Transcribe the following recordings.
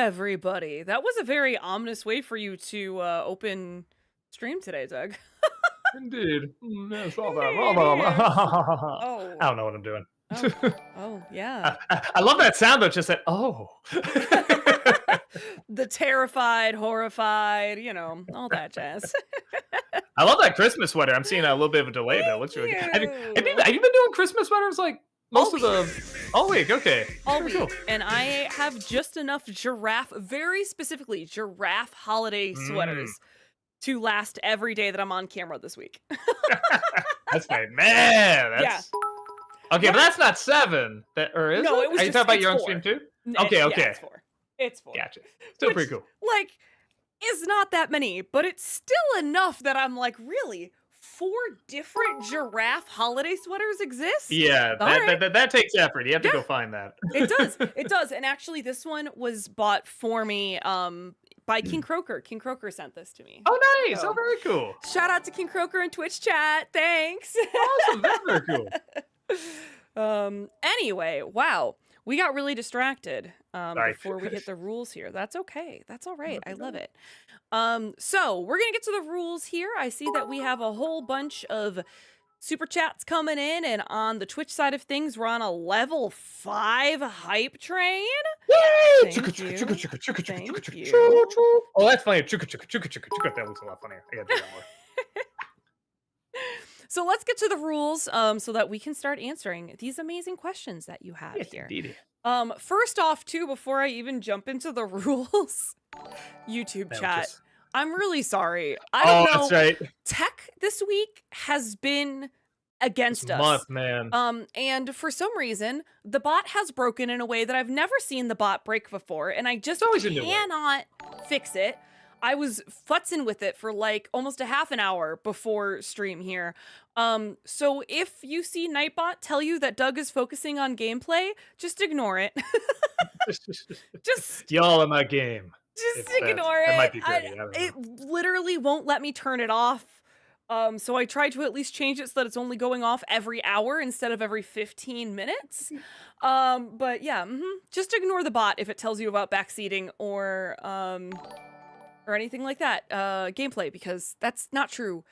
everybody. That was a very ominous way for you to open stream today, Doug. Indeed. Yes, all that. Oh, I don't know what I'm doing. oh, oh, yeah. I love that sound though. Just that. Oh. The terrified, horrified, all that jazz. I love that Christmas sweater. I'm seeing a little bit of a delay, but it looks really good. Have you been doing Christmas sweaters like most of the all week? Okay. All Very week. cool. And I have just enough very specifically giraffe holiday sweaters to last every day that I'm on camera this week. That's my man. That's... Yeah. Okay, but that's not 7. Or is No, it? it was Are you just, talking about it's your own 4. stream too? Yeah, Okay. it's 4. It's 4. Gotcha. Still Which, pretty cool. Like, is not that many, but it's still enough that I'm like, really? 4 different giraffe holiday sweaters exist? Yeah, that takes effort. You have to go find that. It does. It does. And actually, this one was bought for me by King Croker. King Croker sent this to me. Oh, nice. So, Oh, very cool. shout out to King Croker in Twitch chat. Thanks. Awesome. That's very cool. Anyway, wow. We got really distracted Sorry. before we hit the rules here. That's okay. That's all right. I love it. So we're going to get to the rules here. I see that we have a whole bunch of super chats coming in, and on the Twitch side of things, we're on a level 5 hype train. Yay! Thank you. Thank you. Oh, that's funny. That looks a lot funnier. I gotta do that more. So let's get to the rules so that we can start answering these amazing questions that you have here. Indeed. First off, too, before I even jump into the rules, YouTube chat, I'm really sorry. I don't know. That's right. Tech this week has been against us. Month, man. And for some reason, the bot has broken in a way that I've never seen the bot break before, and I just cannot fix it. I was futzing with it for like almost a half an hour before stream here. So if you see Nightbot tell you that Doug is focusing on gameplay, just ignore it. Just y'all in my game. Just ignore it. That might be great. It literally won't let me turn it off. So I tried to at least change it so that it's only going off every hour instead of every 15 minutes. But yeah, just ignore the bot if it tells you about backseating or anything like that, gameplay, because that's not true.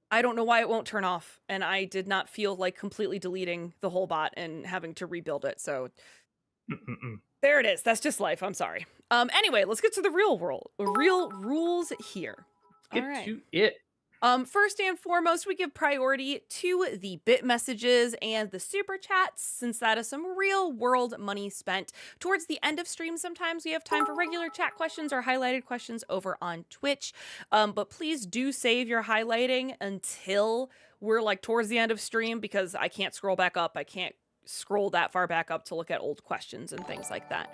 I don't know why it won't turn off, and I did not feel like completely deleting the whole bot and having to rebuild it, so there it is. That's just life. I'm sorry. Anyway, let's get to the real rules here. All right. Get to it. First and foremost, we give priority to the bit messages and the super chats, since that is some real world money spent. Towards the end of stream, sometimes we have time for regular chat questions or highlighted questions over on Twitch. But please do save your highlighting until we're like towards the end of stream, because I can't scroll back up. I can't scroll that far back up to look at old questions and things like that.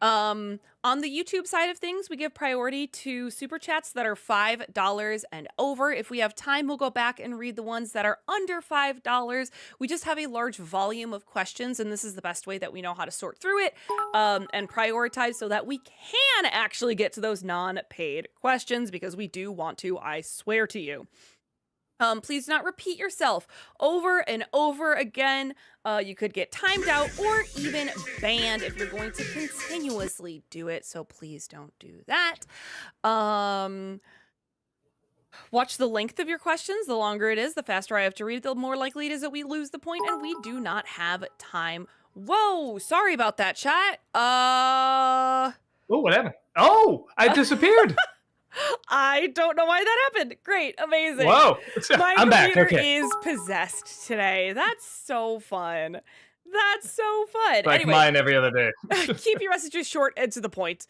On the YouTube side of things, we give priority to super chats that are $5 and over. If we have time, we'll go back and read the ones that are under $5. We just have a large volume of questions, and this is the best way that we know how to sort through it and prioritize so that we can actually get to those non-paid questions, because we do want to, I swear to you. Please do not repeat yourself over and over again. You could get timed out or even banned if you're going to continuously do it, so please don't do that. Watch the length of your questions. The longer it is, the faster I have to read it, the more likely it is that we lose the point, and we do not have time. Whoa, sorry about that, chat. Oh, what happened? Oh, I disappeared. I don't know why that happened. Great, amazing. Whoa, I'm back. Okay, is possessed today. That's so fun. That's so fun. Like anyway, mine every other day. Keep your messages short and to the point.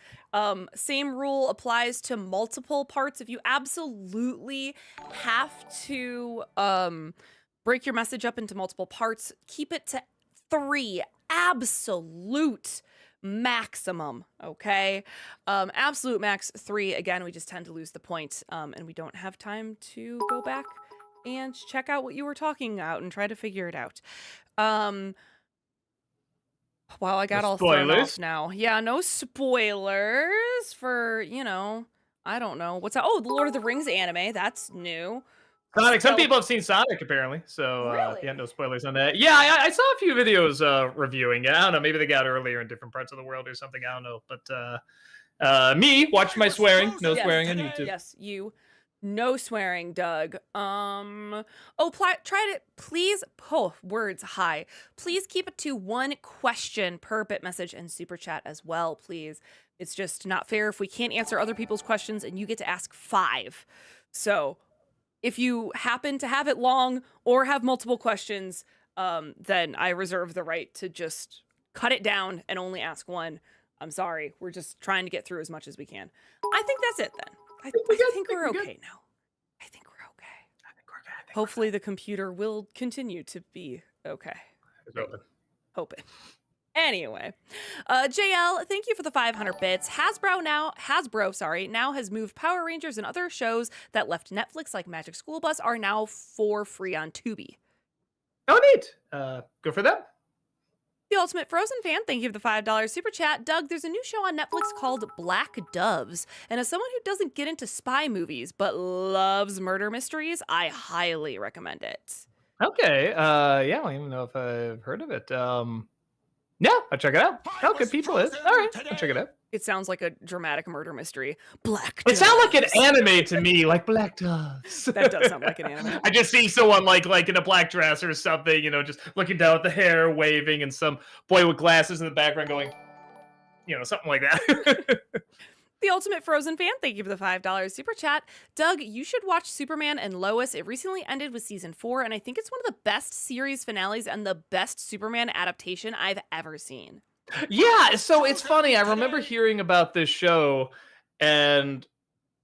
Same rule applies to multiple parts. If you absolutely have to break your message up into multiple parts, keep it to 3. Absolute maximum, okay? Absolute max 3. Again, we just tend to lose the point, and we don't have time to go back and check out what you were talking about and try to figure it out. Wow, I got all thrown off now. Yeah, no spoilers for, I don't know. What's that? Oh, the Lord of the Rings anime. That's new. Sonic. Some people have seen Sonic, apparently. So, really? Yeah, no spoilers on that. Yeah, I saw a few videos reviewing it. I don't know. Maybe they got earlier in different parts of the world or something. I don't know. But Me, watch my swearing. No swearing on YouTube. Yes, you. No swearing, Doug. Try to please. Oh, words high. Please keep it to one question per bit message and super chat as well, please. It's just not fair if we can't answer other people's questions and you get to ask 5. So, if you happen to have it long or have multiple questions, then I reserve the right to just cut it down and only ask one. I'm sorry. We're just trying to get through as much as we can. I think that's it then. I think we're okay now. I think we're okay. Hopefully the computer will continue to be okay. Hope it. Anyway, JL, thank you for the 500 bits. Hasbro now has moved Power Rangers and other shows that left Netflix like Magic School Bus are now for free on Tubi. Oh, neat. Good for them. The Ultimate Frozen Fan, thank you for the $5 super chat. Doug, there's a new show on Netflix called Black Doves, and as someone who doesn't get into spy movies but loves murder mysteries, I highly recommend it. Okay. Yeah, I don't even know if I've heard of it. Yeah, I'll check it out. How good people is. All right, I'll check it out. It sounds like a dramatic murder mystery. Black It Doves. sounds like an anime to me, like Black Doves. That does sound like an anime. I just see someone like in a black dress or something, just looking down at the hair, waving, and some boy with glasses in the background going, something like that. The Ultimate Frozen Fan, thank you for the $5 super chat. Doug, you should watch Superman and Lois. It recently ended with season 4, and I think it's one of the best series finales and the best Superman adaptation I've ever seen. Yeah, so it's funny. I remember hearing about this show, and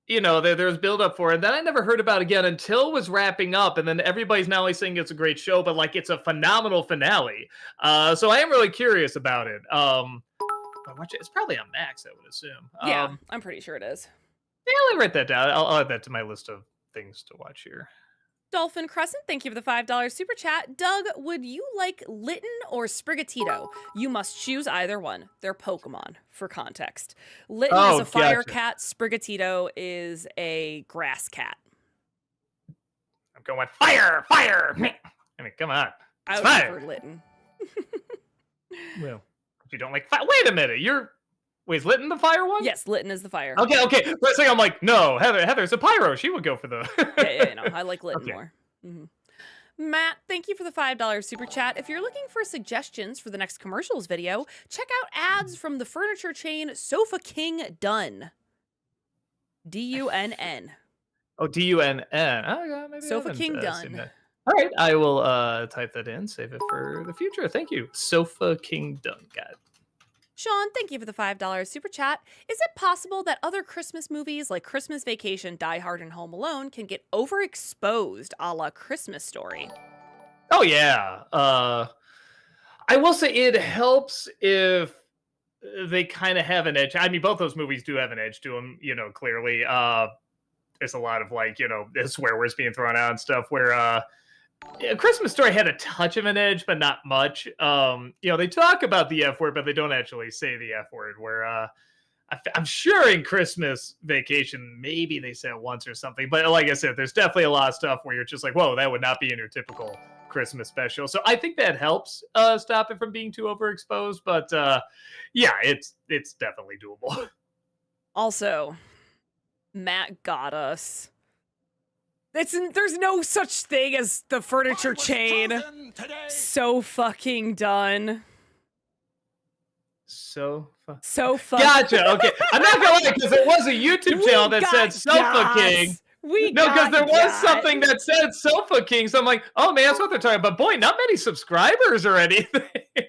there's build up for it. And then I never heard about it again until it was wrapping up, and then everybody's now saying it's a great show, but like it's a phenomenal finale. So I am really curious about it. Watch it. It's probably on Max, I would assume. Yeah, I'm pretty sure it is. Yeah, I'll write that down. I'll add that to my list of things to watch here. Dolphin Crescent, thank you for the $5 super chat. Doug, would you like Litten or Sprigatito? You must choose either one. They're Pokemon, for context. Litten is a fire cat. Sprigatito is a grass cat. I'm going fire! I mean, come on. I would prefer Litten. Well, you don't like fire. Wait a minute. Wait, is Litten the fire one? Yes, Litten is the fire. Okay. For a second, I'm like, no, Heather's a pyro. She would go for the. No, I like Litten more. Mm-hmm. Matt, thank you for the $5 super chat. If you're looking for suggestions for the next commercials video, check out ads from the furniture chain Sofa King Dunn. DUNN. Oh, DUNN. Oh, yeah, maybe Sofa King Dunn. All right, I will type that in, save it for the future. Thank you. Sofa King Dunn. Got it. Sean, thank you for the $5 super chat. Is it possible that other Christmas movies like Christmas Vacation, Die Hard, and Home Alone can get overexposed a la Christmas Story? Oh, yeah. I will say it helps if they kind of have an edge. I mean, both those movies do have an edge to them, clearly. There's a lot of swear words being thrown out and stuff where Christmas Story had a touch of an edge, but not much. They talk about the F word, but they don't actually say the F word. Where I'm sure in Christmas Vacation, maybe they say it once or something. But like I said, there's definitely a lot of stuff where you're just like, whoa, that would not be in your typical Christmas special. So I think that helps stop it from being too overexposed. But yeah, it's definitely doable. Also, Matt got us. There's no such thing as the furniture chain. So fucking done. So Gotcha. Okay, I'm not gonna lie because there was a YouTube channel that said Sofa King. Because there was something that said Sofa King, so I'm like, oh man, that's what they're talking about. Boy, not many subscribers or anything.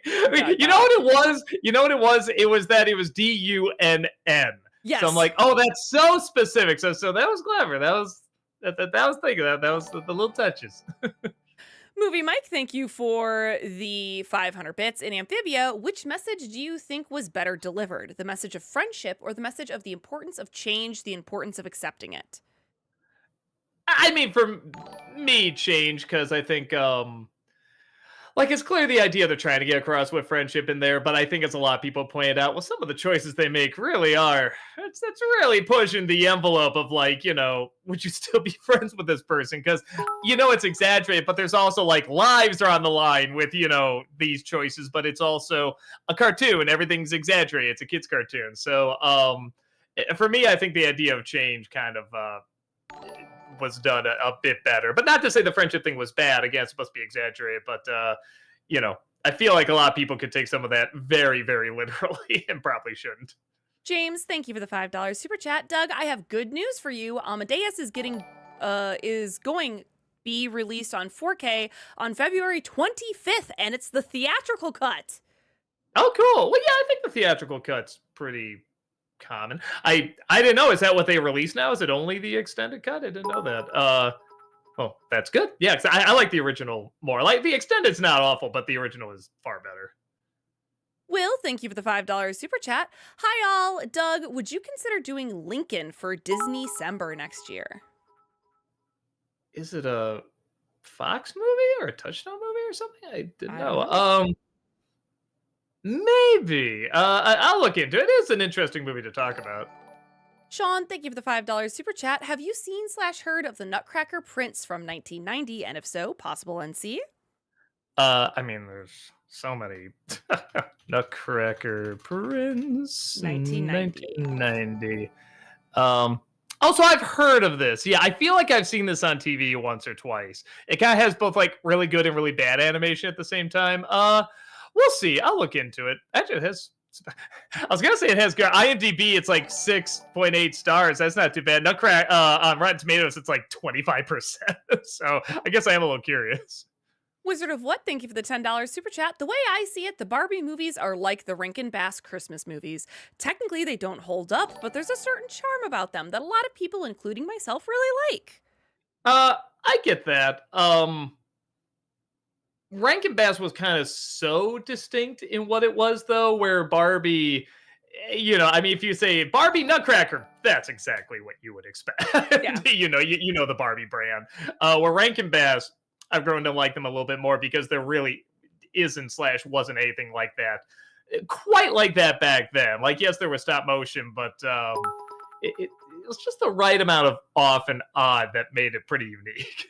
You know what it was? It was that it was DUNN. Yes. So I'm like, oh, that's so specific. So that was clever. That was thinking that was the little touches. Movie Mike, thank you for the 500 bits. In Amphibia, which message do you think was better delivered? The message of friendship or the message of the importance of change, the importance of accepting it? I mean, for me, change, because I think, it's clear the idea they're trying to get across with friendship in there, but I think as a lot of people pointed out, well, some of the choices they make really are, that's really pushing the envelope of would you still be friends with this person? Because, it's exaggerated, but there's also lives are on the line with, these choices, but it's also a cartoon. Everything's exaggerated. It's a kid's cartoon. So, For me, I think the idea of change kind of was done a bit better. But not to say the friendship thing was bad. Again, it's supposed to be exaggerated, but you know, I feel like a lot of people could take some of that very, very literally and probably shouldn't. James, thank you for the $5 super chat. Doug, I have good news for you. Amadeus is going be released on 4K on February 25th, and it's the theatrical cut. Oh, cool. Well, yeah, I think the theatrical cut's pretty common. I didn't know. Is that what they release now? Is it only the extended cut? I didn't know that. Oh, that's good. Yeah, 'cause I like the original more. Like the extended's not awful, but the original is far better. Will, thank you for the $5 super chat. Hi, all. Doug, would you consider doing Lincoln for Disney December next year? Is it a Fox movie or a Touchstone movie or something? I didn't I don't know. know. Maybe. I'll look into it. It is an interesting movie to talk about. Sean, thank you for the $5 super chat. Have you seen slash heard of the Nutcracker Prince from 1990? And if so, possible NC? I mean, there's so many. Nutcracker Prince, 1990. 1990. Also, I've heard of this. Yeah, I feel like I've seen this on TV once or twice. It kind of has both like really good and really bad animation at the same time. We'll see. I'll look into it. Actually, it has. I was gonna say it has good IMDb. It's like 6.8 stars. That's not too bad. Nutcracker on Rotten Tomatoes, it's like 25%. So I guess I am a little curious. Wizard of What, thank you for the $10 super chat. The way I see it, the Barbie movies are like the Rankin Bass Christmas movies. Technically, they don't hold up, but there's a certain charm about them that a lot of people, including myself, really like. I get that. Rankin Bass was kind of so distinct in what it was, though, where Barbie, I mean, if you say Barbie Nutcracker, that's exactly what you would expect. Yeah. You know the Barbie brand. Where Rankin Bass, I've grown to like them a little bit more because there really isn't slash wasn't anything like that, quite like that back then. Like, yes, there was stop motion, but it was just the right amount of off and odd that made it pretty unique.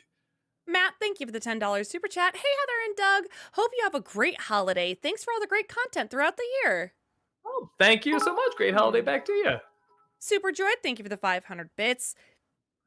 Matt, thank you for the $10 super chat. Hey, Heather and Doug. Hope you have a great holiday. Thanks for all the great content throughout the year. Oh, thank you so much. Great holiday back to you. Super Droid, thank you for the 500 bits.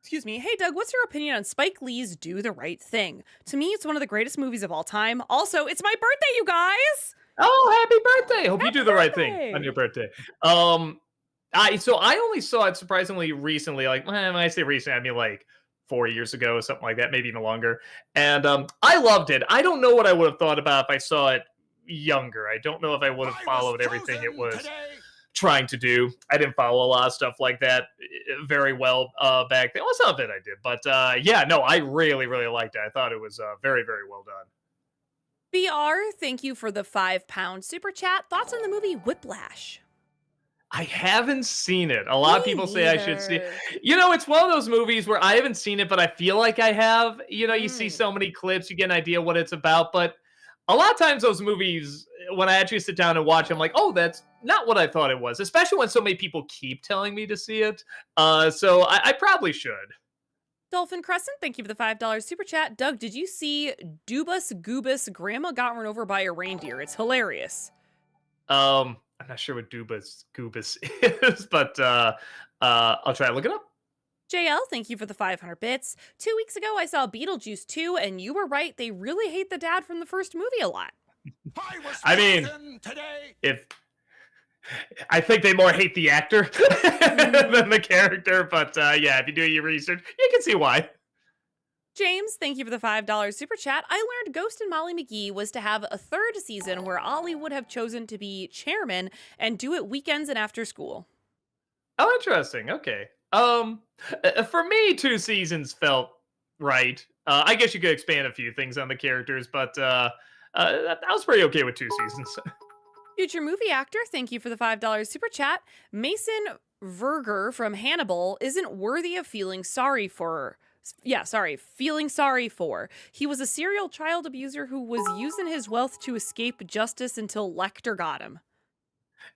Excuse me. Hey, Doug, what's your opinion on Spike Lee's Do the Right Thing? To me, it's one of the greatest movies of all time. Also, it's my birthday, you guys! Oh, happy birthday! Hope you Happy do the right birthday! thing on your birthday. I only saw it surprisingly recently. Like when I say recent, I mean like 4 years ago, something like that, maybe even longer. And I loved it. I don't know what I would have thought about if I saw it younger. I don't know if I would have followed everything it was trying to do. I didn't follow a lot of stuff like that very well back then. Well, some of it I did, but yeah, no, I really, really liked it. I thought it was very, very well done. BR, thank you for the £5 super chat. Thoughts on the movie Whiplash? I haven't seen it. A lot of Me people say I should see it. neither. It's one of those movies where I haven't seen it, but I feel like I have. You see Mm. so many clips, you get an idea what it's about, but a lot of times those movies, when I actually sit down and watch, I'm like, oh, that's not what I thought it was, especially when so many people keep telling me to see it. So I probably should. Dolphin Crescent, thank you for the $5 super chat. Doug, did you see Dubus Goobus Grandma Got Run Over by a Reindeer? It's hilarious. I'm not sure what Goobus is, but I'll try to look it up. JL, thank you for the 500 bits. 2 weeks ago, I saw Beetlejuice 2, and you were right. They really hate the dad from the first movie a lot. I mean, if I think they more hate the actor than the character, but yeah, if you do your research, you can see why. James, thank you for the $5 super chat. I learned Ghost and Molly McGee was to have a third season where Ollie would have chosen to be chairman and do it weekends and after school. Oh, interesting. Okay. For me, 2 seasons felt right. I guess you could expand a few things on the characters, but I was pretty okay with 2 seasons. Future movie actor, thank you for the $5 super chat. Mason Verger from Hannibal isn't worthy of feeling sorry for. Feeling sorry for. He was a serial child abuser who was using his wealth to escape justice until Lecter got him.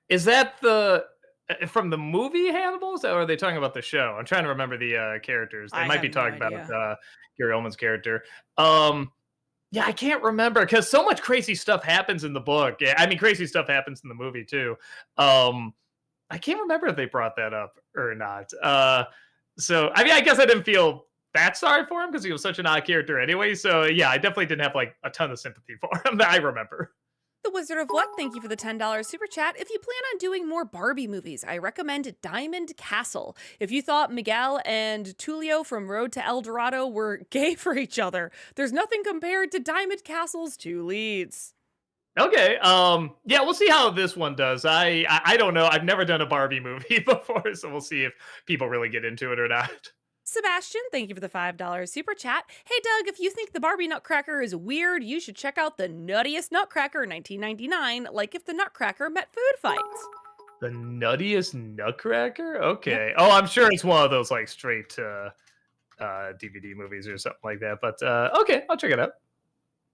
Is that the from the movie Hannibals, or are they talking about the show? I'm trying to remember the characters. They I might be have no talking idea. about Gary Oldman's character. Yeah, I can't remember because so much crazy stuff happens in the book. Yeah, I mean, crazy stuff happens in the movie too. I can't remember if they brought that up or not. So I mean, I guess I didn't feel that sorry for him because he was such an odd character anyway. So yeah, I definitely didn't have like a ton of sympathy for him that I remember. The Wizard of What, thank you for the $10 super chat. If you plan on doing more Barbie movies, I recommend Diamond Castle. If you thought Miguel and Tulio from Road to El Dorado were gay for each other, there's nothing compared to Diamond Castle's two leads. Okay. Yeah, we'll see how this one does. I don't know. I've never done a Barbie movie before, so we'll see if people really get into it or not. Sebastian, thank you for the $5 super chat. Hey Doug, if you think the Barbie Nutcracker is weird, you should check out the Nuttiest Nutcracker 1999, like if the Nutcracker met food fights. The Nuttiest Nutcracker? Yep. Okay. Oh, I'm sure it's one of those like straight to DVD movies or something like that. But okay, I'll check it out.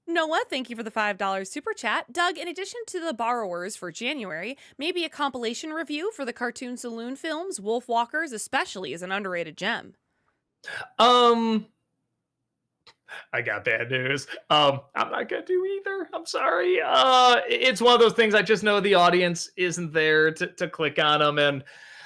Noah, thank you for the $5 super chat. Doug, in addition to the borrowers for January, maybe a compilation review for the Cartoon Saloon films, Wolf Walkers especially is an underrated gem. Um, I got bad news. I'm not gonna do either. I'm sorry. It's one of those things. I just know the audience isn't there to click on them. And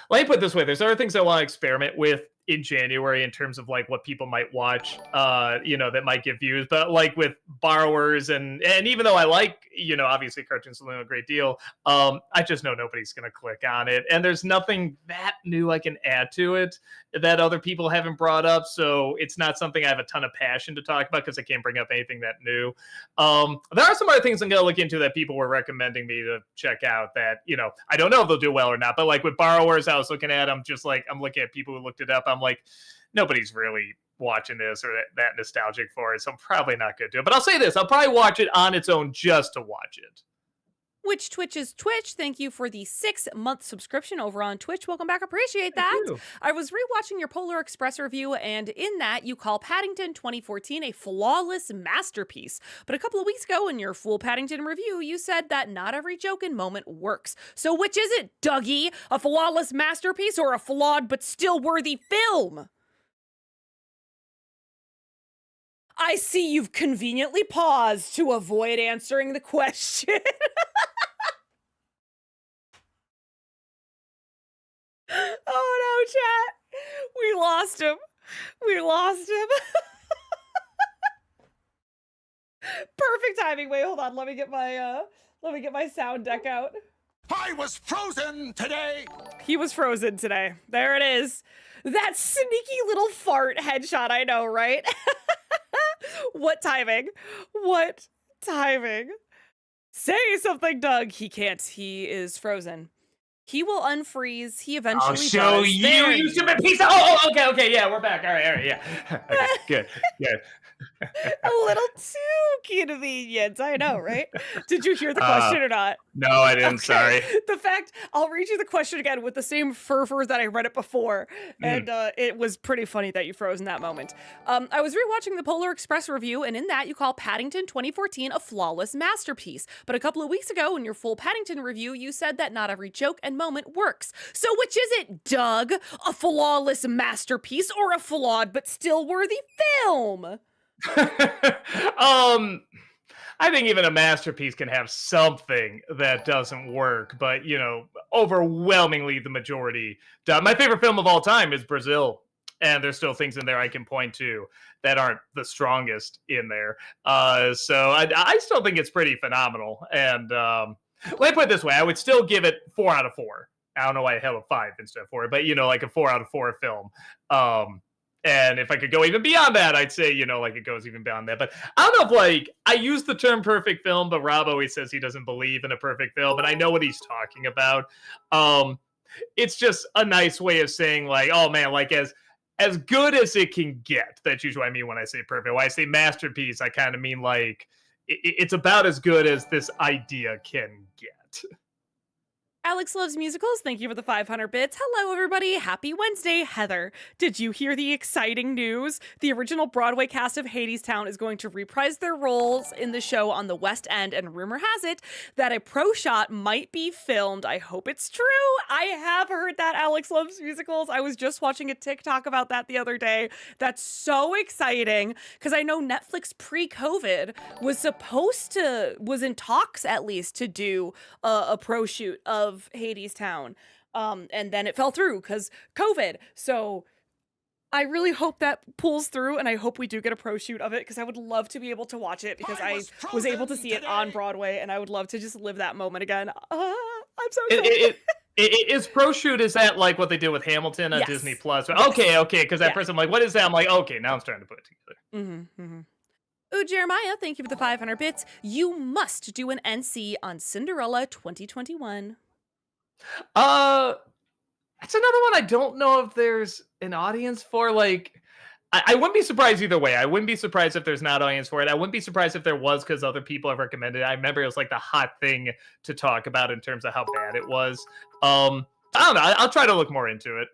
let me put it this way: there's other things I want to experiment with in January in terms of like what people might watch. That might get views. But like with borrowers and even though I like obviously Cartoon Saloon a great deal, I just know nobody's gonna click on it, and there's nothing that new I can add to it that other people haven't brought up. So it's not something I have a ton of passion to talk about because I can't bring up anything that new. There are some other things I'm going to look into that people were recommending me to check out that, I don't know if they'll do well or not. But like with borrowers, I was looking at them just like I'm looking at people who looked it up. I'm like, nobody's really watching this or that nostalgic for it. So I'm probably not going to do it. But I'll say this, I'll probably watch it on its own just to watch it. Which Twitch is Twitch. Thank you for the 6-month subscription over on Twitch. Welcome back. Appreciate Thank that. you. I was rewatching your Polar Express review, and in that, you call Paddington 2014 a flawless masterpiece. But a couple of weeks ago, in your full Paddington review, you said that not every joke and moment works. So which is it, Dougie? A flawless masterpiece or a flawed but still worthy film? I see you've conveniently paused to avoid answering the question. Oh no, chat. We lost him. We lost him. Perfect timing. Wait, hold on. Let me get my sound deck out. I was frozen today. He was frozen today. There it is. That sneaky little fart headshot, I know, right? What timing? What timing? Say something, Doug. He can't. He is frozen. He will unfreeze. He eventually I'll show does. you, There you stupid piece of. Oh, okay, yeah, we're back. All right, yeah. Okay, good. A little too convenient. I know, right? Did you hear the question or not? No, I didn't. Sorry. The fact, I'll read you the question again with the same fervor that I read it before. And it was pretty funny that you froze in that moment. I was rewatching the Polar Express review, and in that you call Paddington 2014 a flawless masterpiece. But a couple of weeks ago in your full Paddington review, you said that not every joke and moment works. So which is it, Doug? A flawless masterpiece or a flawed but still worthy film? I think even a masterpiece can have something that doesn't work, but overwhelmingly the majority. My favorite film of all time is Brazil, and there's still things in there I can point to that aren't the strongest in there. So I still think it's pretty phenomenal. And let me put it this way: I would still give it 4 out of 4. I don't know why I held a 5 instead of 4, but like a 4 out of 4 film. And if I could go even beyond that, I'd say, it goes even beyond that. But I don't know if, I use the term perfect film, but Rob always says he doesn't believe in a perfect film, and I know what he's talking about. It's just a nice way of saying, oh, man, as good as it can get. That's usually what I mean when I say perfect. When I say masterpiece, I kind of mean, it's about as good as this idea can get. Alex Loves Musicals, thank you for the 500 bits. Hello, everybody. Happy Wednesday. Heather, did you hear the exciting news? The original Broadway cast of Hadestown is going to reprise their roles in the show on the West End, and rumor has it that a pro shot might be filmed. I hope it's true. I have heard that, Alex Loves Musicals. I was just watching a TikTok about that the other day. That's so exciting, because I know Netflix pre-COVID was in talks at least to do a pro shoot of Hadestown. And then it fell through because COVID. So I really hope that pulls through, and I hope we do get a pro shoot of it because I would love to be able to watch it because I was able to see it on Broadway, and I would love to just live that moment again. I'm so It, excited. is pro shoot, is that like what they did with Hamilton on Yes. Disney Plus? Yes. Okay, because at Yeah. first I'm like, what is that? I'm like, okay, now I'm starting to put it together. Ooh, Jeremiah, thank you for the 500 bits. You must do an NC on Cinderella 2021. That's another one I don't know if there's an audience for. Like, I wouldn't be surprised either way. I wouldn't be surprised if there's not audience for it. I wouldn't be surprised if there was because other people have recommended it. I remember it was like the hot thing to talk about in terms of how bad it was. I don't know. I'll try to look more into it.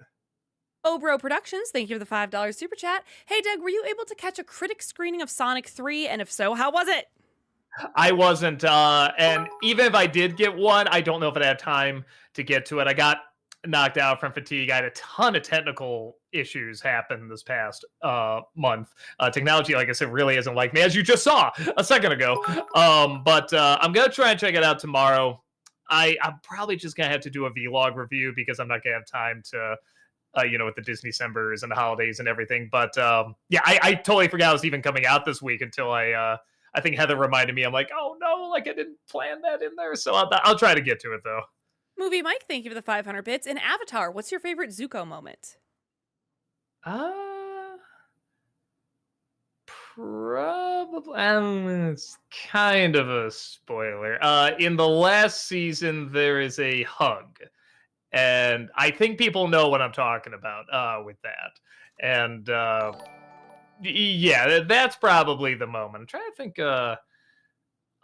Obro Productions, thank you for the $5 super chat. Hey, Doug, were you able to catch a critic screening of Sonic 3? And if so, how was it? I wasn't, and even if I did get one, I don't know if I'd have time to get to it. I got knocked out from fatigue. I had a ton of technical issues happen this past month. Technology, like I said, really isn't like me, as you just saw a second ago. But I'm gonna try and check it out tomorrow. I'm probably just gonna have to do a vlog review because I'm not gonna have time to. With the Disney Decembers and the holidays and everything. But yeah, I totally forgot it was even coming out this week until I think Heather reminded me. I'm like, oh no, like I didn't plan that in there. So I'll try to get to it though. Movie Mike, thank you for the 500 bits. In Avatar, what's your favorite Zuko moment? Probably. It's kind of a spoiler. In the last season, there is a hug. And I think people know what I'm talking about with that. And yeah, that's probably the moment. I'm trying to think.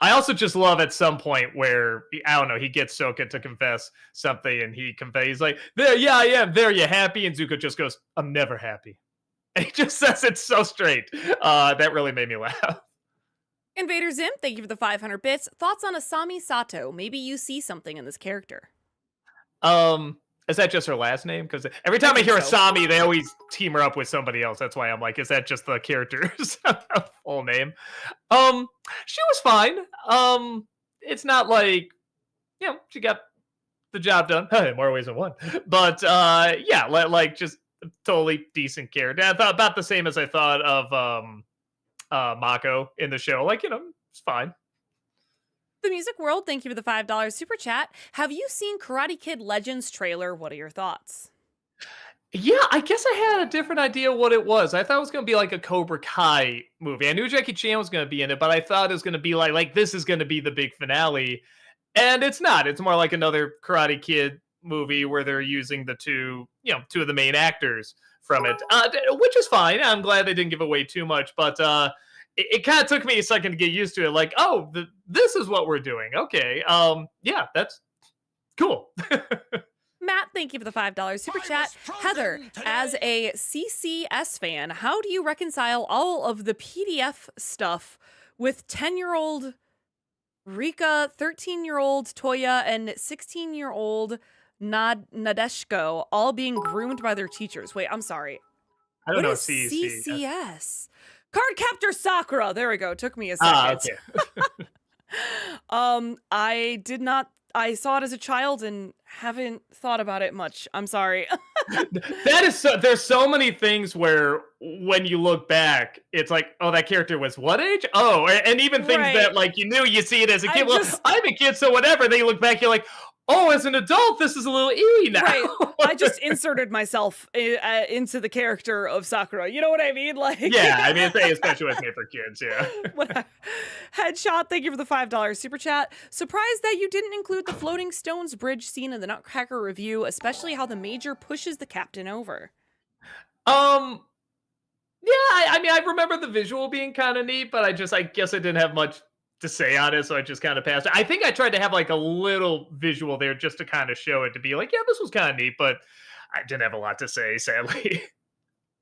I also just love at some point where, I don't know, he gets Sokka to confess something and he's like, there, yeah, I am. There, you happy? And Zuko just goes, I'm never happy. And he just says it so straight. That really made me laugh. Invader Zim, thank you for the 500 bits. Thoughts on Asami Sato? Maybe you see something in this character. Is that just her last name? Because every time I hear Asami, they always team her up with somebody else. That's why I'm like, is that just the character's full name? She was fine. It's not like, she got the job done. In more ways than one. But yeah, like just a totally decent character. I thought about the same as I thought of Mako in the show. Like, it's fine. The Music World, thank you for the $5 super chat. Have you seen Karate Kid Legends trailer? What are your thoughts? Yeah, I guess I had a different idea what it was. I thought it was going to be like a Cobra Kai movie. I knew Jackie Chan was going to be in it, but I thought it was going to be like this is going to be the big finale. And it's not. It's more like another Karate Kid movie where they're using the two of the main actors from it, which is fine. I'm glad they didn't give away too much, but it kind of took me a second to get used to it. Like, oh, this is what we're doing. Okay. Yeah, that's cool. Matt, thank you for the $5 super chat. Heather, as a CCS fan, how do you reconcile all of the PDF stuff with 10-year-old Rika, 13-year-old Toya, and 16-year-old Nadeshko all being groomed by their teachers? Wait, I'm sorry. I don't know. What is CCS? Card Captor Sakura. There we go. Took me a second. Okay. I did not. I saw it as a child and haven't thought about it much. I'm sorry. That is so. There's so many things where when you look back, it's like, oh, that character was what age? Oh, and even things that like you knew, you see it as a kid. I'm a kid, so whatever. Then you look back, you're like, oh, as an adult, this is a little eerie now. Right. I just inserted myself into the character of Sakura. You know what I mean? Like, yeah, I mean, it's especially it's made for kids. Yeah. Headshot, thank you for the $5 super chat. Surprised that you didn't include the floating stones bridge scene in the Nutcracker review, especially how the major pushes the captain over. Yeah, I mean, I remember the visual being kind of neat, but I guess I didn't have much to say on it, so I just kind of passed it. I think I tried to have like a little visual there just to kind of show it, to be like, yeah, this was kind of neat, but I didn't have a lot to say, sadly.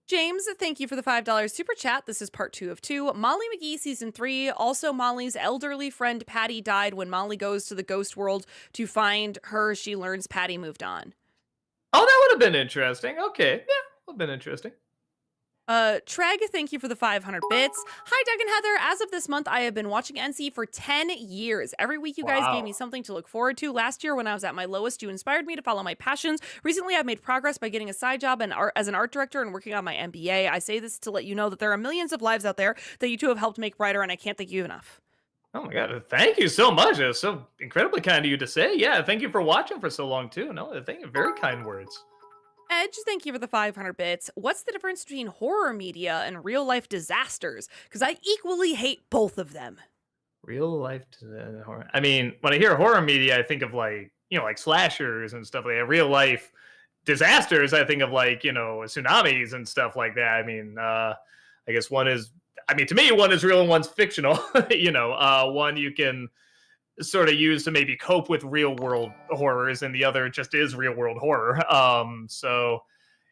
James, thank you for the $5 super chat. This is part 2 of 2. Molly McGee season 3. Also, Molly's elderly friend Patty died. When Molly goes to the ghost world to find her, she learns Patty moved on. Oh, that would have been interesting. Okay, yeah, would have been interesting. Treg, thank you for the 500 bits. Hi, Doug and Heather. As of this month, I have been watching NC for 10 years. Every week, you guys gave me Wow. something to look forward to. Last year, when I was at my lowest, you inspired me to follow my passions. Recently, I've made progress by getting a side job as an art director and working on my MBA. I say this to let you know that there are millions of lives out there that you two have helped make brighter, and I can't thank you enough. Oh my god, thank you so much. It's so incredibly kind of you to say. Yeah, thank you for watching for so long too. No, thank you. Very kind words. Edge, thank you for the 500 bits. What's the difference between horror media and real life disasters? Because I equally hate both of them. Real life horror. I mean, when I hear horror media, I think of like, like slashers and stuff like that. Real life disasters, I think of like, tsunamis and stuff like that. I mean, I guess one is, I mean, to me, one is real and one's fictional. One you can sort of use to maybe cope with real world horrors, and the other just is real world horror. So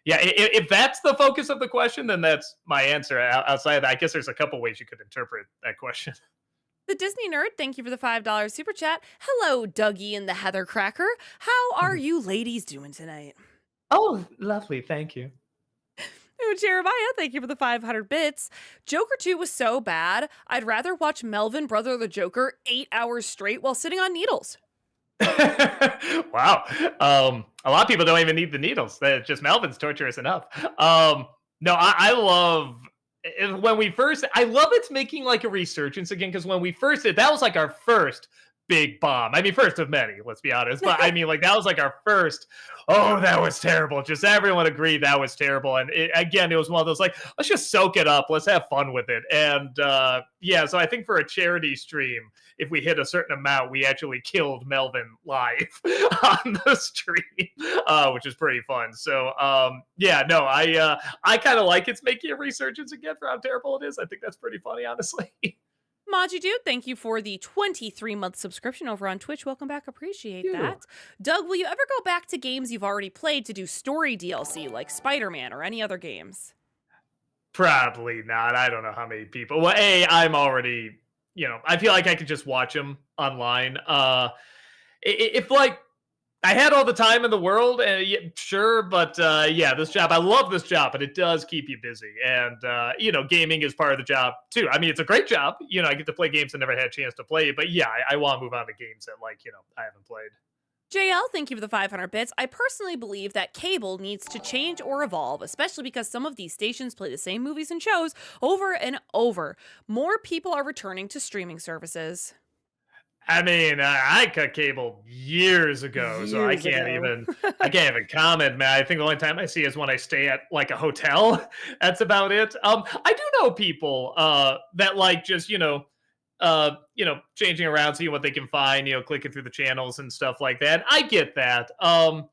yeah, if that's the focus of the question, then that's my answer. Outside of that, I guess there's a couple ways you could interpret that question. The Disney Nerd, thank you for the $5 super chat. Hello, Dougie and the Heather Cracker. How are you ladies doing tonight? Oh, lovely. Thank you. Oh, Jeremiah, thank you for the 500 bits. Joker 2 was so bad, I'd rather watch Melvin, Brother of the Joker, 8 hours straight while sitting on needles. Wow. A lot of people don't even need the needles. That just Melvin's torturous enough. No, I love when we first. I love it's making like a resurgence again, because when we first did, that was like our first big bomb. I mean, first of many. Let's be honest, but I mean, like that was like our first. Oh, that was terrible. Just everyone agreed that was terrible, and again, it was one of those like, let's just soak it up, let's have fun with it, and yeah. So I think for a charity stream, if we hit a certain amount, we actually killed Melvin live on the stream, which is pretty fun. So yeah, no, I kind of like it's making a resurgence again for how terrible it is. I think that's pretty funny, honestly. Maji Dude, thank you for the 23-month subscription over on Twitch. Welcome back. Appreciate You. that. Doug, will you ever go back to games you've already played to do story DLC like Spider-Man or any other games? Probably not. I don't know how many people. Well, I'm already, I feel like I could just watch them online. If like I had all the time in the world, yeah, sure, but yeah, this job, I love this job, but it does keep you busy, and gaming is part of the job too. I mean, it's a great job. I get to play games I never had a chance to play, but yeah, I want to move on to games that I haven't played. JL, thank you for the 500 bits. I personally believe that cable needs to change or evolve, especially because some of these stations play the same movies and shows over and over. More people are returning to streaming services. I mean, I cut cable years ago, so I can't even comment, man. I think the only time I see is when I stay at like a hotel. That's about it. I do know people that like just changing around, seeing what they can find, clicking through the channels and stuff like that. I get that. I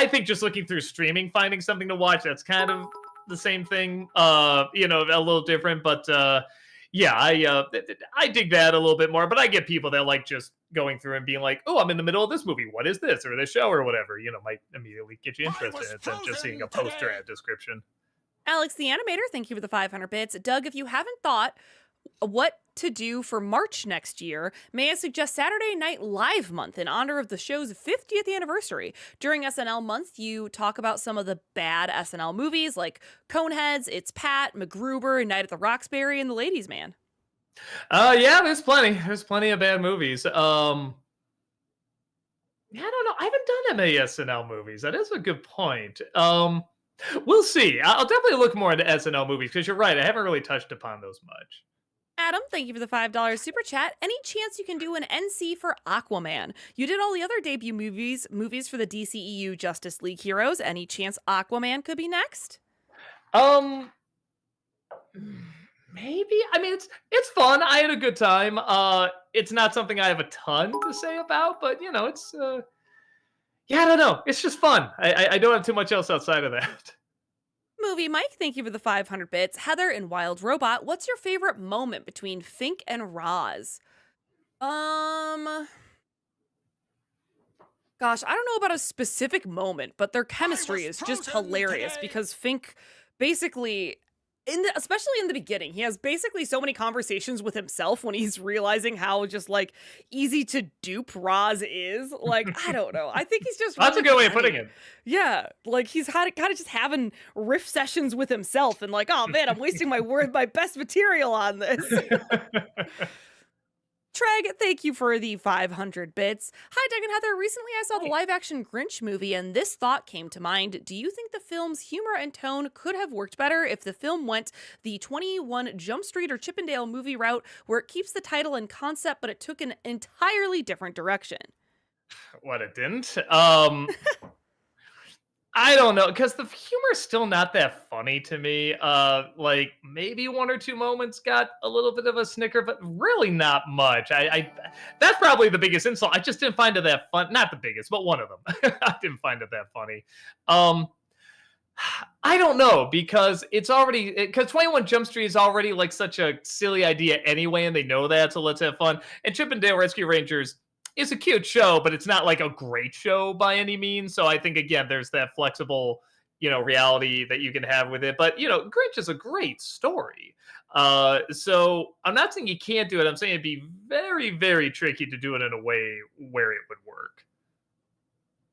think just looking through streaming, finding something to watch, that's kind of the same thing. A little different, but yeah, I dig that a little bit more. But I get people that like just going through and being like, "Oh, I'm in the middle of this movie. What is this or this show or whatever?" Might immediately get you interested in it than just seeing a poster ad description. Alex the Animator, thank you for the 500 bits. Doug, if you haven't thought what to do for March next year, may I suggest Saturday Night Live Month in honor of the show's 50th anniversary. During SNL month, you talk about some of the bad SNL movies like Coneheads, It's Pat, MacGruber, Night at the Roxbury, and The Ladies' Man. Yeah, there's plenty. There's plenty of bad movies. Yeah, I don't know. I haven't done many SNL movies. That is a good point. We'll see. I'll definitely look more into SNL movies because you're right. I haven't really touched upon those much. Adam, thank you for the $5 super chat. Any chance you can do an NC for Aquaman? You did all the other debut movies for the DCEU Justice League heroes. Any chance Aquaman could be next? Maybe. I mean, it's fun. I had a good time. It's not something I have a ton to say about, but it's yeah, I don't know. It's just fun. I don't have too much else outside of that. Movie Mike, thank you for the 500 bits. Heather and Wild Robot, what's your favorite moment between Fink and Roz? Gosh, I don't know about a specific moment, but their chemistry is just hilarious because Fink basically especially in the beginning, he has basically so many conversations with himself when he's realizing how just like easy to dupe Roz is. Like, I don't know. I think he's just That's really a good way of funny. putting it. Yeah, like he's kind of just having riff sessions with himself and like, oh man, I'm wasting my best material on this. Treg, thank you for the 500 bits. Hi, Doug and Heather. Recently, I saw the Hi. live-action Grinch movie, and this thought came to mind. Do you think the film's humor and tone could have worked better if the film went the 21 Jump Street or Chippendale movie route, where it keeps the title and concept, but it took an entirely different direction? What, it didn't? I don't know, because the humor's still not that funny to me. Like maybe one or two moments got a little bit of a snicker, but really not much. I that's probably the biggest insult. I just didn't find it that fun. Not the biggest, but one of them. I didn't find it that funny. Um, I don't know, because it's already, because 21 Jump Street is already like such a silly idea anyway, and they know that, so let's have fun. And Chip and Dale Rescue Rangers is a cute show, but it's not like a great show by any means. So I think again, there's that flexible, reality that you can have with it. But Grinch is a great story. So I'm not saying you can't do it. I'm saying it'd be very, very tricky to do it in a way where it would work.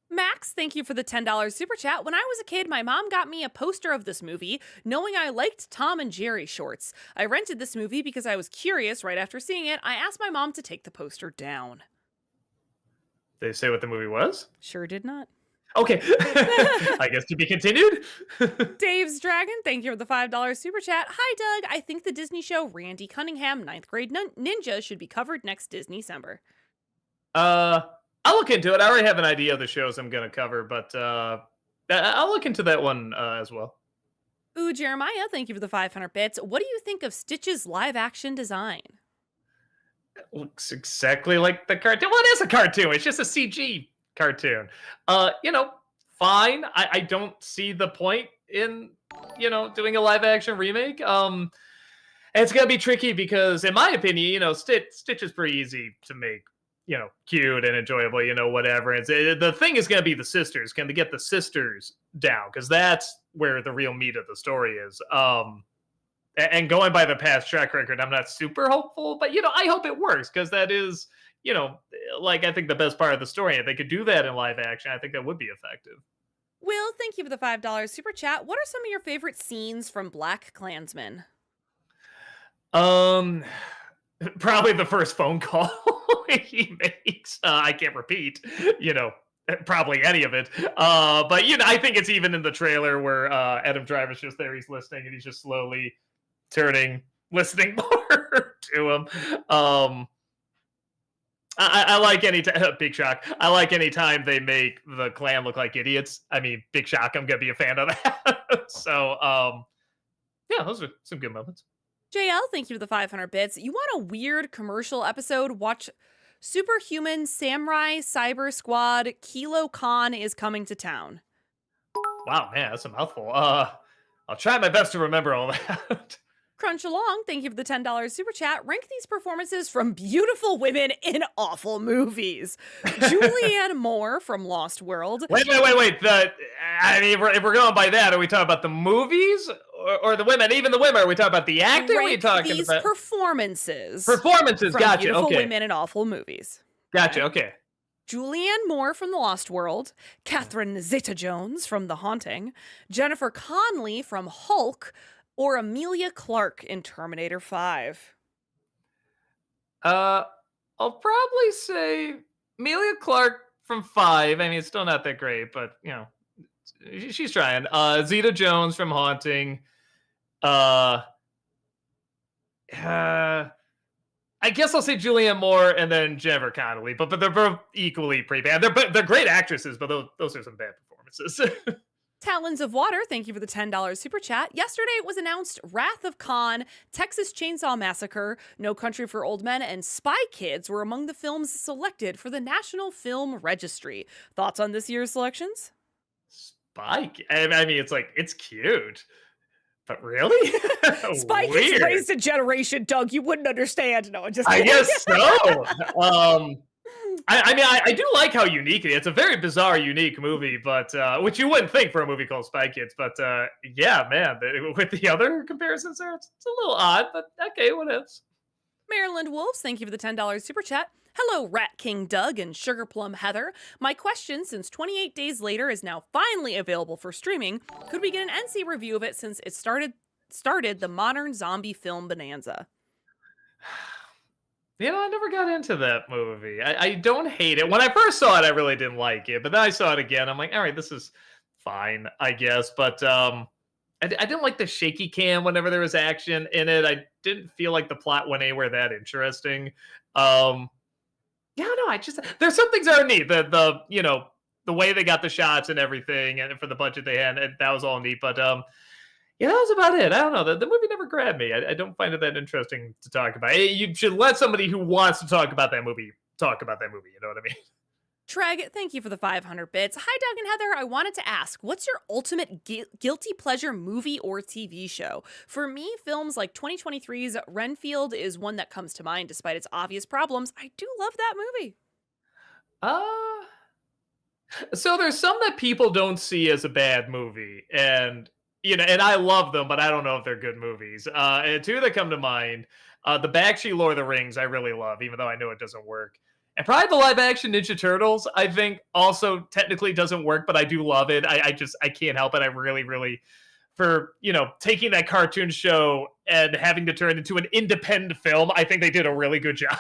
Max, thank you for the $10 super chat. When I was a kid, my mom got me a poster of this movie, knowing I liked Tom and Jerry shorts. I rented this movie because I was curious right after seeing it. I asked my mom to take the poster down. They say what the movie was? Sure did not. Okay. I guess to be continued. Dave's Dragon, thank you for the $5 super chat. Hi, Doug. I think the Disney show Randy Cunningham, 9th grade ninja, should be covered next Disney-cember. I'll look into it. I already have an idea of the shows I'm going to cover, but I'll look into that one as well. Ooh, Jeremiah, thank you for the 500 bits. What do you think of Stitch's live-action design? It looks exactly like the cartoon. Well, it is a cartoon. It's just a CG cartoon. Fine. I don't see the point in, doing a live-action remake. It's going to be tricky because, in my opinion, Stitch is pretty easy to make, cute and enjoyable, whatever. The thing is going to be the sisters. Can they get the sisters down? Because that's where the real meat of the story is. And going by the past track record, I'm not super hopeful, but, I hope it works because that is, I think the best part of the story. If they could do that in live action, I think that would be effective. Will, thank you for the $5 super chat. What are some of your favorite scenes from Black Klansman? Probably the first phone call he makes. I can't repeat, probably any of it. But I think it's even in the trailer where Adam Driver's just there, he's listening, and he's just slowly listening more to him. I like any big shock. I like any time they make the Klan look like idiots. I mean, big shock. I'm gonna be a fan of that. So, yeah, those are some good moments. JL, thank you for the 500 bits. You want a weird commercial episode? Watch Superhuman Samurai Cyber Squad Kilo Khan is coming to town. Wow, man, that's a mouthful. I'll try my best to remember all that. Crunch Along, thank you for the $10 super chat. Rank these performances from beautiful women in awful movies. Julianne Moore from Lost World. Wait. If we're going by that, are we talking about the movies or the women? Even the women, are we talking about the acting? What are you talking these about? Performances. Performances, from gotcha. Beautiful Okay. women in awful movies. Gotcha, okay. Julianne Moore from The Lost World, Catherine Zeta-Jones from The Haunting, Jennifer Connelly from Hulk, or Emilia Clarke in Terminator 5? I'll probably say Emilia Clarke from 5. I mean, it's still not that great, but she's trying. Zeta Jones from Haunting. I guess I'll say Julianne Moore and then Jennifer Connelly, but they're both equally pretty bad. They're great actresses, but those are some bad performances. Talons of Water, thank you for the $10 super chat. Yesterday it was announced Wrath of Khan, Texas Chainsaw Massacre, No Country for Old Men, and Spy Kids were among the films selected for the National Film Registry. Thoughts on this year's selections? Spike. I mean, it's cute, but really? Spy Kids raised a generation, Doug. You wouldn't understand. No, I'm just I kidding. guess so. I do like how unique it is. It's a very bizarre, unique movie, but which you wouldn't think for a movie called Spy Kids. But yeah, man, with the other comparisons there, it's a little odd, but okay, what else? Maryland Wolves, thank you for the $10 super chat. Hello, Rat King Doug and Sugar Plum Heather. My question, since 28 Days Later is now finally available for streaming, could we get an NC review of it since it started the modern zombie film bonanza? I never got into that movie. I don't hate it. When I first saw it, I really didn't like it, but then I saw it again. I'm like, all right, this is fine, I guess. But I didn't like the shaky cam whenever there was action in it. I didn't feel like the plot went anywhere that interesting. Yeah, no, there's some things that are neat. The way they got the shots and everything, and for the budget they had, that was all neat. But yeah, that was about it. I don't know. The movie never grabbed me. I don't find it that interesting to talk about. You should let somebody who wants to talk about that movie talk about that movie. You know what I mean? Treg, thank you for the 500 bits. Hi, Doug and Heather. I wanted to ask, what's your ultimate guilty pleasure movie or TV show? For me, films like 2023's Renfield is one that comes to mind despite its obvious problems. I do love that movie. So there's some that people don't see as a bad movie, and and I love them, but I don't know if they're good movies. And two that come to mind, the Bakshi Lord of the Rings, I really love, even though I know it doesn't work. And probably the live action Ninja Turtles, I think also technically doesn't work, but I do love it. I can't help it. I really, really, for taking that cartoon show and having to turn it into an independent film, I think they did a really good job.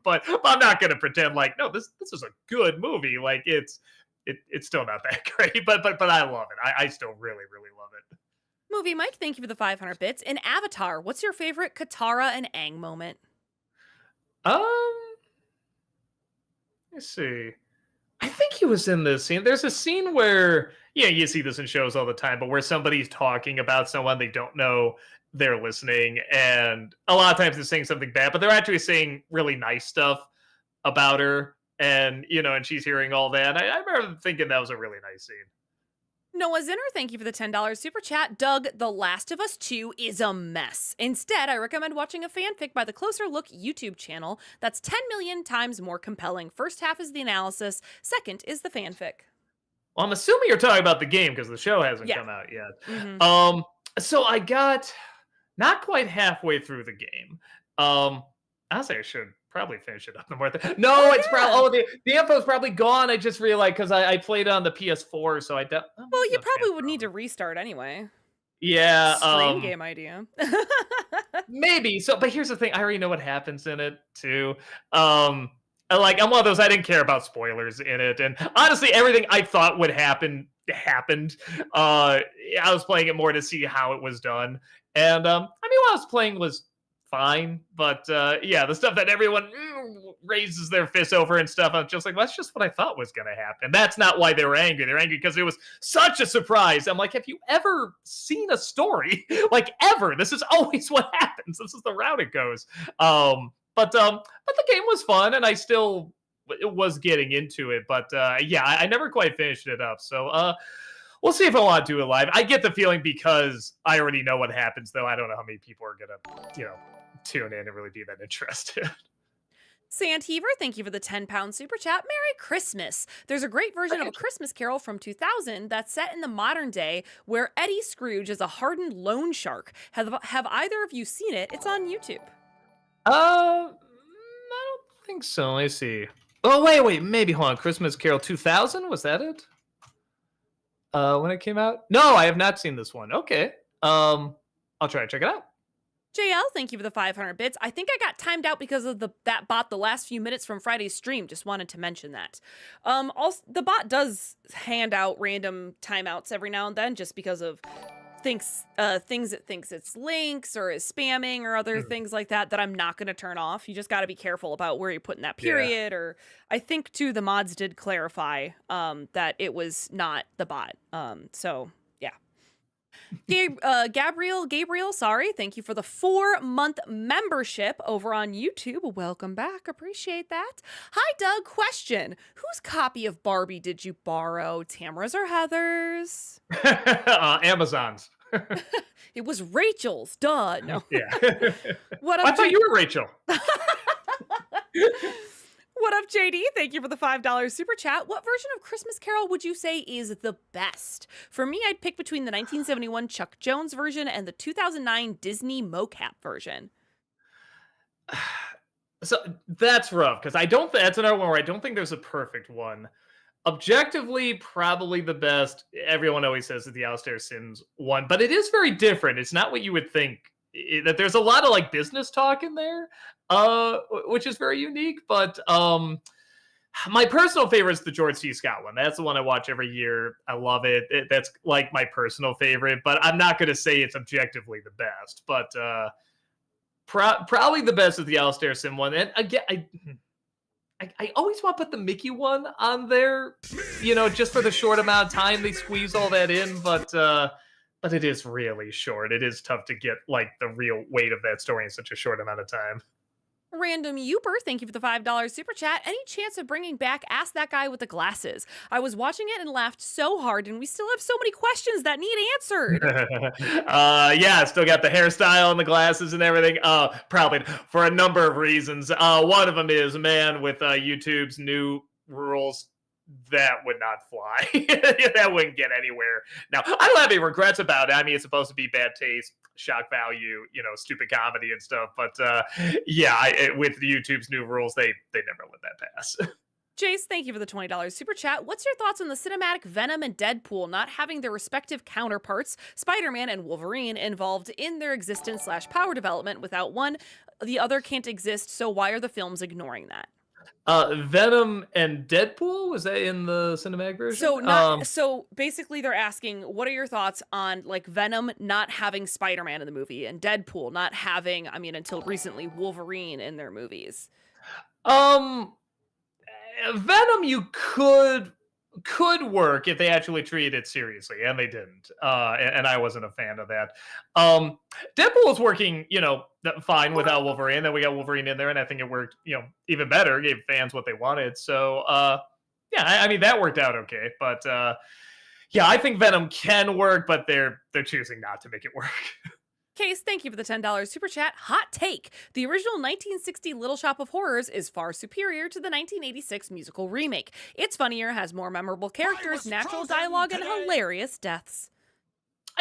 but I'm not gonna pretend like, no, this is a good movie. Like it's still not that great, but I love it. I still really, really love it. Movie Mike, thank you for the 500 bits. In Avatar, what's your favorite Katara and Aang moment? Let's see. I think he was in this scene. There's a scene where, you see this in shows all the time, but where somebody's talking about someone they don't know, they're listening, and a lot of times they're saying something bad, but they're actually saying really nice stuff about her, and and she's hearing all that. I remember thinking that was a really nice scene. Noah Zinner, thank you for the $10 super chat. Doug, The Last of Us 2 is a mess. Instead, I recommend watching a fanfic by the Closer Look YouTube channel that's 10 million times more compelling. First half is the analysis, second is the fanfic. Well, I'm assuming you're talking about the game because the show hasn't come out yet. Mm-hmm. So I got not quite halfway through the game. Honestly, I should probably finish it up. No, it's probably the info's probably gone. I just realized because I played on the PS4, so well, you probably would need to restart anyway. Yeah, stream game idea. Maybe so, but here's the thing: I already know what happens in it too. I'm one of those, I didn't care about spoilers in it, and honestly, everything I thought would happen happened. I was playing it more to see how it was done, and what I was playing was fine, but the stuff that everyone raises their fists over and stuff, I'm just like, well, that's just what I thought was going to happen. That's not why they were angry. They're angry because it was such a surprise. I'm like, have you ever seen a story like ever? This is always what happens. This is the route it goes. But the game was fun, and I still was getting into it. But I never quite finished it up. So we'll see if I want to do it live. I get the feeling because I already know what happens, though. I don't know how many people are gonna, tune in and really be that interested. Sandheaver, thank you for the 10-pound super chat. Merry Christmas. There's a great version of A Christmas Carol from 2000 that's set in the modern day where Eddie Scrooge is a hardened loan shark. Have either of you seen it? It's on YouTube. I don't think so. Let's see. Oh, wait. Maybe, hold on. Christmas Carol 2000? Was that it? When it came out? No, I have not seen this one. Okay. I'll try to check it out. JL, thank you for the 500 bits. I think I got timed out because of that bot the last few minutes from Friday's stream. Just wanted to mention that. Also, the bot does hand out random timeouts every now and then just because of things it thinks it's links or is spamming or other things like that I'm not going to turn off. You just got to be careful about where you're putting that period. Or I think too the mods did clarify that it was not the bot. So yeah. Gabriel, sorry. Thank you for the 4-month membership over on YouTube. Welcome back. Appreciate that. Hi, Doug. Question. Whose copy of Barbie did you borrow? Tamara's or Heather's? Amazon's. It was Rachel's. Duh. No. Yeah. What I thought you were Rachel. What up, JD? Thank you for the $5 super chat. What version of Christmas Carol would you say is the best? For me, I'd pick between the 1971 Chuck Jones version and the 2009 Disney mocap version. So that's rough because I don't. That's another one where I don't think there's a perfect one. Objectively, probably the best. Everyone always says that the Alistair Sims one, but it is very different. It's not what you would think. That there's a lot of like business talk in there, which is very unique. But my personal favorite is the George C. Scott one. That's the one I watch every year. I love it. That's like my personal favorite. But I'm not going to say it's objectively the best. But probably the best is the Alistair Sim one. And again, I always want to put the Mickey one on there, just for the short amount of time they squeeze all that in. But it is really short. It is tough to get like the real weight of that story in such a short amount of time. Random Youper, thank you for the $5 super chat. Any chance of bringing back Ask That Guy with the Glasses? I was watching it and laughed so hard, and we still have so many questions that need answered. Yeah, still got the hairstyle and the glasses and everything. Probably for a number of reasons. One of them is, man, with YouTube's new rules, that would not fly. That wouldn't get anywhere. Now, I don't have any regrets about it. I mean, it's supposed to be bad taste, shock value, stupid comedy and stuff. But with YouTube's new rules, they never let that pass. Jace, thank you for the $20 super chat. What's your thoughts on the cinematic Venom and Deadpool not having their respective counterparts, Spider-Man and Wolverine, involved in their existence / power development? Without one, the other can't exist, so why are the films ignoring that? Venom and Deadpool, was that in the cinematic version? So basically they're asking, what are your thoughts on like Venom not having Spider-Man in the movie and Deadpool not having, until recently, Wolverine in their movies? Venom you could work if they actually treated it seriously, and they didn't. And I wasn't a fan of that. Deadpool was working, fine without Wolverine. Then we got Wolverine in there, and I think it worked, even better. Gave fans what they wanted. So, that worked out okay. But I think Venom can work, but they're choosing not to make it work. Case, thank you for the $10 super chat. Hot take. The original 1960 Little Shop of Horrors is far superior to the 1986 musical remake. It's funnier, has more memorable characters, natural dialogue, and hilarious deaths.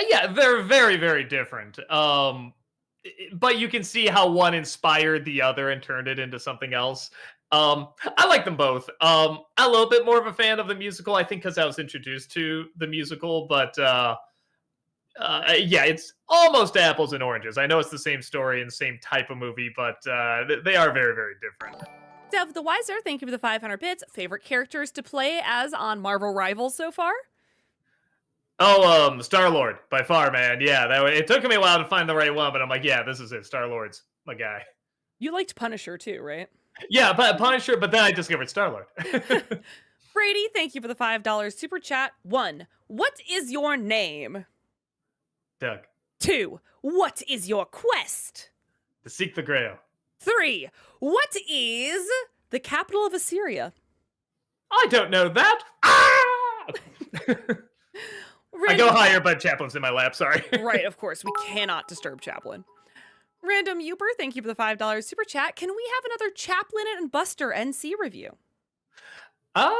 Yeah, they're very, very different. But you can see how one inspired the other and turned it into something else. I like them both. I'm a little bit more of a fan of the musical, I think, because I was introduced to the musical, but it's almost apples and oranges. I know it's the same story and same type of movie, but they are very, very different. Dev the Wiser, thank you for the 500 bits. Favorite characters to play as on Marvel Rivals so far? Oh, Star-Lord, by far, man. Yeah, it took me a while to find the right one, but I'm like, yeah, this is it. Star-Lord's my guy. You liked Punisher too, right? Yeah, but Punisher, but then I discovered Star-Lord. Brady, thank you for the $5 super chat. 1. What is your name? Doug. 2. What is your quest? To seek the Grail. 3. What is the capital of Assyria? I don't know that. I go higher, but Chaplin's in my lap. Sorry. Right, of course. We cannot disturb Chaplin. Random Youper, thank you for the $5 super chat. Can we have another Chaplin and Buster NC review? Yeah,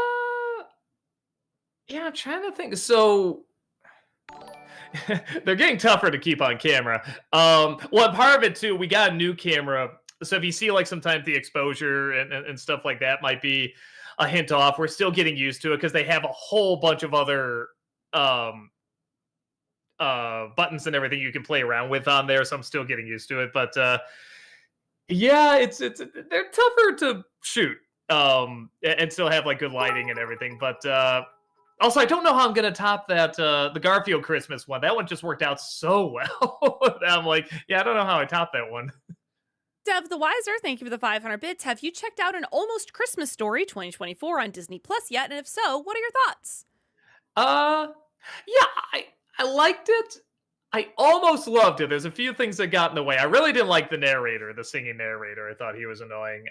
I'm trying to think. So they're getting tougher to keep on camera. Well, part of it too, we got a new camera. So if you see like sometimes the exposure and stuff like that might be a hint off, we're still getting used to it because they have a whole bunch of other buttons and everything you can play around with on there. So I'm still getting used to it. But it's they're tougher to shoot and still have like good lighting and everything. But also, I don't know how I'm going to top that, the Garfield Christmas one. That one just worked out so well. I'm like, I don't know how I top that one. Dev the Wiser, thank you for the 500 bits. Have you checked out An Almost Christmas Story 2024 on Disney Plus yet? And if so, what are your thoughts? I liked it. I almost loved it. There's a few things that got in the way. I really didn't like the narrator, the singing narrator. I thought he was annoying.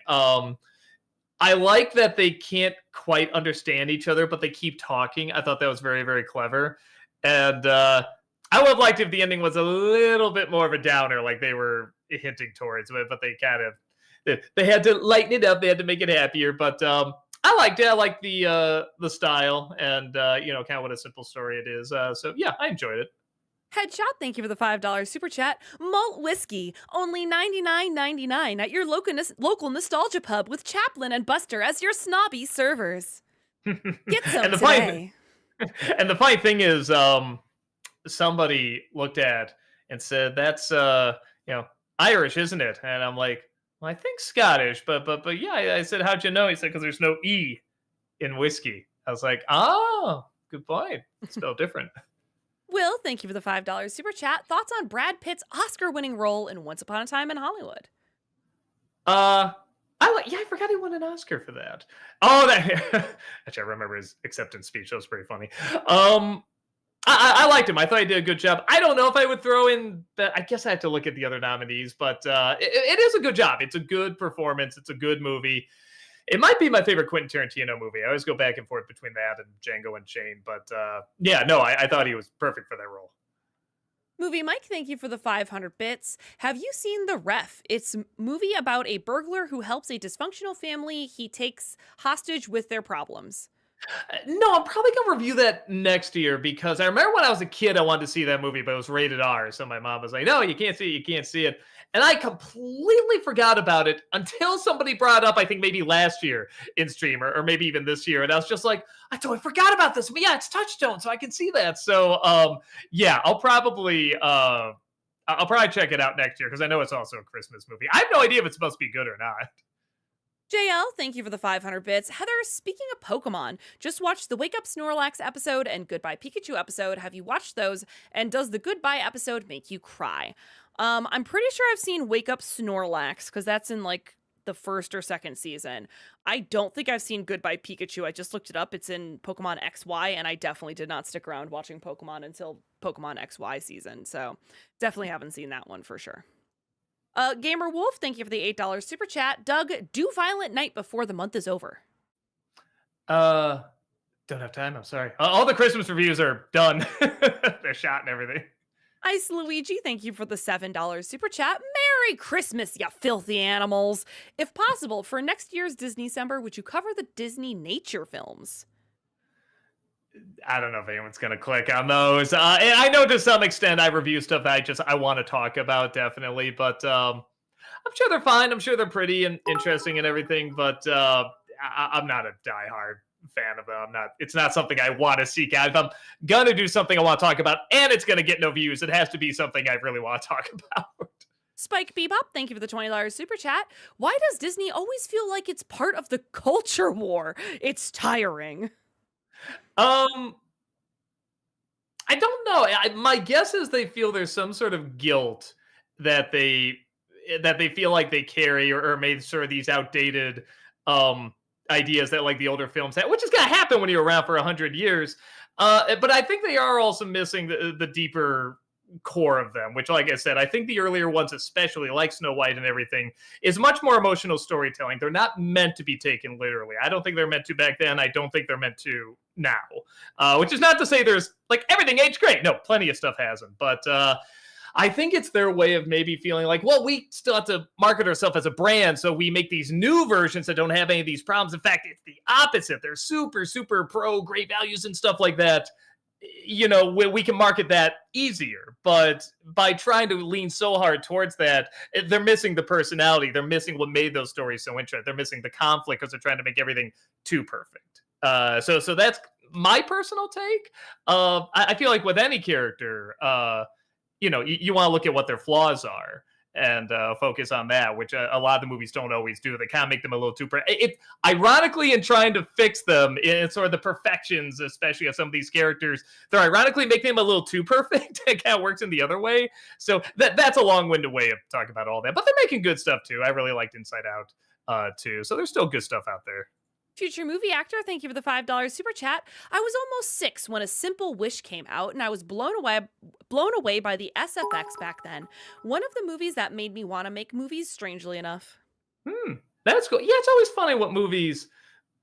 I like that they can't quite understand each other, but they keep talking. I thought that was very, very clever. And I would have liked if the ending was a little bit more of a downer, like they were hinting towards, but they kind of they had to lighten it up. They had to make it happier. But I liked it. I liked the style and kind of what a simple story it is. So yeah, I enjoyed it. Headshot, thank you for the $5 super chat. Malt whiskey, only $99.99 at your local nostalgia pub with Chaplin and Buster as your snobby servers. Get some and the today. and the funny thing is, somebody looked at and said, "That's Irish, isn't it?" And I'm like, "Well, I think Scottish, but yeah." I said, "How'd you know?" He said, "Because there's no e in whiskey." I was like, "Oh, good point. It's spelled different." Will, thank you for the $5 super chat. Thoughts on Brad Pitt's Oscar-winning role in Once Upon a Time in Hollywood? I forgot he won an Oscar for that. Oh, that actually, I remember his acceptance speech. That was pretty funny. I liked him. I thought he did a good job. I don't know if I would throw in that. I guess I have to look at the other nominees, but it is a good job. It's a good performance. It's a good movie. It might be my favorite Quentin Tarantino movie. I always go back and forth between that and Django Unchained, but yeah, no, I thought he was perfect for that role. Movie Mike, thank you for the 500 bits. Have you seen The Ref? It's a movie about a burglar who helps a dysfunctional family he takes hostage with their problems. No, I'm probably gonna review that next year because I remember when I was a kid, I wanted to see that movie, but it was rated R. So my mom was like, "No, you can't see it. You can't see it." And I completely forgot about it until somebody brought it up. I think maybe last year in stream, or maybe even this year, and I was just like, "I totally forgot about this." But yeah, it's Touchstone, so I can see that. So yeah, I'll probably check it out next year because I know it's also a Christmas movie. I have no idea if it's supposed to be good or not. JL, thank you for the 500 bits. Heather, speaking of Pokemon, just watched the Wake Up Snorlax episode and Goodbye Pikachu episode. Have you watched those? And does the Goodbye episode make you cry? I'm pretty sure I've seen Wake Up Snorlax because that's in like the first or second season. I don't think I've seen Goodbye Pikachu. I just looked it up. It's in Pokemon XY, and I definitely did not stick around watching Pokemon until Pokemon XY season. So definitely haven't seen that one for sure. Gamer Wolf, thank you for the $8 super chat. Doug, do Violent Night before the month is over. Don't have time. I'm sorry. All the Christmas reviews are done. They're shot and everything. Ice Luigi, thank you for the $7 super chat. Merry Christmas, you filthy animals. If possible, for next year's Disney December, would you cover the Disney nature films? I don't know if anyone's gonna click on those. And I know to some extent I review stuff that I want to talk about, definitely. But I'm sure they're fine. I'm sure they're pretty and interesting and everything. But I'm not a diehard fan of them. It's not something I want to seek out. If I'm gonna do something I want to talk about and it's gonna get no views, it has to be something I really want to talk about. Spike Bebop, thank you for the $20 super chat. Why does Disney always feel like it's part of the culture war? It's tiring. I don't know. My guess is they feel there's some sort of guilt that they feel like they carry, or made sort of these outdated ideas that like the older films had, which is gonna happen when you're around for 100 years. But I think they are also missing the deeper core of them, which, like I said, I think the earlier ones, especially like Snow White and everything, is much more emotional storytelling. They're not meant to be taken literally. I don't think they're meant to back then. I don't think they're meant to now. Which is not to say there's like everything aged great. No, plenty of stuff hasn't. But I think it's their way of maybe feeling like, well, we still have to market ourselves as a brand, so we make these new versions that don't have any of these problems. In fact, it's the opposite. They're super, super pro, great values and stuff like that. We can market that easier, but by trying to lean so hard towards that, they're missing the personality. They're missing what made those stories so interesting. They're missing the conflict because they're trying to make everything too perfect. So that's my personal take. I feel like with any character, you want to look at what their flaws are and focus on that, which a lot of the movies don't always do. They kind of make them a little too... ironically, in trying to fix them, in sort of the perfections, especially of some of these characters, they're ironically making them a little too perfect. It kind of works in the other way. So that's a long-winded way of talking about all that. But they're making good stuff, too. I really liked Inside Out, too. So there's still good stuff out there. Future movie actor, thank you for the $5 super chat. I was almost 6 when A Simple Wish came out, and I was blown away by the SFX back then. One of the movies that made me want to make movies, strangely enough. That's cool. Yeah, it's always funny what movies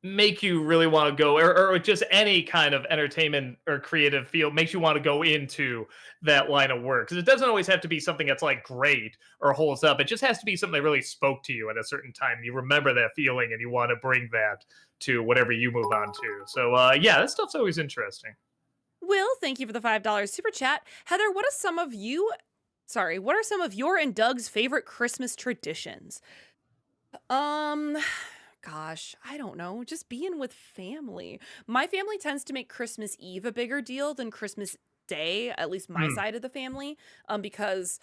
make you really want to go, or just any kind of entertainment or creative field makes you want to go into that line of work, because it doesn't always have to be something that's like great or holds up. It just has to be something that really spoke to you at a certain time. You remember that feeling and you want to bring that to whatever you move on to. So yeah, that stuff's always interesting. Will, thank you for the $5 super chat. Heather, what are some of your and Doug's favorite Christmas traditions? Um, Gosh, I don't know. Just being with family. My family tends to make Christmas Eve a bigger deal than Christmas Day, at least my Hmm. side of the family, because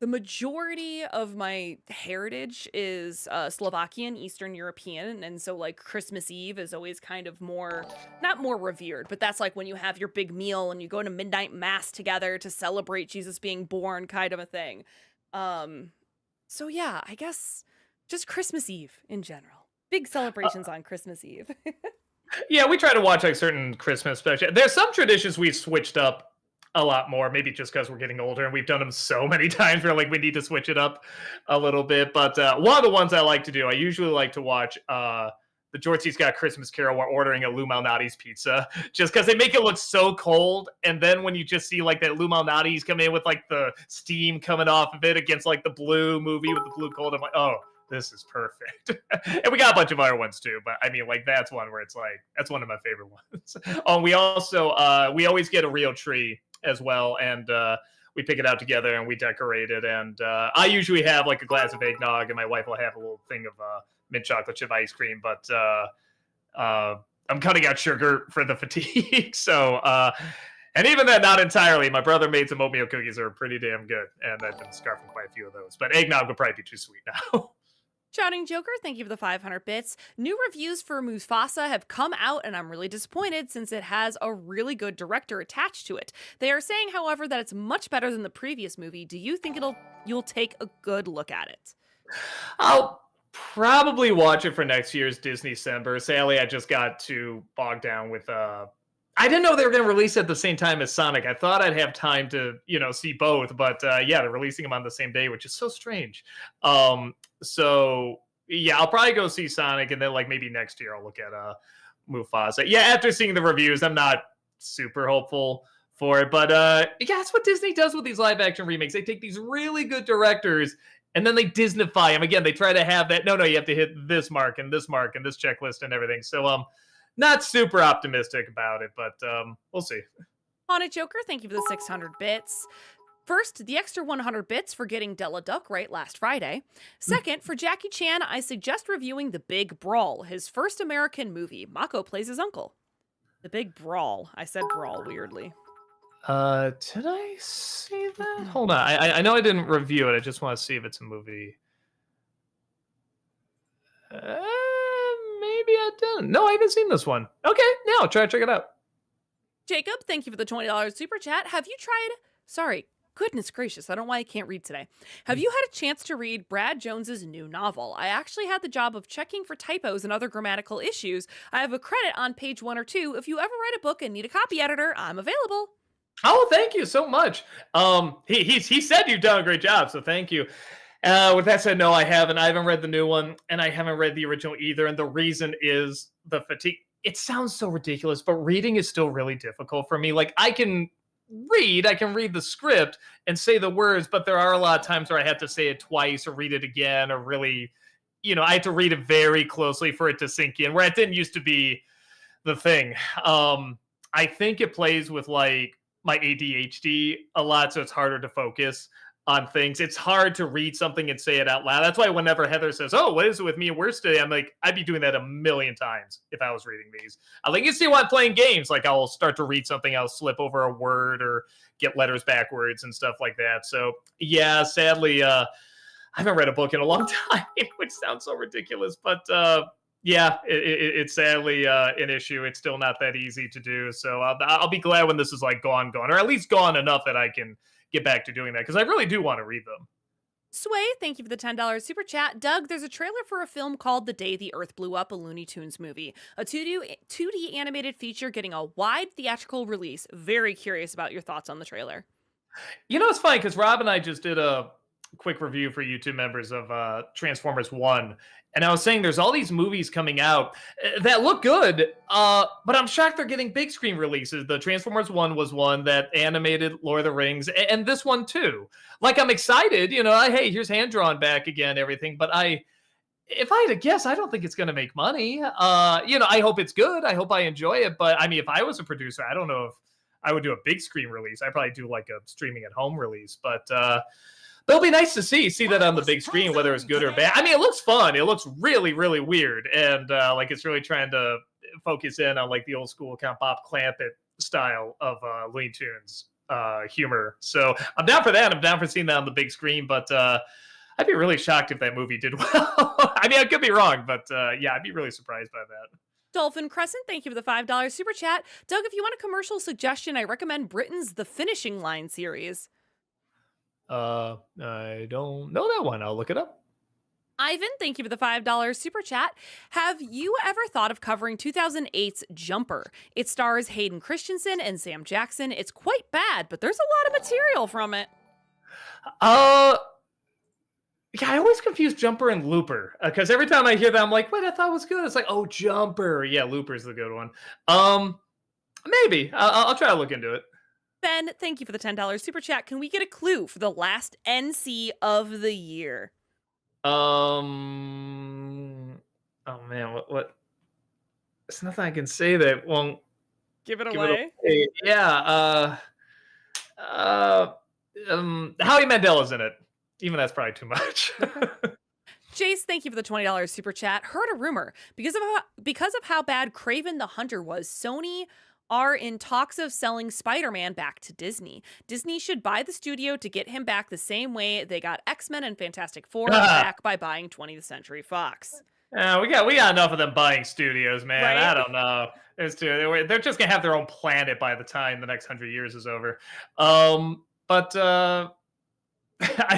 the majority of my heritage is Slovakian, Eastern European, and so like Christmas Eve is always kind of more, not more revered, but that's like when you have your big meal and you go to midnight mass together to celebrate Jesus being born, kind of a thing. Um, so yeah, I guess just Christmas Eve in general. Big celebrations on Christmas Eve. Yeah, we try to watch like certain Christmas special. There's some traditions we've switched up a lot more, maybe just because we're getting older and we've done them so many times. We're like, we need to switch it up a little bit. But one of the ones I like to do, I usually like to watch the George C. Scott Christmas Carol while ordering a Lou Malnati's pizza, just because they make it look so cold. And then when you just see like that Lou Malnati's come in with like the steam coming off of it against like the blue movie with the blue cold, I'm like, oh, this is perfect. And we got a bunch of other ones too, but I mean, like that's one where it's like that's one of my favorite ones. Oh, we also we always get a real tree as well, and we pick it out together and we decorate it. And I usually have like a glass of eggnog, and my wife will have a little thing of mint chocolate chip ice cream. But I'm cutting out sugar for the fatigue, so. And even then, not entirely. My brother made some oatmeal cookies that are pretty damn good, and I've been scarfing quite a few of those. But eggnog would probably be too sweet now. Shouting Joker, thank you for the 500 bits. New reviews for Mufasa have come out, and I'm really disappointed since it has a really good director attached to it. They are saying, however, that it's much better than the previous movie. Do you think you'll take a good look at it? I'll probably watch it for next year's Disney December. Sadly, I just got too bogged down with I didn't know they were going to release at the same time as Sonic. I thought I'd have time to, see both, but yeah, they're releasing them on the same day, which is so strange. So yeah, I'll probably go see Sonic, and then like maybe next year I'll look at Mufasa. Yeah, after seeing the reviews, I'm not super hopeful for it, but yeah, that's what Disney does with these live action remakes. They take these really good directors and then they Disneyfy them again. They try to have that. No, you have to hit this mark and this mark and this checklist and everything. So not super optimistic about it, but we'll see. Haunted Joker, thank you for the 600 bits. First, the extra 100 bits for getting Della Duck right last Friday. Second, for Jackie Chan, I suggest reviewing The Big Brawl, his first American movie. Mako plays his uncle. The Big Brawl. I said brawl weirdly. Did I see that? Hold on. I know I didn't review it. I just want to see if it's a movie. Maybe I didn't. No, I haven't seen this one. Okay, now I'll try to check it out. Jacob, thank you for the $20 super chat. Have you tried? Sorry, goodness gracious, I don't know why I can't read today. Have you had a chance to read Brad Jones's new novel? I actually had the job of checking for typos and other grammatical issues. I have a credit on page 1 or 2. If you ever write a book and need a copy editor, I'm available. Oh, thank you so much. He said you've done a great job, so thank you. With that said, no, I haven't. I haven't read the new one, and I haven't read the original either. And the reason is the fatigue. It sounds so ridiculous, but reading is still really difficult for me. Like I can read the script and say the words, but there are a lot of times where I have to say it twice or read it again, or really, I have to read it very closely for it to sink in. Where it didn't used to be the thing. I think it plays with like my ADHD a lot, so it's harder to focus on things. It's hard to read something and say it out loud. That's why whenever Heather says, "Oh, what is it with me and worse today?" I'm like, I'd be doing that a million times if I was reading these. I like you see when I'm playing games, like I'll start to read something, I'll slip over a word or get letters backwards and stuff like that. So yeah, sadly, I haven't read a book in a long time, which sounds so ridiculous, but yeah, it's sadly an issue. It's still not that easy to do. So I'll be glad when this is like gone, or at least gone enough that I can get back to doing that, because I really do want to read them. Sway, thank you for the $10 super chat. Doug, there's a trailer for a film called The Day the Earth Blew Up, a Looney Tunes movie. A 2D animated feature getting a wide theatrical release. Very curious about your thoughts on the trailer. It's funny because Rob and I just did a quick review for YouTube members of Transformers 1. And I was saying there's all these movies coming out that look good, but I'm shocked they're getting big screen releases. The Transformers 1 was one, that animated Lord of the Rings, and this one too. Like, I'm excited, hey, here's hand drawn back again, everything. But if I had to guess, I don't think it's going to make money. I hope it's good. I hope I enjoy it. But I mean, if I was a producer, I don't know if I would do a big screen release. I'd probably do like a streaming at home release. But it'll be nice to see that on the big screen, whether it's good or bad. I mean, it looks fun. It looks really, really weird. And like it's really trying to focus in on like the old school kind of Bob Clampett style of Looney Tunes humor. So I'm down for that. I'm down for seeing that on the big screen. But I'd be really shocked if that movie did well. I mean, I could be wrong, but yeah, I'd be really surprised by that. Dolphin Crescent, thank you for the $5 super chat. Doug, if you want a commercial suggestion, I recommend Britain's The Finishing Line series. I don't know that one. I'll look it up. Ivan, thank you for the $5 super chat. Have you ever thought of covering 2008's Jumper? It stars Hayden Christensen and Sam Jackson. It's quite bad, but there's a lot of material from it. Yeah, I always confuse Jumper and Looper because every time I hear that, I'm like, wait, I thought it was good. It's like, oh, Jumper. Yeah, Looper's the good one. Maybe. I'll try to look into it. Ben, thank you for the $10 super chat. Can we get a clue for the last NC of the year? Oh man, what? There's nothing I can say that won't give it away. Yeah. Howie Mandel's in it. Even that's probably too much. Jace, thank you for the $20 super chat. Heard a rumor because of how bad Kraven the Hunter was. Sony are in talks of selling Spider-Man back to Disney. Disney should buy the studio to get him back the same way they got X-Men and Fantastic Four back by buying 20th Century Fox. Yeah, we got enough of them buying studios, man. Right? I don't know. They're just gonna have their own planet by the time the next 100 years is over. I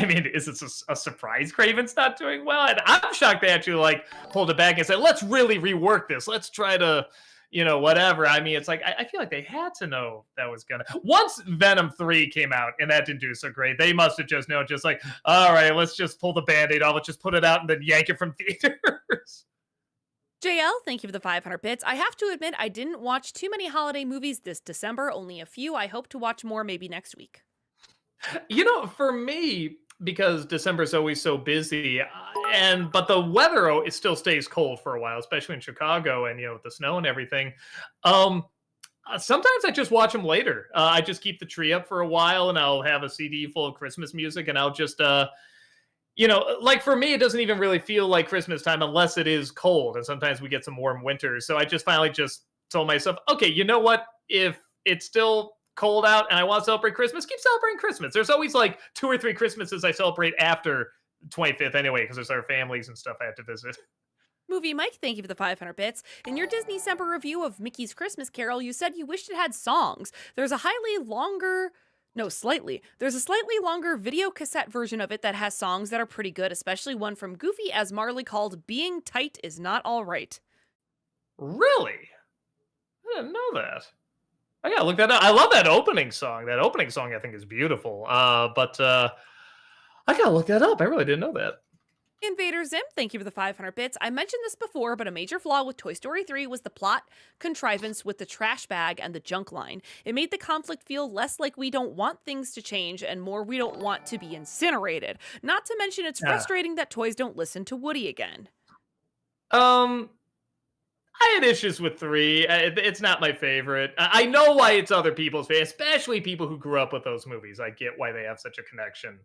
mean, is it a surprise Kraven's not doing well? And I'm shocked they actually like pulled it back and said, let's really rework this. Let's try to, whatever. I mean, it's like, I feel like they had to know that was gonna. Once Venom 3 came out and that didn't do so great, they must have just known, just like, all right, let's just pull the Band-Aid off. Let's just put it out and then yank it from theaters. JL, thank you for the 500 bits. I have to admit, I didn't watch too many holiday movies this December, only a few. I hope to watch more maybe next week. For me, because December is always so busy, but the weather it still stays cold for a while, especially in Chicago, and with the snow and everything. Sometimes I just watch them later. I just keep the tree up for a while, and I'll have a CD full of Christmas music, and I'll just, like for me, it doesn't even really feel like Christmas time unless it is cold, and sometimes we get some warm winters. So I just finally just told myself, okay, you know what? If it's still cold out and I want to celebrate Christmas, keep celebrating Christmas. There's always like 2 or 3 Christmases I celebrate after 25th anyway, because there's our families and stuff I have to visit. Movie Mike, thank you for the 500 bits. In your Disney December review of Mickey's Christmas Carol, you said you wished it had songs. There's a slightly longer video cassette version of it that has songs that are pretty good, especially one from Goofy as Marley called Being Tight Is Not All Right. Really? I didn't know that. I gotta look that up. I love that opening song. That opening song I think is beautiful. But I gotta look that up. I really didn't know that. Invader Zim, thank you for the 500 bits. I mentioned this before, but a major flaw with Toy Story 3 was the plot contrivance with the trash bag and the junk line. It made the conflict feel less like we don't want things to change and more we don't want to be incinerated. Not to mention it's frustrating that toys don't listen to Woody again. I had issues with 3. It's not my favorite. I know why it's other people's favorite, especially people who grew up with those movies. I get why they have such a connection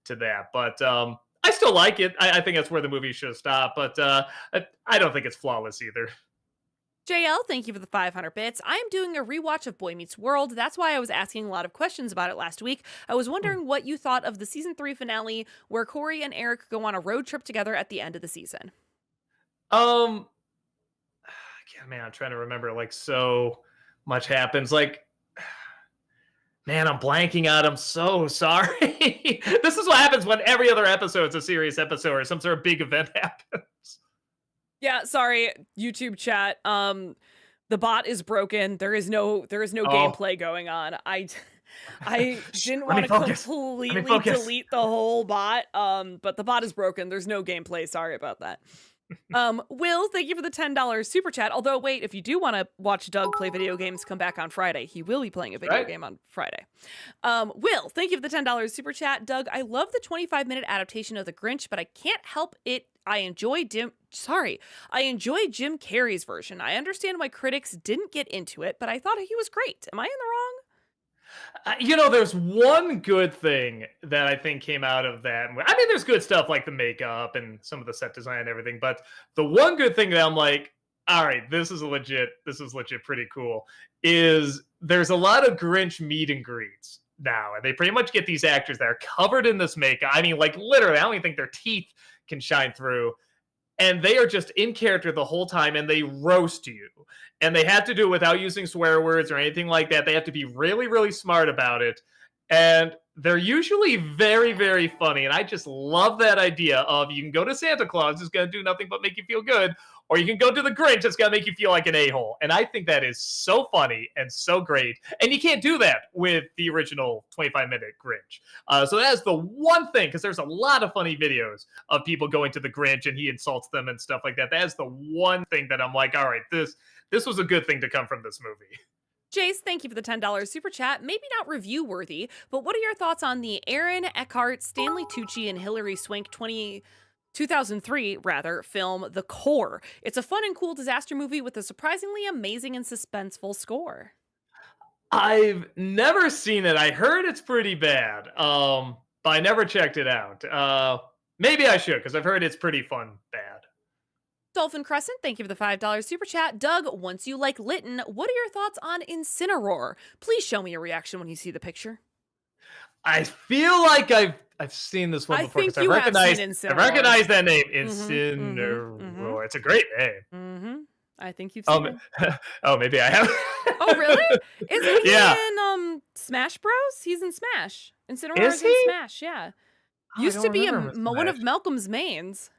to that. But I still like it. I think that's where the movie should stop. But I don't think it's flawless either. JL, thank you for the 500 bits. I am doing a rewatch of Boy Meets World. That's why I was asking a lot of questions about it last week. I was wondering what you thought of the season 3 finale where Corey and Eric go on a road trip together at the end of the season. Man, I'm trying to remember. Like, so much happens. Like, man, I'm blanking out. I'm so sorry. This is what happens when every other episode is a serious episode or some sort of big event happens. Yeah, sorry, YouTube chat. The bot is broken. There is no gameplay going on. I Shh, didn't let me want to focus. Let me completely focus. delete the whole bot, but the bot is broken. There's no gameplay. Sorry about that. Will, thank you for the $10 super chat. Although, wait, if you do want to watch Doug play video games, come back on Friday. He will be playing a video Right? game on Friday. Will, thank you for the $10 super chat. Doug, I love the 25-minute adaptation of The Grinch, but I can't help it. I enjoy Jim Carrey's version. I understand why critics didn't get into it, but I thought he was great. Am I in the wrong? There's one good thing that I think came out of that. I mean, there's good stuff like the makeup and some of the set design and everything, but the one good thing that I'm like, all right, this is legit pretty cool, is there's a lot of Grinch meet and greets now, and they pretty much get these actors that are covered in this makeup. I mean, like literally, I don't even think their teeth can shine through, and they are just in character the whole time, and they roast you, and they have to do it without using swear words or anything like that. They have to be really, really smart about it, and they're usually very, very funny. And I just love that idea of, you can go to Santa Claus, who's going to do nothing but make you feel good, or you can go to the Grinch, it's going to make you feel like an a-hole. And I think that is so funny and so great, and you can't do that with the original 25-minute Grinch. So that's the one thing, because there's a lot of funny videos of people going to the Grinch and he insults them and stuff like that. That is the one thing that I'm like, all right, this was a good thing to come from this movie. Jace, thank you for the $10 super chat. Maybe not review worthy, but what are your thoughts on the Aaron Eckhart, Stanley Tucci, and Hilary Swank 2003 film The Core? It's a fun and cool disaster movie with a surprisingly amazing and suspenseful score. I've never seen it. I heard it's pretty bad, but I never checked it out. Maybe I should, because I've heard it's pretty fun bad. Dolphin Crescent, thank you for the $5 super chat. Doug, once you like Lytton, what are your thoughts on Incineroar? Please show me your reaction when you see the picture. I feel like I've seen this one before, I think because you I have seen I recognize that name, Incineroar. It's a great name. I think you've seen it. Oh, maybe I have. Oh, really? Isn't he Yeah. in Smash Bros? He's in Smash. Incineroar Is is in he? Smash, yeah. Oh, I Used don't to be remember him in one of Smash. Malcolm's mains.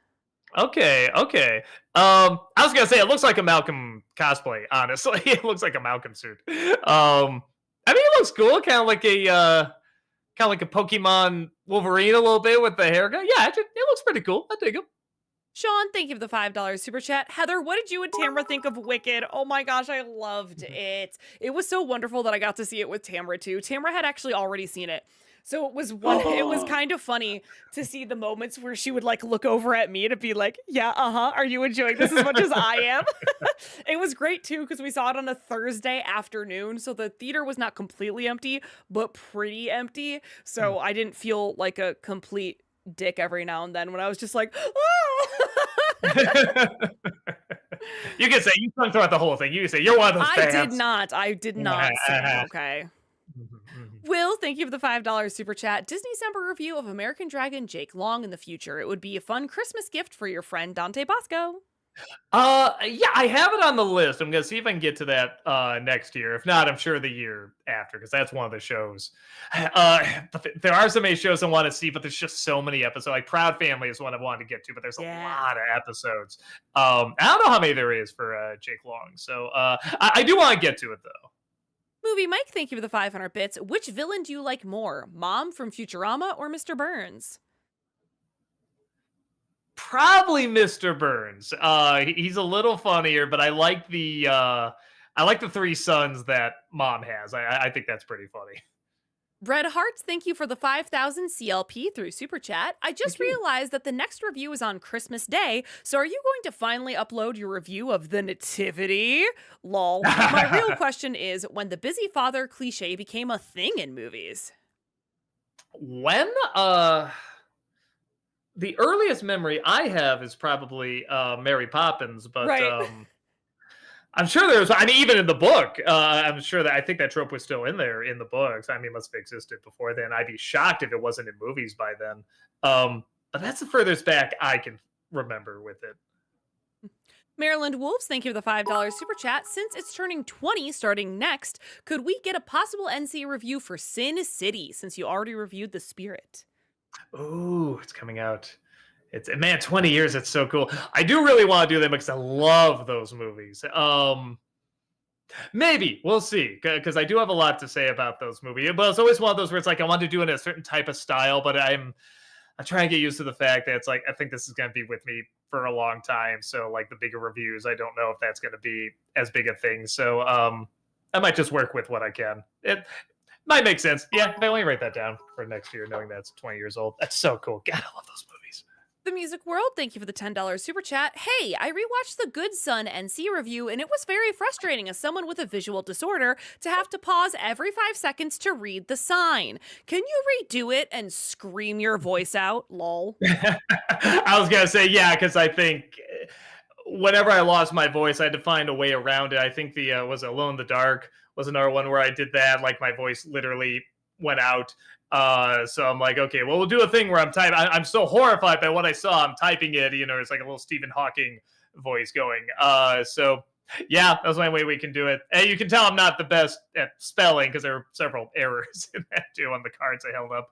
Okay. I was gonna say it looks like a Malcolm cosplay. Honestly, it looks like a Malcolm suit. I mean, it looks cool, kind of like a Pokemon Wolverine a little bit with the haircut. Yeah, it looks pretty cool. I dig him. Sean, thank you for the $5 super chat. Heather, what did you and Tamara think of Wicked? Oh my gosh, I loved it. It was so wonderful that I got to see it with Tamara too. Tamara had actually already seen it. So it was kind of funny to see the moments where she would like look over at me to be like, yeah, are you enjoying this as much as I am? It was great too, because we saw it on a Thursday afternoon. So the theater was not completely empty, but pretty empty. So I didn't feel like a complete dick every now and then when I was just like, You can say you sung throughout the whole thing. You can say you're one of those fans. I did not sing, okay. Will, thank you for the $5 super chat. Disney December review of American Dragon Jake Long in the future. It would be a fun Christmas gift for your friend Dante Bosco. Yeah, I have it on the list. I'm gonna see if I can get to that next year. If not, I'm sure the year after, because that's one of the shows. But there are so many shows I want to see, but there's just so many episodes. Like Proud Family is one I wanted to get to, but there's a lot of episodes. I don't know how many there is for Jake Long, so I do want to get to it though. Movie Mike, thank you for the 500 bits. Which villain do you like more, Mom from Futurama or Mr. Burns? Probably Mr. Burns. He's a little funnier, but I like the three sons that Mom has. I think that's pretty funny. Red Hearts, thank you for the 5,000 CLP through Super Chat. I just realized that the next review is on Christmas Day, so are you going to finally upload your review of The Nativity? Lol. My real question is, when the busy father cliche became a thing in movies? When? The earliest memory I have is probably Mary Poppins, but Right. I'm sure there's, I mean, even in the book, I'm sure that I think that trope was still in there in the books. I mean, it must have existed before then. I'd be shocked if it wasn't in movies by then. But that's the furthest back I can remember with it. Maryland Wolves, thank you for the $5 super chat. Since it's turning 20 starting next, could we get a possible NC review for Sin City since you already reviewed The Spirit? Ooh, it's coming out. It's, man, 20 years. It's so cool. I do really want to do them because I love those movies. Maybe we'll see, because I do have a lot to say about those movies. But it's always one of those where it's like I want to do it in a certain type of style, but I'm trying to get used to the fact that it's like I think this is going to be with me for a long time. So like the bigger reviews, I don't know if that's going to be as big a thing. So I might just work with what I can. It might make sense. Yeah, I only write that down for next year, knowing that's 20 years old. That's so cool. God, I love those movies. The Music World, thank you for the $10 super chat. Hey, I rewatched The Good Son NC review, and it was very frustrating as someone with a visual disorder to have to pause every 5 seconds to read the sign. Can you redo it and scream your voice out? Lol. I was gonna say yeah, because I think whenever I lost my voice, I had to find a way around it. I think the was Alone in the Dark was another one where I did that. Like my voice literally went out. So I'm like, okay, well, we'll do a thing where I'm typing. I'm so horrified by what I saw. I'm typing it. It's like a little Stephen Hawking voice going. So yeah, that's one way we can do it. And you can tell I'm not the best at spelling because there were several errors in that too on the cards I held up.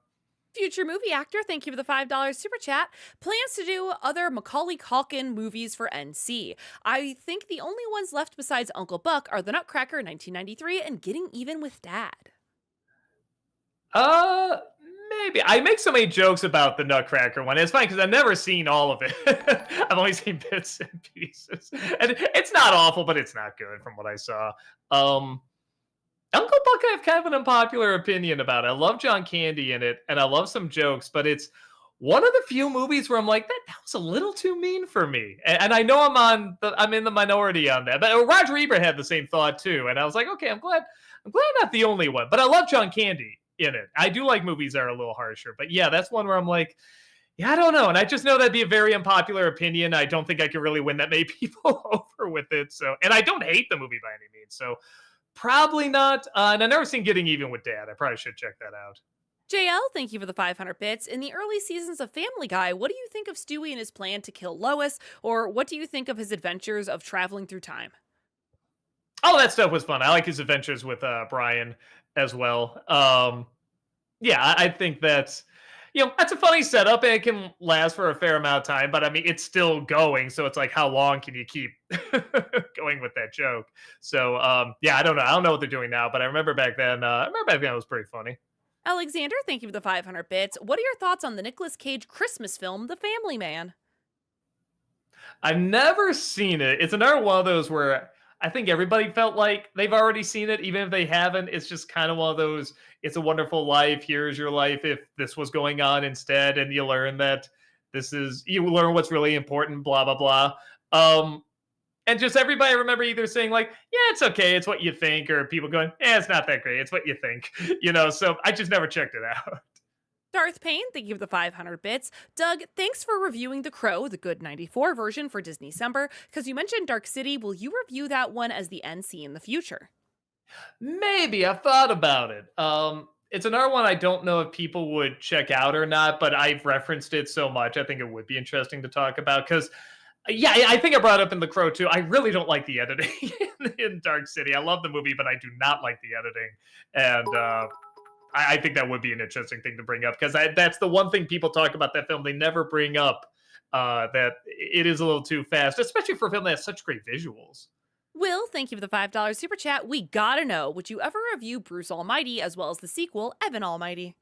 Future movie actor, thank you for the $5 super chat. Plans to do other Macaulay Culkin movies for NC. I think the only ones left besides Uncle Buck are The Nutcracker 1993 and Getting Even with Dad. Uh, Maybe. I make so many jokes about the Nutcracker one. It's fine because I've never seen all of it. I've only seen bits and pieces, and it's not awful, but it's not good from what I saw. Uncle Buck, I have kind of an unpopular opinion about it. I love John Candy in it, and I love some jokes, but it's one of the few movies where I'm like, that was a little too mean for me. And I know I'm in the minority on that. But Roger Ebert had the same thought too, and I was like, okay, I'm not the only one. But I love John Candy in it. I do like movies that are a little harsher, but yeah, that's one where I'm like, yeah, I don't know. And I just know that'd be a very unpopular opinion. I don't think I could really win that many people over with it. So, and I don't hate the movie by any means. So probably not. And I've never seen Getting Even with Dad. I probably should check that out. JL, thank you for the 500 bits. In the early seasons of Family Guy, what do you think of Stewie and his plan to kill Lois? Or what do you think of his adventures of traveling through time? Oh, that stuff was fun. I like his adventures with Brian as well. Yeah, I think that's that's a funny setup and it can last for a fair amount of time, but I mean it's still going, so it's like how long can you keep going with that joke? So yeah, I don't know. I don't know what they're doing now, but I remember back then it was pretty funny. Alexander, thank you for the 500 bits. What are your thoughts on the Nicolas Cage Christmas film, The Family Man? I've never seen it. It's another one of those where I think everybody felt like they've already seen it, even if they haven't. It's just kind of one of those, it's a wonderful life. Here's your life if this was going on instead. And you learn that you learn what's really important, blah, blah, blah. And just everybody, I remember either saying like, yeah, it's okay. It's what you think. Or people going, yeah, it's not that great. It's what you think, so I just never checked it out. Darth Payne, thank you for the 500 bits. Doug, thanks for reviewing The Crow, the good 94 version for Disney December. Because you mentioned Dark City, will you review that one as the NC in the future? Maybe. I've thought about it. It's another one I don't know if people would check out or not, but I've referenced it so much. I think it would be interesting to talk about because, yeah, I think I brought it up in The Crow too. I really don't like the editing in Dark City. I love the movie, but I do not like the editing. And I think that would be an interesting thing to bring up because that's the one thing people talk about that film. They never bring up that it is a little too fast, especially for a film that has such great visuals. Will, thank you for the $5 super chat. We gotta know, would you ever review Bruce Almighty as well as the sequel, Evan Almighty?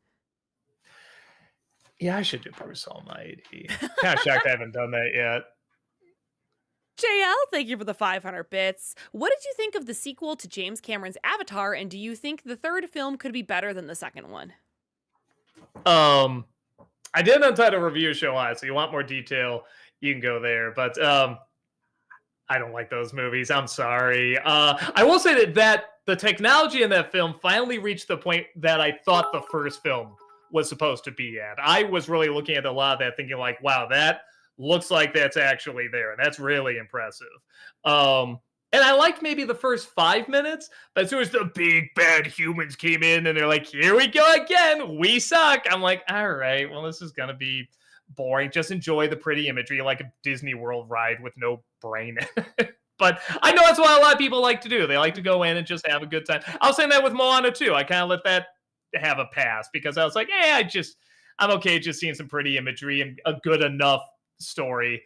Yeah, I should do Bruce Almighty. Kind of shocked I haven't done that yet. JL, thank you for the 500 bits. What did you think of the sequel to James Cameron's Avatar, and do you think the third film could be better than the second one? I did an Untitled review show on it, so you want more detail, you can go there. But I don't like those movies. I'm sorry. I will say that the technology in that film finally reached the point that I thought the first film was supposed to be at. I was really looking at a lot of that thinking like, wow, that looks like that's actually there. And that's really impressive. And I liked maybe the first 5 minutes, but as soon as the big bad humans came in and they're like, here we go again, we suck. I'm like, all right, well, this is going to be boring. Just enjoy the pretty imagery like a Disney World ride with no brain in it. But I know that's what a lot of people like to do. They like to go in and just have a good time. I was saying that with Moana too. I kind of let that have a pass because I was like, I'm okay just seeing some pretty imagery and a good enough story.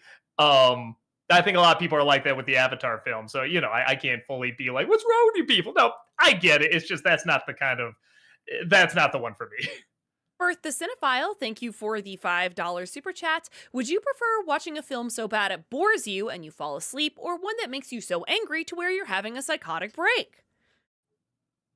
I think a lot of people are like that with the Avatar film. So, I can't fully be like, what's wrong with you people? No, I get it. It's just that's not the one for me. Birth the Cinephile, thank you for the $5 super chat. Would you prefer watching a film so bad it bores you and you fall asleep, or one that makes you so angry to where you're having a psychotic break?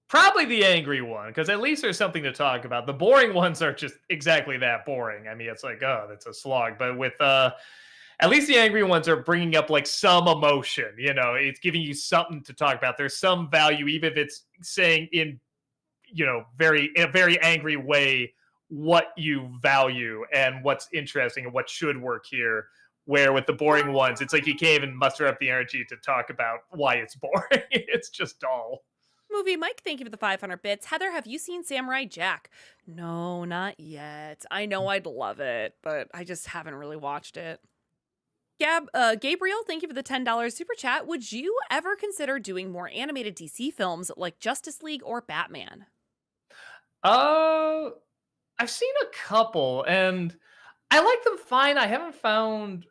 Probably the angry one, because at least there's something to talk about. The boring ones are just exactly that boring. I mean, it's like, oh, that's a slog. But with at least the angry ones are bringing up like some emotion. It's giving you something to talk about. There's some value, even if it's saying in in a very angry way what you value and what's interesting and what should work here. Where with the boring ones, it's like you can't even muster up the energy to talk about why it's boring. It's just dull. Movie Mike, thank you for the 500 bits. Heather, have you seen Samurai Jack? No, not yet. I know I'd love it, but I just haven't really watched it. Gabriel, thank you for the $10 super chat. Would you ever consider doing more animated DC films like Justice League or Batman? Uh, I've seen a couple, and I like them fine. I haven't found.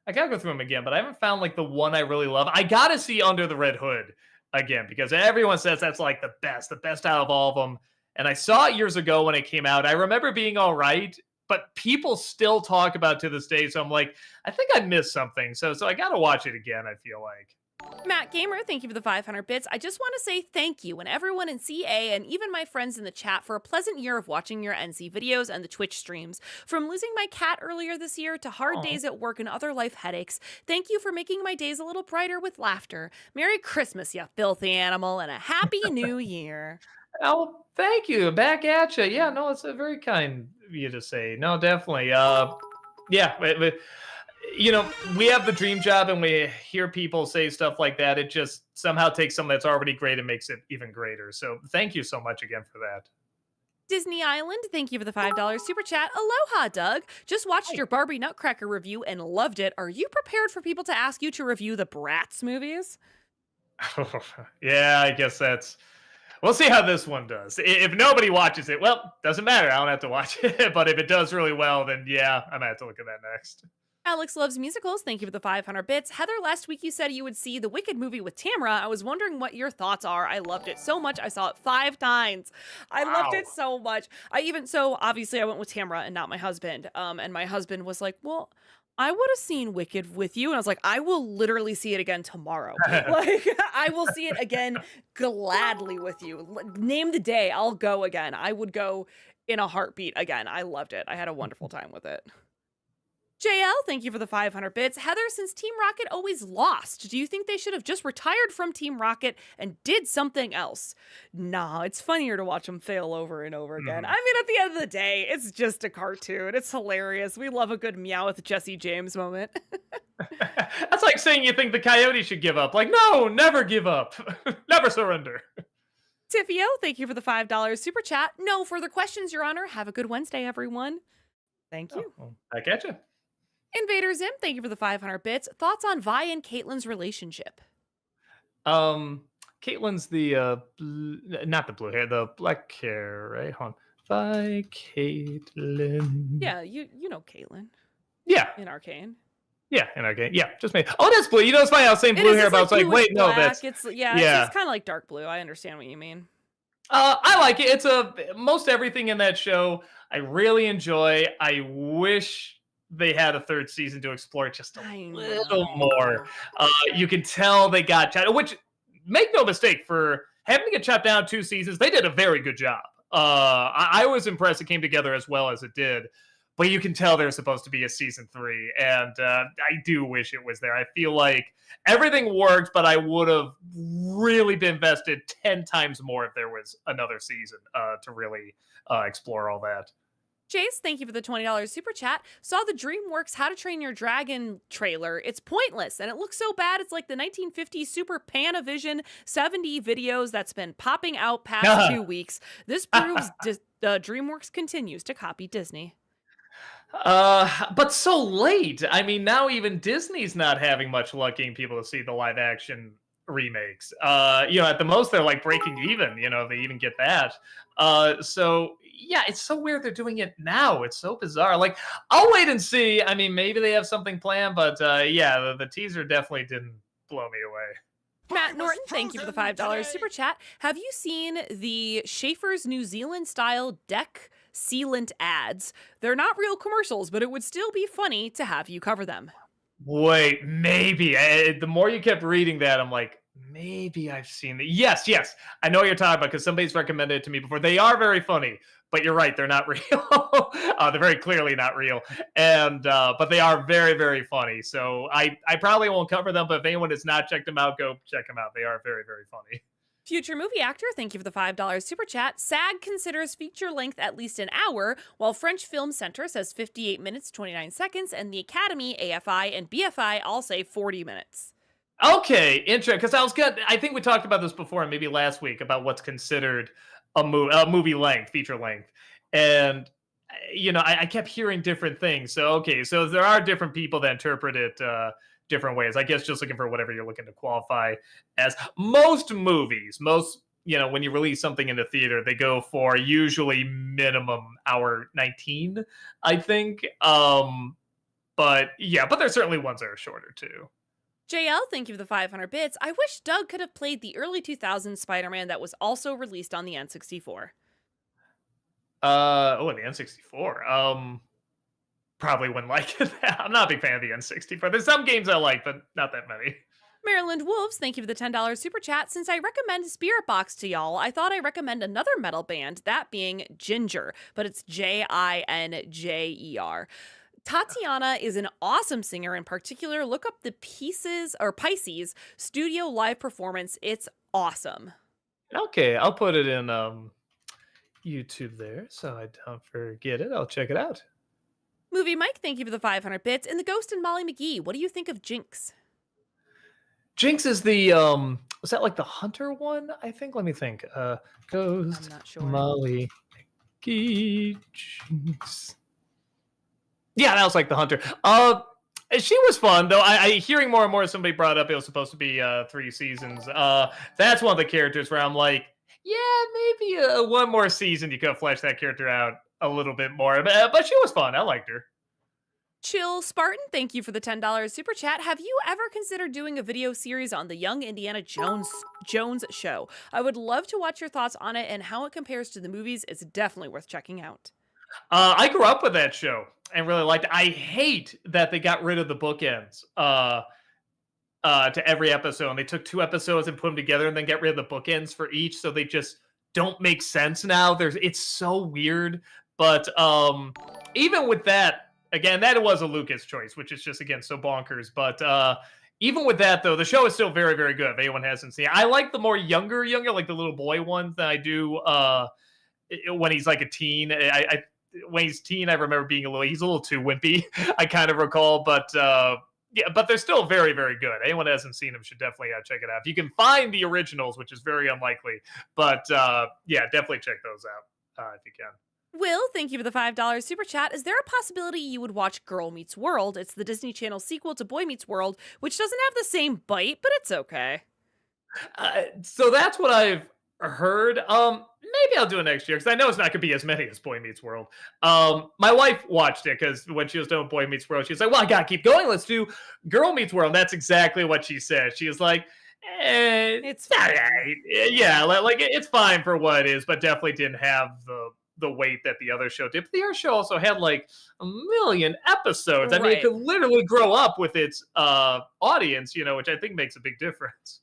I gotta go through them again, but I haven't found like the one I really love. I gotta see Under the Red Hood again because everyone says that's like the best out of all of them. And I saw it years ago when it came out. I remember being all right, but people still talk about it to this day. So I'm like, I think I missed something. So I gotta watch it again. I feel like. Matt Gamer, thank you for the 500 bits. I just want to say thank you and everyone in CA and even my friends in the chat for a pleasant year of watching your NC videos and the Twitch streams. From losing my cat earlier this year to hard days at work and other life headaches, thank you for making my days a little brighter with laughter. Merry Christmas, you filthy animal, and a happy new year. Oh, thank you. Back at you. Yeah, no, it's a very kind of you to say. No, definitely. Yeah, we have the dream job and we hear people say stuff like that. It just somehow takes something that's already great and makes it even greater. So thank you so much again for that. Disney Island, thank you for the $5 super chat. Aloha, Doug. Just watched your Barbie Nutcracker review and loved it. Are you prepared for people to ask you to review the Bratz movies? Yeah, I guess we'll see how this one does. If nobody watches it, well, doesn't matter. I don't have to watch it. But if it does really well, then yeah, I might have to look at that next. Alex loves musicals. Thank you for the 500 bits. Heather, last week you said you would see the Wicked movie with Tamra. I was wondering what your thoughts are. I loved it so much. I saw it 5 times. I loved it so much. Obviously I went with Tamra and not my husband. And my husband was like, well, I would have seen Wicked with you. And I was like, I will literally see it again tomorrow. I will see it again gladly with you. Name the day, I'll go again. I would go in a heartbeat again. I loved it. I had a wonderful time with it. JL, thank you for the 500 bits. Heather, since Team Rocket always lost, do you think they should have just retired from Team Rocket and did something else? Nah, it's funnier to watch them fail over and over again. I mean, at the end of the day, it's just a cartoon. It's hilarious. We love a good meow with Jesse James moment. That's like saying you think the Coyotes should give up. Like, no, never give up. Never surrender. Tiffio, thank you for the $5 super chat. No further questions, Your Honor. Have a good Wednesday, everyone. Thank you. Well, back at you. Invader Zim, thank you for the 500 bits. Thoughts on Vi and Caitlyn's relationship? Caitlyn's the not the blue hair, the black hair, right? Hold on. Vi Caitlyn. Yeah, you know Caitlyn. Yeah. In Arcane. Yeah, in Arcane. Yeah, just me. Oh, that's blue. It's funny. I was saying blue hair, but I was like, wait, no, that's it's just kind of like dark blue. I understand what you mean. I like it. It's most everything in that show I really enjoy. I wish they had a third season to explore just a little more. You can tell they got chopped, which, make no mistake, for having to get chopped down 2 seasons, they did a very good job. I was impressed it came together as well as it did. But you can tell there's supposed to be a season 3, and I do wish it was there. I feel like everything worked, but I would have really been invested 10 times more if there was another season to really explore all that. Chase, thank you for the $20 super chat. Saw the DreamWorks How to Train Your Dragon trailer. It's pointless, and it looks so bad. It's like the 1950s Super Panavision 70 videos that's been popping out past 2 weeks. This proves DreamWorks continues to copy Disney. But so late. I mean, now even Disney's not having much luck getting people to see the live action remakes. At the most they're like breaking even, if they even get that. So yeah, it's so weird they're doing it now. It's so bizarre. Like, I'll wait and see. I mean, maybe they have something planned, but yeah, the teaser definitely didn't blow me away. Matt I was Norton, thank you for the frozen $5 today. super chat. Have you seen the Schaefer's New Zealand style deck sealant ads? They're not real commercials, but it would still be funny to have you cover them. Wait, maybe. The more you kept reading that, I'm like, maybe I've seen it. Yes, yes. I know what you're talking about because somebody's recommended it to me before. They are very funny, but you're right. They're not real. They're very clearly not real. And but they are very, very funny. So I probably won't cover them, but if anyone has not checked them out, go check them out. They are very, very funny. Future movie actor, thank you for the $5 super chat. SAG considers feature length at least an hour, while French Film Center says 58 minutes, 29 seconds, and the Academy, AFI, and BFI all say 40 minutes. Okay, interesting. Because I was good. I think we talked about this before, maybe last week, about what's considered a movie length, feature length, and I kept hearing different things. So okay, so there are different people that interpret it different ways. I guess just looking for whatever you're looking to qualify as. Most movies, when you release something in the theater, they go for usually minimum hour 19, I think. But yeah, but there's certainly ones that are shorter too. JL, thank you for the 500 bits. I wish Doug could have played the early 2000s Spider-Man that was also released on the N64. The N64. Probably wouldn't like it. I'm not a big fan of the N64. There's some games I like, but not that many. Maryland Wolves, thank you for the $10 super chat. Since I recommend Spirit Box to y'all, I thought I'd recommend another metal band, that being Ginger, but it's Jinjer. Tatiana is an awesome singer. In particular, look up the Pisces studio live performance. It's awesome. Okay, I'll put it in YouTube there so I don't forget it. I'll check it out. Movie Mike, thank you for the 500 bits. And the Ghost and Molly McGee, what do you think of Jinx? Jinx is the was that like the Hunter one? I think. Let me think. Ghost, I'm not sure. Molly McGee, Jinx. Yeah, that was like the Hunter. She was fun though. I hearing more and more. Somebody brought up it was supposed to be 3 seasons. That's one of the characters where I'm like, yeah, maybe one more season you could flesh that character out a little bit more. But she was fun. I liked her. Chill Spartan, thank you for the $10 super chat. Have you ever considered doing a video series on the Young Indiana Jones show? I would love to watch your thoughts on it and how it compares to the movies. It's definitely worth checking out. I grew up with that show and really liked it. I hate that they got rid of the bookends to every episode. And they took 2 episodes and put them together and then get rid of the bookends for each. So they just don't make sense now. It's so weird. But even with that, again, that was a Lucas choice, which is just, again, so bonkers. But even with that, though, the show is still very, very good. If anyone hasn't seen it, I like the more younger, like the little boy ones than I do when he's like a teen. When he's teen, I remember he's a little too wimpy, I kind of recall. But yeah, but they're still very, very good. Anyone who hasn't seen them should definitely check it out. If you can find the originals, which is very unlikely. But yeah, definitely check those out if you can. Will, thank you for the $5 super chat. Is there a possibility you would watch Girl Meets World? It's the Disney Channel sequel to Boy Meets World, which doesn't have the same bite, but it's okay. So that's what I've heard. Maybe I'll do it next year because I know it's not going to be as many as Boy Meets World. My wife watched it because when she was doing Boy Meets World, she was like, "Well, I gotta keep going. Let's do Girl Meets World." And that's exactly what she said. She was like, It's fine. Yeah, like it's fine for what it is, but definitely didn't have the weight that the other show did. But the other show also had like 1 million episodes. I mean, it could literally grow up with its audience, which I think makes a big difference.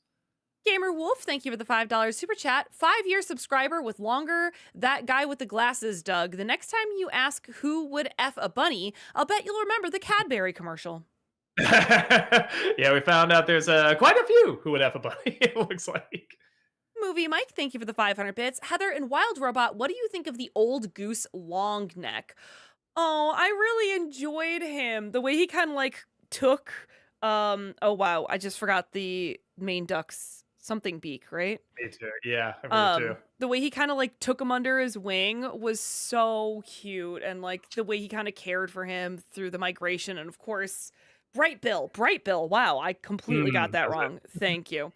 Gamer Wolf, thank you for the $5 super chat. 5-year subscriber with longer. That guy with the glasses, Doug. The next time you ask who would F a bunny, I'll bet you'll remember the Cadbury commercial. Yeah, we found out there's quite a few who would F a bunny, it looks like. Movie Mike, thank you for the 500 bits. Heather and Wild Robot, what do you think of the old goose long neck? Oh, I really enjoyed him. The way he kind of like took, oh wow, I just forgot the main duck's something beak, right? Me too. Yeah, I really too. The way he kind of like took him under his wing was so cute, and like the way he kind of cared for him through the migration, and of course, Bright Bill. Wow, I completely got that wrong. Thank you.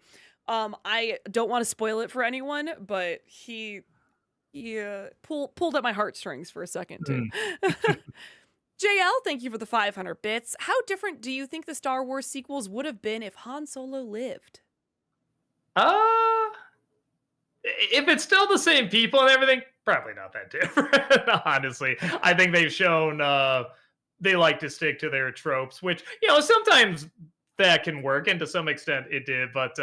I don't want to spoil it for anyone, but he pulled at my heartstrings for a second too. Mm. JL, thank you for the 500 bits. How different do you think the Star Wars sequels would have been if Han Solo lived? Uh, if it's still the same people and everything, probably not that different. Honestly, I think they've shown they like to stick to their tropes, which sometimes that can work, and to some extent it did, but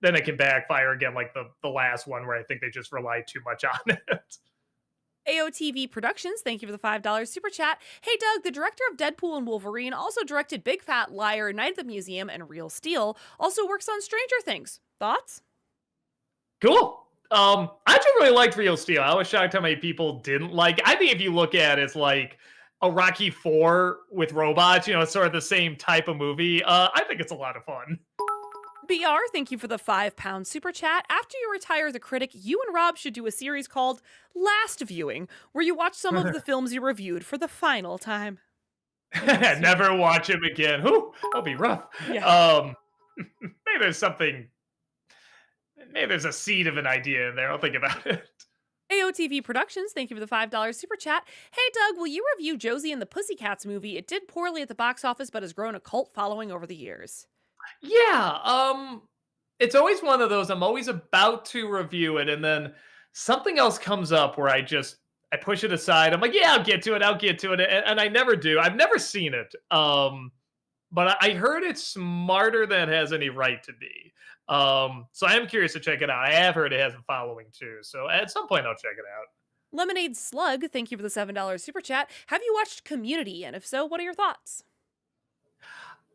then it can backfire again, like the last one where I think they just relied too much on it. AOTV Productions, thank you for the $5 super chat. Hey Doug, the director of Deadpool and Wolverine also directed Big Fat Liar, Night at the Museum, and Real Steel. Also works on Stranger Things. Thoughts? Cool. I actually really liked Real Steel. I was shocked how many people didn't like it. I think if you look at it, it's like a Rocky 4 with robots, it's sort of the same type of movie. I think it's a lot of fun. BR, thank you for the £5 super chat. After you retire the critic, you and Rob should do a series called Last Viewing, where you watch some of the films you reviewed for the final time. Never watch him again. Whew, that'll be rough. Yeah. Maybe there's something. Maybe there's a seed of an idea in there. I'll think about it. AOTV Productions, thank you for the $5 super chat. Hey Doug, will you review Josie and the Pussycats movie? It did poorly at the box office, but has grown a cult following over the years. Yeah, it's always one of those. I'm always about to review it, and then something else comes up where I push it aside. I'm like, yeah, I'll get to it. I'll get to it, and I never do. I've never seen it. But I heard it's smarter than it has any right to be. So I am curious to check it out. I have heard it has a following too. So at some point I'll check it out. Lemonade Slug, thank you for the $7 super chat. Have you watched Community? And if so, what are your thoughts?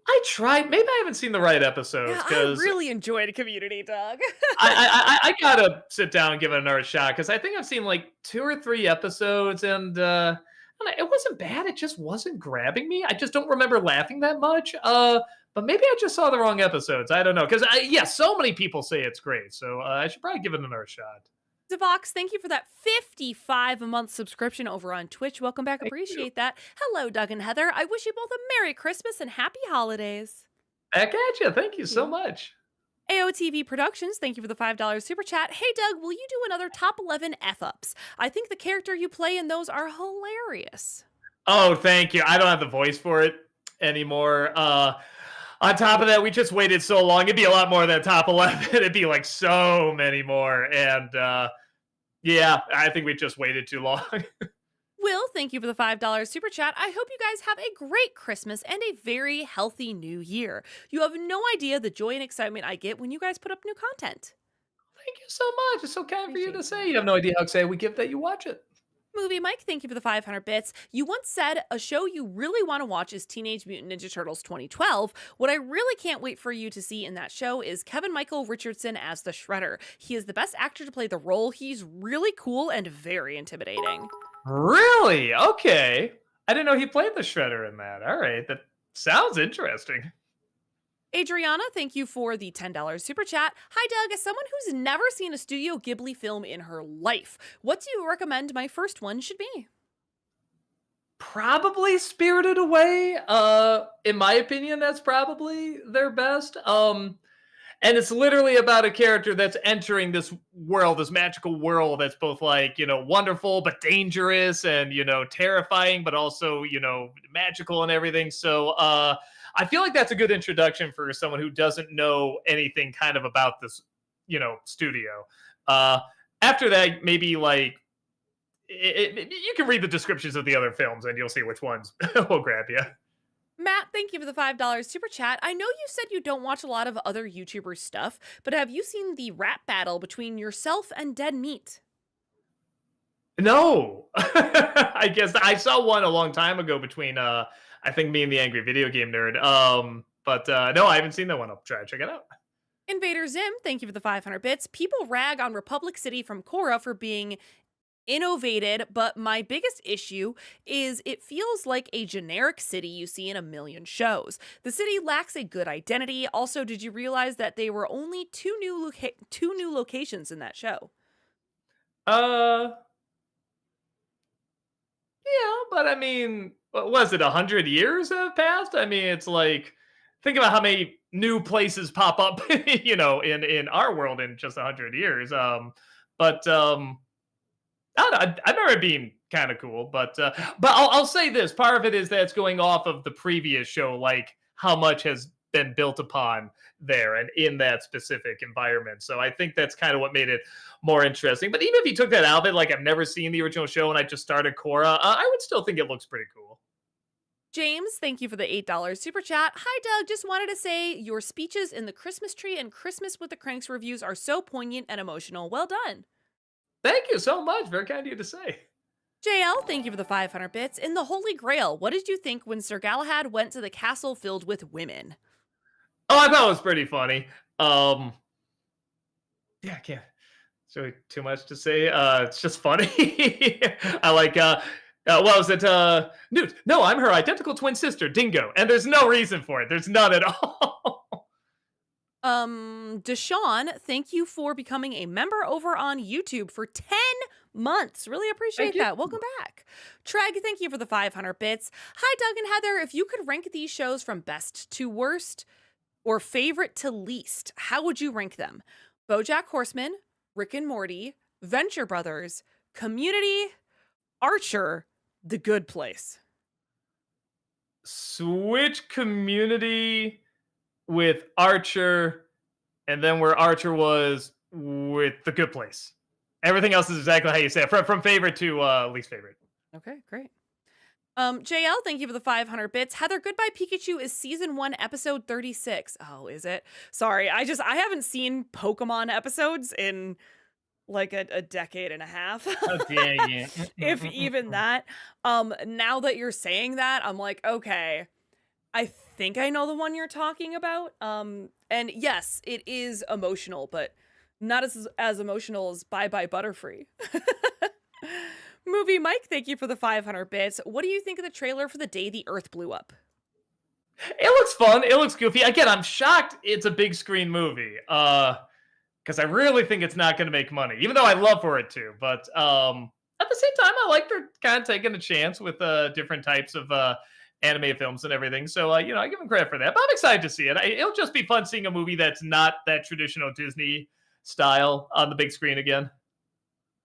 I tried. Maybe I haven't seen the right episodes Yeah, I because really enjoyed Community, Doug. I gotta sit down and give it another shot because I think I've seen like 2 or 3 episodes and it wasn't bad. It just wasn't grabbing me. I just don't remember laughing that much. But maybe I just saw the wrong episodes. I don't know because so many people say it's great. So I should probably give it another shot. Devox, thank you for that 55-a-month subscription over on Twitch. Welcome back. Thank Appreciate that. Hello, Doug and Heather. I wish you both a Merry Christmas and Happy Holidays. Back at you. Thank you so much. AOTV Productions, thank you for the $5 super chat. Hey, Doug, will you do another top 11 F-ups? I think the character you play in those are hilarious. Oh, thank you. I don't have the voice for it anymore. On top of that, we just waited so long. It'd be a lot more than top 11. It'd be like so many more. And yeah, I think we just waited too long. Will, thank you for the $5 super chat. I hope you guys have a great Christmas and a very healthy new year. You have no idea the joy and excitement I get when you guys put up new content. Thank you so much. It's so kind for you to Appreciate say. You have no idea how excited we get that you watch it. Movie Mike, thank you for the 500 bits. You once said a show you really want to watch is Teenage Mutant Ninja Turtles 2012. What I really can't wait for you to see in that show is Kevin Michael Richardson as the Shredder. He is the best actor to play the role. He's really cool and very intimidating. Really? Okay. I didn't know he played the Shredder in that. All right. That sounds interesting. Adriana, thank you for the $10 super chat. Hi, Doug. As someone who's never seen a Studio Ghibli film in her life, what do you recommend my first one should be? Probably Spirited Away. In my opinion, that's probably their best. And it's literally about a character that's entering this world, this magical world that's both like, wonderful but dangerous and, terrifying, but also, magical and everything. So I feel like that's a good introduction for someone who doesn't know anything kind of about this, studio. After that, maybe like you can read the descriptions of the other films and you'll see which ones will grab you. Matt, thank you for the $5 super chat. I know you said you don't watch a lot of other YouTubers' stuff, but have you seen the rap battle between yourself and Dead Meat? No, I guess I saw one a long time ago between I think me and the Angry Video Game Nerd. But no, I haven't seen that one. I'll try to check it out. Invader Zim, thank you for the 500 bits. People rag on Republic City from Korra for being innovated, but my biggest issue is it feels like a generic city you see in a million shows. The city lacks a good identity. Also, did you realize that they were only two new locations in that show? Yeah, but I mean, what was it? 100 years have passed. I mean, it's like think about how many new places pop up, in our world in just 100 years. But I don't know. I remember it being kind of cool, but I'll say this: part of it is that it's going off of the previous show, like how much has been built upon there and in that specific environment. So I think that's kind of what made it more interesting. But even if you took that out of it, like I've never seen the original show and I just started Korra, I would still think it looks pretty cool. James, thank you for the $8 super chat. Hi, Doug. Just wanted to say your speeches in the Christmas tree and Christmas with the Cranks reviews are so poignant and emotional. Well done. Thank you so much. Very kind of you to say. JL, thank you for the 500 bits. In the Holy Grail, what did you think when Sir Galahad went to the castle filled with women? Oh, I thought it was pretty funny. Yeah, I can't. It's really too much to say. It's just funny. I like. What was it? Newt. No, I'm her identical twin sister, Dingo, and there's no reason for it. There's none at all. Deshaun, thank you for becoming a member over on YouTube for 10 months. Really appreciate Thank you. that. Welcome back. Treg, thank you for the 500 bits. Hi, Doug and Heather. If you could rank these shows from best to worst or favorite to least, how would you rank them? BoJack Horseman, Rick and Morty, Venture Brothers, Community, Archer, The Good Place. Switch Community with Archer, and then where Archer was with The Good Place. Everything else is exactly how you say it, from favorite to least favorite. Okay, great. JL, thank you for the 500 bits. Heather, Goodbye Pikachu is season 1, episode 36. Oh, is it? Sorry, I haven't seen Pokemon episodes in like a decade and a half. Oh, dang it. If even that. Now that you're saying that, I'm like, okay, I think I know the one you're talking about. And yes, it is emotional, but not as emotional as Bye Bye Butterfree. Movie Mike, thank you for the 500 bits. What do you think of the trailer for The Day the Earth Blew Up? It looks fun. It looks goofy. Again, I'm shocked it's a big screen movie. Because I really think it's not going to make money, even though I'd love for it to. But at the same time, I like they're kind of taking a chance with different types of anime films and everything. So, I give them credit for that. But I'm excited to see it. It'll just be fun seeing a movie that's not that traditional Disney style on the big screen again.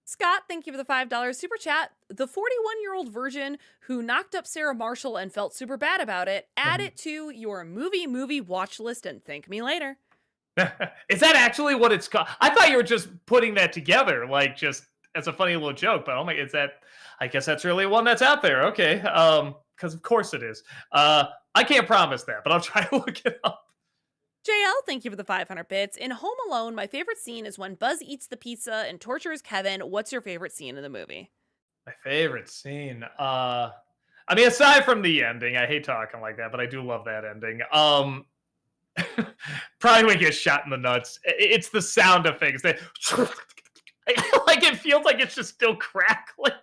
Scott, thank you for the $5 super chat. The 41-year-old virgin who knocked up Sarah Marshall and felt super bad about it, add it to your movie watch list and thank me later. Is that actually what it's called? I thought you were just putting that together, like just as a funny little joke. But oh my, is that? I guess that's really one that's out there. Okay, because of course it is. I can't promise that, but I'll try to look it up. JL, thank you for the 500 bits. In Home Alone, my favorite scene is when Buzz eats the pizza and tortures Kevin. What's your favorite scene in the movie? My favorite scene. I mean, aside from the ending, I hate talking like that, but I do love that ending. Probably when he gets shot in the nuts. It's the sound effects that like it feels like it's just still crackling,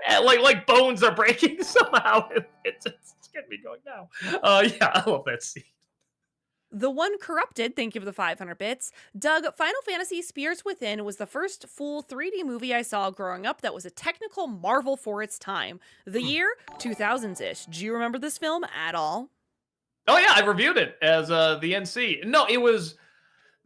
and like bones are breaking somehow. It's getting me going now. Yeah, I love that scene. The One Corrupted, thank you for the 500 bits. Doug, Final Fantasy Spirits Within was the first full 3D movie I saw growing up that was a technical marvel for its time. The year, 2000s-ish. Do you remember this film at all? Oh yeah, I reviewed it as the NC. No, it was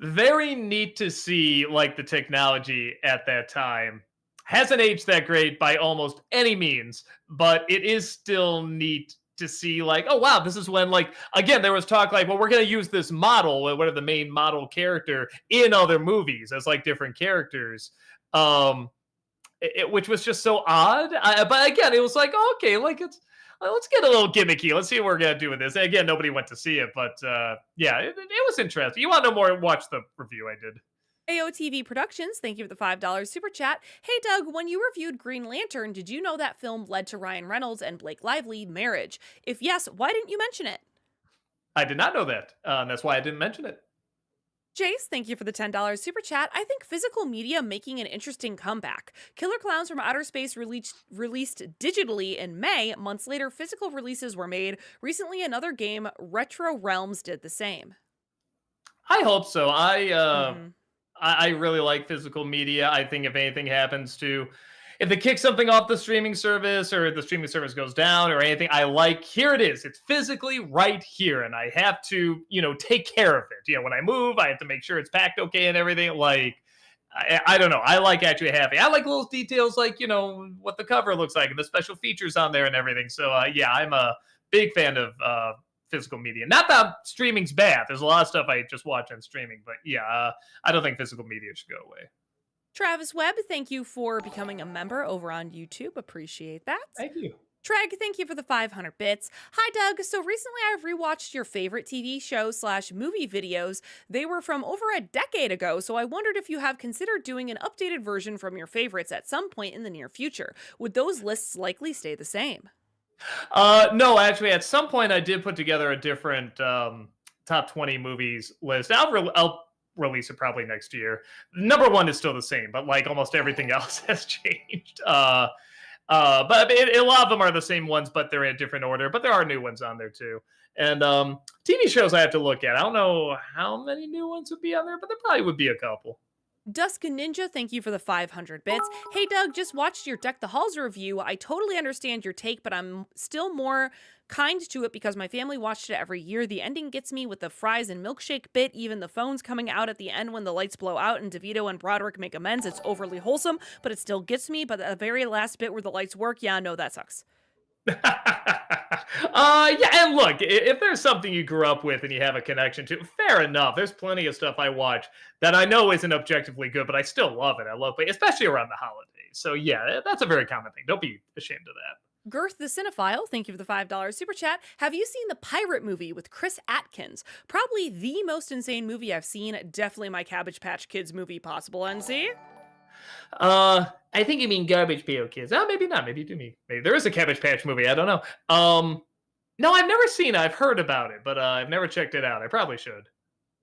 very neat to see like the technology at that time. Hasn't aged that great by almost any means, but it is still neat to see like, oh wow, this is when like again there was talk like, well, we're gonna use this model, what are the main model character in other movies as like different characters, which was just so odd. But again, it was like, oh, okay, like it's. Let's get a little gimmicky. Let's see what we're gonna do with this. And again, nobody went to see it, but yeah, it was interesting. You want to know more? Watch the review I did. AOTV Productions, thank you for the $5 super chat. Hey Doug, when you reviewed Green Lantern, did you know that film led to Ryan Reynolds and Blake Lively marriage? If yes, why didn't you mention it? I did not know that. That's why I didn't mention it. Jace, thank you for the $10 super chat. I think physical media making an interesting comeback. Killer Clowns from Outer Space released digitally in May. Months later, physical releases were made. Recently, another game, Retro Realms, did the same. I hope so. I really like physical media. I think if anything happens to if they kick something off the streaming service or the streaming service goes down or anything, I like, here it is. It's physically right here. And I have to, take care of it. When I move, I have to make sure it's packed okay and everything. Like, I don't know. I like actually having, I like little details like, what the cover looks like and the special features on there and everything. So, yeah, I'm a big fan of physical media. Not that streaming's bad. There's a lot of stuff I just watch on streaming. But, yeah, I don't think physical media should go away. Travis Webb, thank you for becoming a member over on YouTube. Appreciate that. Thank you. Treg, thank you for the 500 bits. Hi, Doug. So recently I've rewatched your favorite TV show / movie videos. They were from over a decade ago, so I wondered if you have considered doing an updated version from your favorites at some point in the near future. Would those lists likely stay the same? No, actually, at some point I did put together a different top 20 movies list. I'll release it probably next year. Number one is still the same, but like almost everything else has changed. But a lot of them are the same ones, but they're in a different order. But there are new ones on there too. And TV shows I have to look at. I don't know how many new ones would be on there, but there probably would be a couple. Dusk Ninja, thank you for the 500 bits. Hey, Doug, just watched your Deck the Halls review. I totally understand your take, but I'm still more kind to it because my family watched it every year. The ending gets me with the fries and milkshake bit, even the phones coming out at the end when the lights blow out and DeVito and Broderick make amends. It's overly wholesome, but it still gets me. But the very last bit where the lights work, yeah, no, that sucks. Yeah, and look, if there's something you grew up with and you have a connection to, fair enough. There's plenty of stuff I watch that I know isn't objectively good, but I still love it. I love it, especially around the holidays. So yeah, that's a very common thing. Don't be ashamed of that. Girth the Cinephile, thank you for the $5 super chat. Have you seen the Pirate movie with Chris Atkins? Probably the most insane movie I've seen. Definitely my Cabbage Patch Kids movie possible, NC. I think you mean Garbage Pail Kids. Oh, maybe not. Maybe you do mean. Maybe there is a Cabbage Patch movie. I don't know. No, I've never seen it. I've heard about it, but I've never checked it out. I probably should.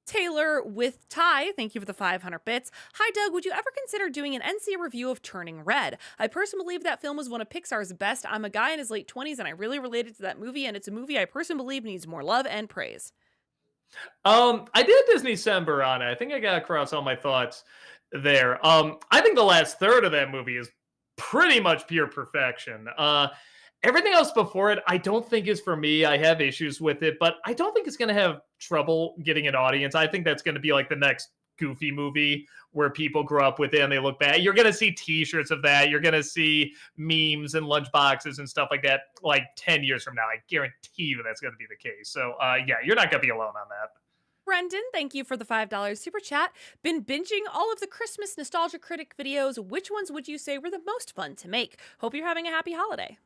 Taylor with Ty, thank you for the 500 bits. Hi, Doug. Would you ever consider doing an NC review of Turning Red? I personally believe that film was one of Pixar's best. I'm a guy in his late 20s, and I really related to that movie, and it's a movie I personally believe needs more love and praise. I did Disney December on it. I think I got across all my thoughts there. I think the last third of that movie is pretty much pure perfection. Everything else before it, I don't think is for me. I have issues with it, but I don't think it's going to have trouble getting an audience. I think that's going to be like the next Goofy movie where people grow up with it and they look back. You're going to see t-shirts of that. You're going to see memes and lunchboxes and stuff like that like 10 years from now. I guarantee you that's going to be the case. So, yeah, you're not going to be alone on that. Brendan, thank you for the $5 super chat. Been binging all of the Christmas Nostalgia Critic videos. Which ones would you say were the most fun to make? Hope you're having a happy holiday.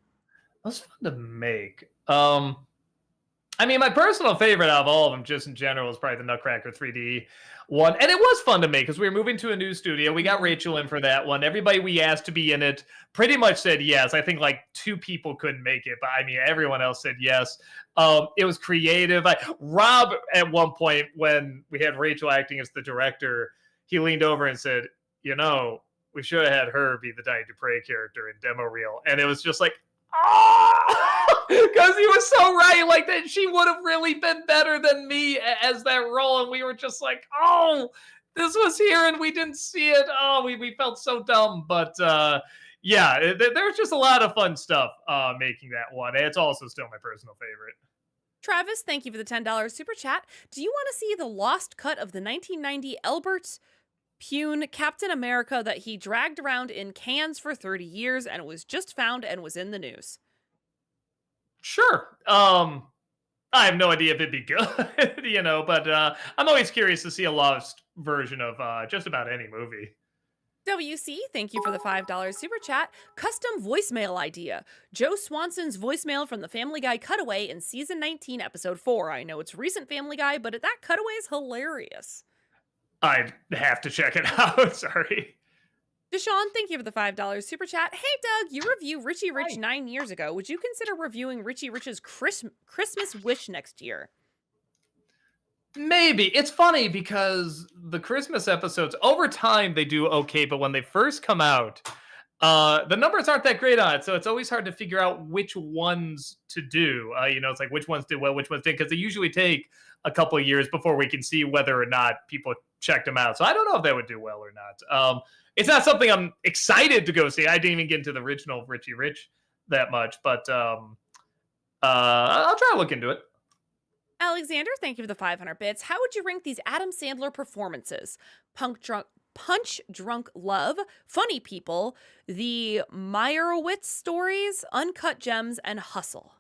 That's fun to make. I mean, my personal favorite out of all of them, just in general, is probably the Nutcracker 3D one. And it was fun to make because we were moving to a new studio. We got Rachel in for that one. Everybody we asked to be in it pretty much said yes. I think like 2 people couldn't make it, but I mean, everyone else said yes. It was creative. Rob, at one point, when we had Rachel acting as the director, he leaned over and said, we should have had her be the Donnie Dupre character in demo reel. And it was just like, because he was so right, like that she would have really been better than me as that role, and we were just like, this was here and we didn't see it. We felt so dumb. But yeah, there's just a lot of fun stuff making that one. It's also still my personal favorite. Travis, thank you for the $10 super chat. Do you want to see the lost cut of the 1990 Albert Pune Captain America that he dragged around in cans for 30 years and it was just found and was in the news? Sure. I have no idea if it'd be good, but I'm always curious to see a lost version of just about any movie. WC, thank you for the $5 super chat. Custom voicemail idea. Joe Swanson's voicemail from the Family Guy cutaway in season 19, episode 4. I know it's recent Family Guy, but that cutaway is hilarious. I'd have to check it out. Sorry. Deshaun, thank you for the $5 super chat. Hey, Doug, you reviewed Richie Rich 9 years ago. Would you consider reviewing Richie Rich's Christmas Wish next year? Maybe. It's funny because the Christmas episodes, over time, they do okay, but when they first come out, the numbers aren't that great on it, so it's always hard to figure out which ones to do. It's like which ones did well, which ones didn't, because they usually take a couple of years before we can see whether or not people checked them out. So I don't know if they would do well or not. it's not something I'm excited to go see. I didn't even get into the original Richie Rich that much, but I'll try to look into it. Alexander, thank you for the 500 bits. How would you rank these Adam Sandler performances? Punch Drunk Love, Funny People, the Meyerowitz Stories, Uncut Gems, and Hustle.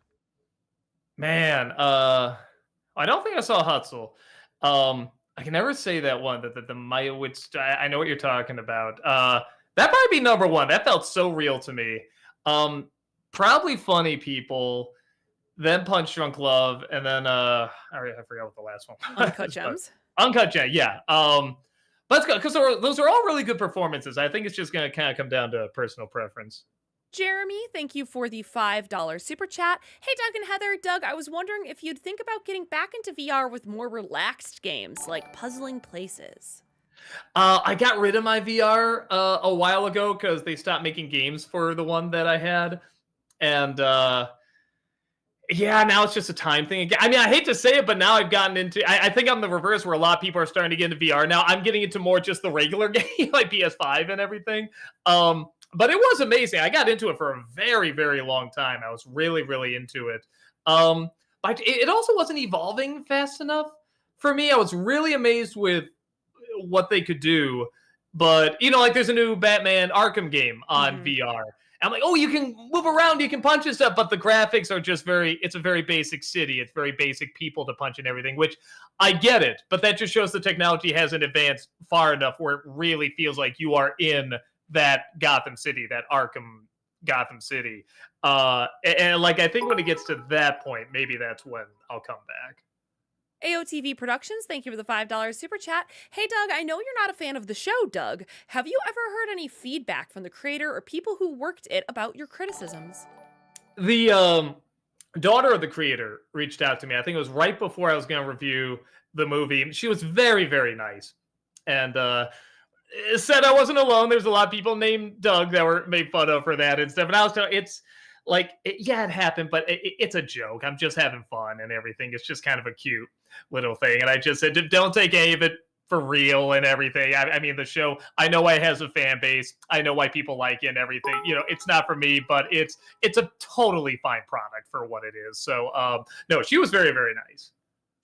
Man, I don't think I saw Hustle. I can never say that one. That the Meyerowitz. I know what you're talking about. That probably be number one. That felt so real to me. Probably Funny People, then Punch Drunk Love, and then I forgot what the last one was. Uncut Gems. Uncut Gem, yeah. Let's go because those are all really good performances. I think it's just going to kind of come down to personal preference. Jeremy, thank you for the $5 super chat. Hey, Doug and Heather. Doug, I was wondering if you'd think about getting back into VR with more relaxed games like Puzzling Places. I got rid of my VR a while ago because they stopped making games for the one that I had, and yeah, now it's just a time thing again. I mean, I hate to say it, but now I've gotten into. I think I'm the reverse, where a lot of people are starting to get into VR now. I'm getting into more just the regular game, like PS5 and everything. But it was amazing. I got into it for a very, very long time. I was really, really into it. But it also wasn't evolving fast enough for me. I was really amazed with what they could do. But, like there's a new Batman Arkham game on VR. I'm like, oh, you can move around, you can punch and stuff, but the graphics are just it's a very basic city. It's very basic people to punch and everything, which I get it. But that just shows the technology hasn't advanced far enough where it really feels like you are in that Gotham City, that Arkham Gotham City. And like, I think when it gets to that point, maybe that's when I'll come back. AOTV Productions, thank you for the $5 super chat. Hey, Doug, I know you're not a fan of the show, Doug. Have you ever heard any feedback from the creator or people who worked it about your criticisms? The daughter of the creator reached out to me. I think it was right before I was going to review the movie. She was very, very nice. And said I wasn't alone. There's a lot of people named Doug that were made fun of for that and stuff. And I was telling, it's like, yeah, it happened, but it's a joke. I'm just having fun and everything. It's just kind of a cute little thing. And I just said, don't take any of it for real and everything. I mean, the show, I know why it has a fan base. I know why people like it and everything. It's not for me, but it's a totally fine product for what it is. So, no, she was very, very nice.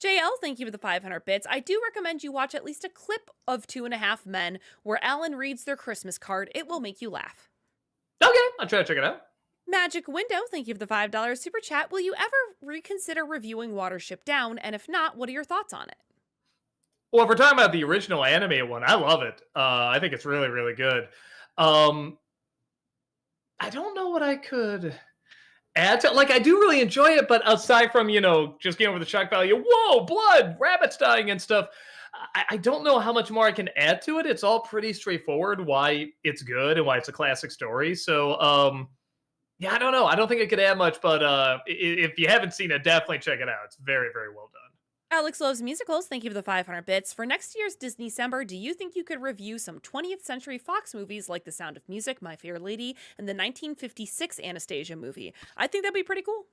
JL, thank you for the 500 bits. I do recommend you watch at least a clip of 2.5 Men where Alan reads their Christmas card. It will make you laugh. Okay, I'll try to check it out. Magic Window, thank you for the $5 super chat. Will you ever reconsider reviewing Watership Down? And if not, what are your thoughts on it? Well, if we're talking about the original anime one, I love it. I think it's really, really good. I don't know what I could add to, like, I do really enjoy it, but aside from, just getting over the shock value, whoa, blood, rabbits dying and stuff, I don't know how much more I can add to it. It's all pretty straightforward why it's good and why it's a classic story. So, yeah, I don't know. I don't think I could add much, but if you haven't seen it, definitely check it out. It's very, very well done. Alex Loves Musicals, thank you for the 500 bits. For next year's Disney-cember, do you think you could review some 20th Century Fox movies like The Sound of Music, My Fair Lady, and the 1956 Anastasia movie? I think that'd be pretty cool.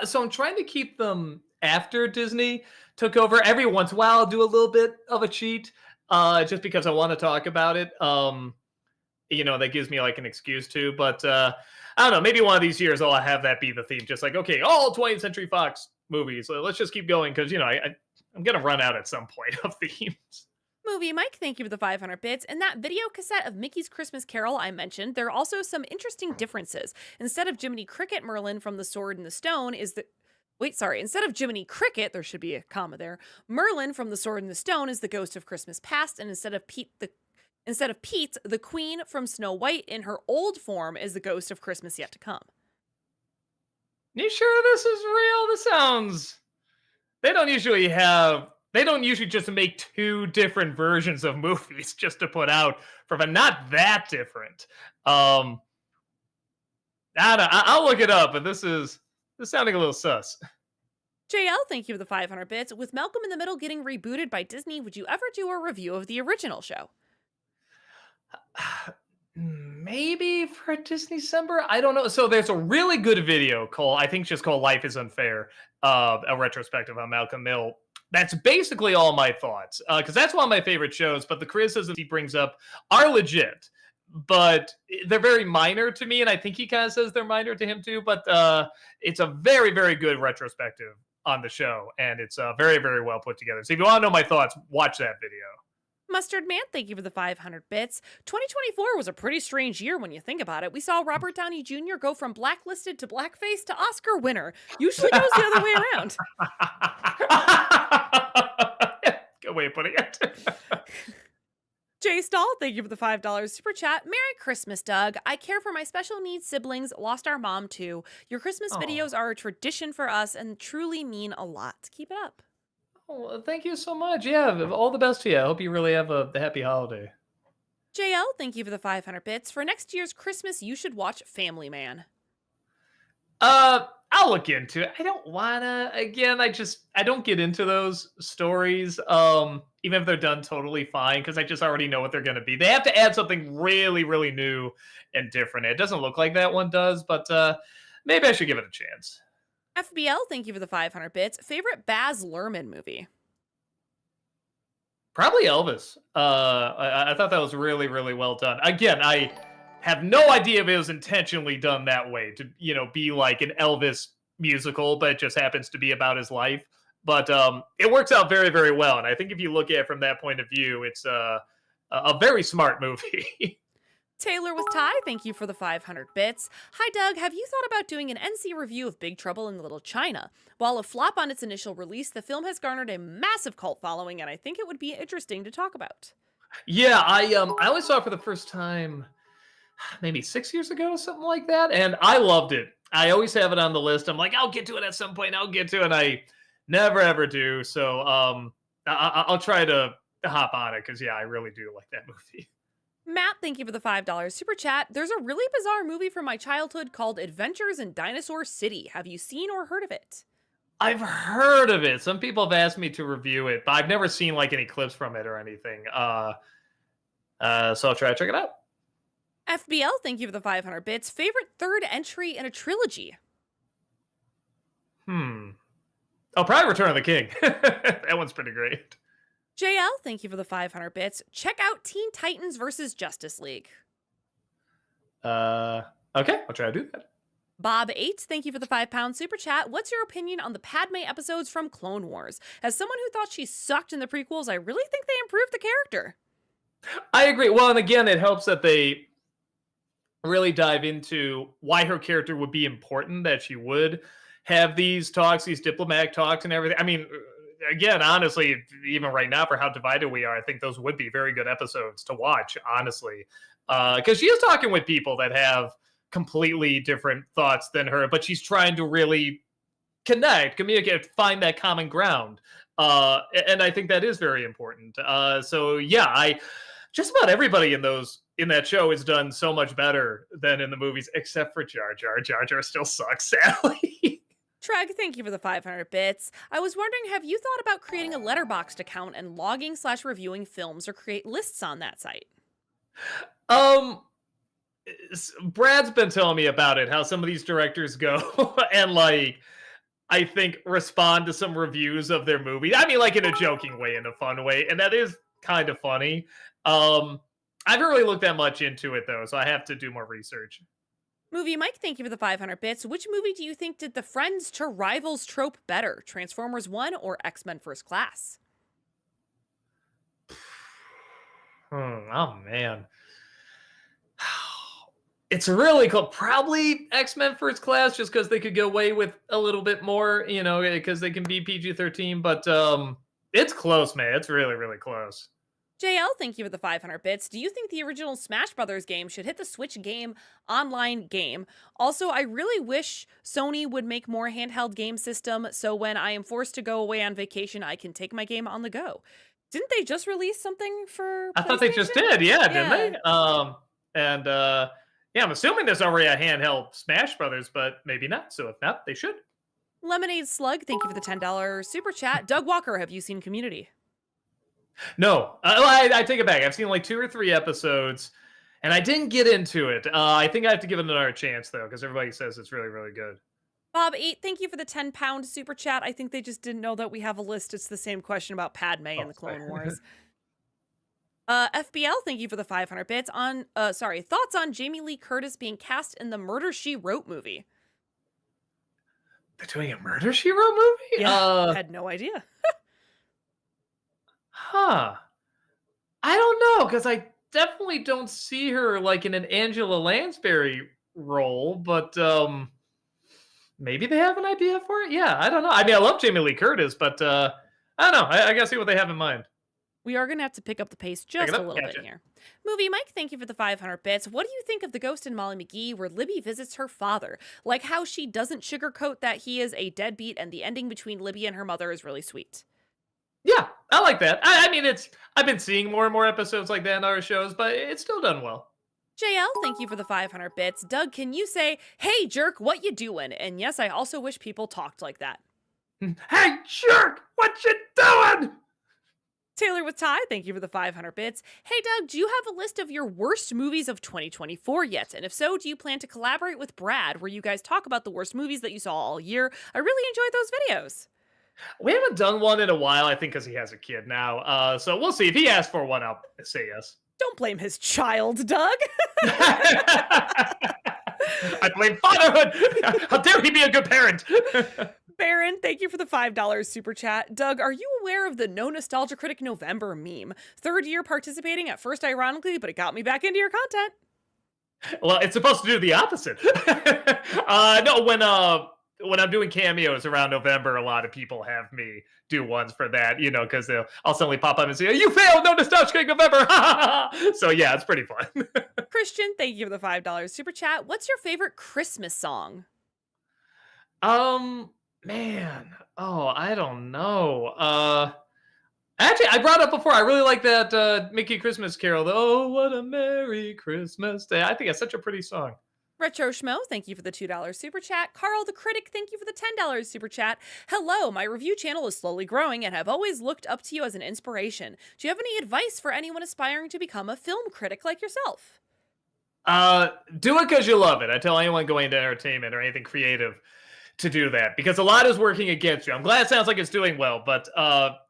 So I'm trying to keep them after Disney took over. Every once in a while, I'll do a little bit of a cheat, just because I want to talk about it. That gives me like an excuse to, but I don't know, maybe one of these years I'll have that be the theme. Just like, okay, all 20th Century Fox movies. So let's just keep going because, I'm going to run out at some point of themes. Movie Mike, thank you for the 500 bits. In that video cassette of Mickey's Christmas Carol I mentioned, there are also some interesting differences. Instead of Jiminy Cricket, Merlin from The Sword and the Stone is the... Instead of Jiminy Cricket, there should be a comma there, Merlin from The Sword and the Stone is the ghost of Christmas past, and instead of Pete, the Queen from Snow White in her old form is the ghost of Christmas yet to come. You sure this is real? This sounds... They don't usually just make two different versions of movies just to put out from a not that different. I'll look it up, but this sounding a little sus. JL, thank you for the 500 bits. With Malcolm in the Middle getting rebooted by Disney, would you ever do a review of the original show? Maybe for a Disney-cember? I don't know. So there's a really good video called Life is Unfair, a retrospective on Malcolm Mill That's basically all my thoughts, because that's one of my favorite shows. But the criticisms he brings up are legit, but they're very minor to me, and I think he kind of says they're minor to him too. But it's a very, very good retrospective on the show, and it's very, very well put together. So if you want to know my thoughts, watch that video. Mustard Man, thank you for the 500 bits. 2024 was a pretty strange year when you think about it. We saw Robert Downey Jr. go from blacklisted to blackface to Oscar winner. Usually goes the other way around. Good way of putting it. Jay Stahl, thank you for the $5 super chat. Merry Christmas, Doug. I care for my special needs siblings, lost our mom too. Your Christmas videos are a tradition for us and truly mean a lot. Keep it up. Oh, thank you so much. Yeah, all the best to you. I hope you really have a happy holiday. JL, thank you for the 500 bits. For next year's Christmas, you should watch Family Man. I'll look into it. I don't wanna. Again, I don't get into those stories. Even if they're done totally fine, because I just already know what they're gonna be. They have to add something really, really new and different. It doesn't look like that one does, but maybe I should give it a chance. FBL, thank you for the 500 bits. Favorite Baz Luhrmann movie? Probably Elvis. I thought that was really, really well done. Again, I have no idea if it was intentionally done that way to, be like an Elvis musical, but it just happens to be about his life. But it works out very, very well. And I think if you look at it from that point of view, it's a very smart movie. Taylor with Ty, thank you for the 500 bits. Hi, Doug. Have you thought about doing an NC review of Big Trouble in Little China? While a flop on its initial release, the film has garnered a massive cult following, and I think it would be interesting to talk about. Yeah, I only saw it for the first time maybe 6 years ago, something like that, and I loved it. I always have it on the list. I'm like, I'll get to it at some point. I'll get to it. And I never ever do. So I'll try to hop on it because I really do like that movie. Matt, thank you for the $5 super chat. There's a really bizarre movie from my childhood called Adventures in Dinosaur City. Have you seen or heard of it? I've heard of it. Some people have asked me to review it, but I've never seen like any clips from it or anything. So I'll try to check it out. FBL, thank you for the 500 bits. Favorite third entry in a trilogy? Oh, probably Return of the King. That one's pretty great. JL, thank you for the 500 bits. Check out Teen Titans versus Justice League. Okay, I'll try to do that. Bob 8, thank you for the £5 super chat. What's your opinion on the Padme episodes from Clone Wars? As someone who thought she sucked in the prequels, I really think they improved the character. I agree. Well, and again, it helps that they really dive into why her character would be important, that she would have these talks, these diplomatic talks and everything. I mean, again, honestly, even right now, for how divided we are, I think those would be very good episodes to watch, honestly. Because she is talking with people that have completely different thoughts than her, but she's trying to really communicate, find that common ground. And I think that is very important. So yeah, just about everybody in that show is done so much better than in the movies, except for Jar Jar. Jar Jar still sucks, sadly. Treg, thank you for the 500 bits. I was wondering, have you thought about creating a Letterboxd account and logging/reviewing films or create lists on that site? Brad's been telling me about it, how some of these directors go and like, I think respond to some reviews of their movie. I mean, like in a joking way, in a fun way. And that is kind of funny. I haven't really looked that much into it though, so I have to do more research. Movie Mike, thank you for the 500 bits. Which movie do you think did the Friends to Rivals trope better? Transformers 1 or X-Men First Class? Oh, man. It's really cool. Probably X-Men First Class, just because they could get away with a little bit more, because they can be PG-13. But it's close, man. It's really, really close. JL, thank you for the 500 bits. Do you think the original Smash Brothers game should hit the Switch game online game? Also, I really wish Sony would make more handheld game system so when I am forced to go away on vacation, I can take my game on the go. Didn't they just release something for I thought they just did, didn't they? I'm assuming there's already a handheld Smash Brothers, but maybe not. So if not, they should. Lemonade Slug, thank you for the $10 super chat. Doug Walker, have you seen Community? No, I take it back. I've seen like 2 or 3 episodes, and I didn't get into it. I think I have to give it another chance, though, because everybody says it's really, really good. Bob8, thank you for the 10-pound super chat. I think they just didn't know that we have a list. It's the same question about Padme in the sorry. Clone Wars. FBL, thank you for the 500 bits. Thoughts on Jamie Lee Curtis being cast in the Murder, She Wrote movie? They're doing a Murder, She Wrote movie? Yeah, had no idea. Huh. I don't know, because I definitely don't see her like in an Angela Lansbury role, but maybe they have an idea for it. Yeah, I don't know. I mean, I love Jamie Lee Curtis, but I don't know. I gotta see what they have in mind. We are going to have to pick up the pace just a little bit here. Movie Mike, thank you for the 500 bits. What do you think of The Ghost in Molly McGee, where Libby visits her father? Like how she doesn't sugarcoat that he is a deadbeat, and the ending between Libby and her mother is really sweet. Yeah, I like that. I mean, I've been seeing more and more episodes like that in our shows, but it's still done well. JL, thank you for the 500 bits. Doug, can you say, "Hey, jerk, what you doing?" And yes, I also wish people talked like that. Hey, jerk, what you doing? Taylor with Ty, thank you for the 500 bits. Hey, Doug, do you have a list of your worst movies of 2024 yet? And if so, do you plan to collaborate with Brad, where you guys talk about the worst movies that you saw all year? I really enjoyed those videos. We haven't done one in a while, I think, because he has a kid now. So we'll see. If he asks for one, I'll say yes. Don't blame his child, Doug. I blame fatherhood. How dare he be a good parent? Baron, thank you for the $5 super chat. Doug, are you aware of the No Nostalgia Critic November meme? Third year participating, at first ironically, but it got me back into your content. Well, it's supposed to do the opposite. No, when I'm doing cameos around November, a lot of people have me do ones for that, because I'll suddenly pop up and say, "You failed, No Nostalgia Critic November." So yeah, it's pretty fun. Christian, thank you for the $5 super chat. What's your favorite Christmas song? Man, I don't know. Actually, I brought up before. I really like that Mickey Christmas Carol. Oh, what a Merry Christmas Day! I think it's such a pretty song. Retro Schmo, thank you for the $2 super chat. Carl the Critic, thank you for the $10 super chat. Hello, my review channel is slowly growing and I've always looked up to you as an inspiration. Do you have any advice for anyone aspiring to become a film critic like yourself? Do it because you love it. I tell anyone going into entertainment or anything creative to do that, because a lot is working against you. I'm glad it sounds like it's doing well, but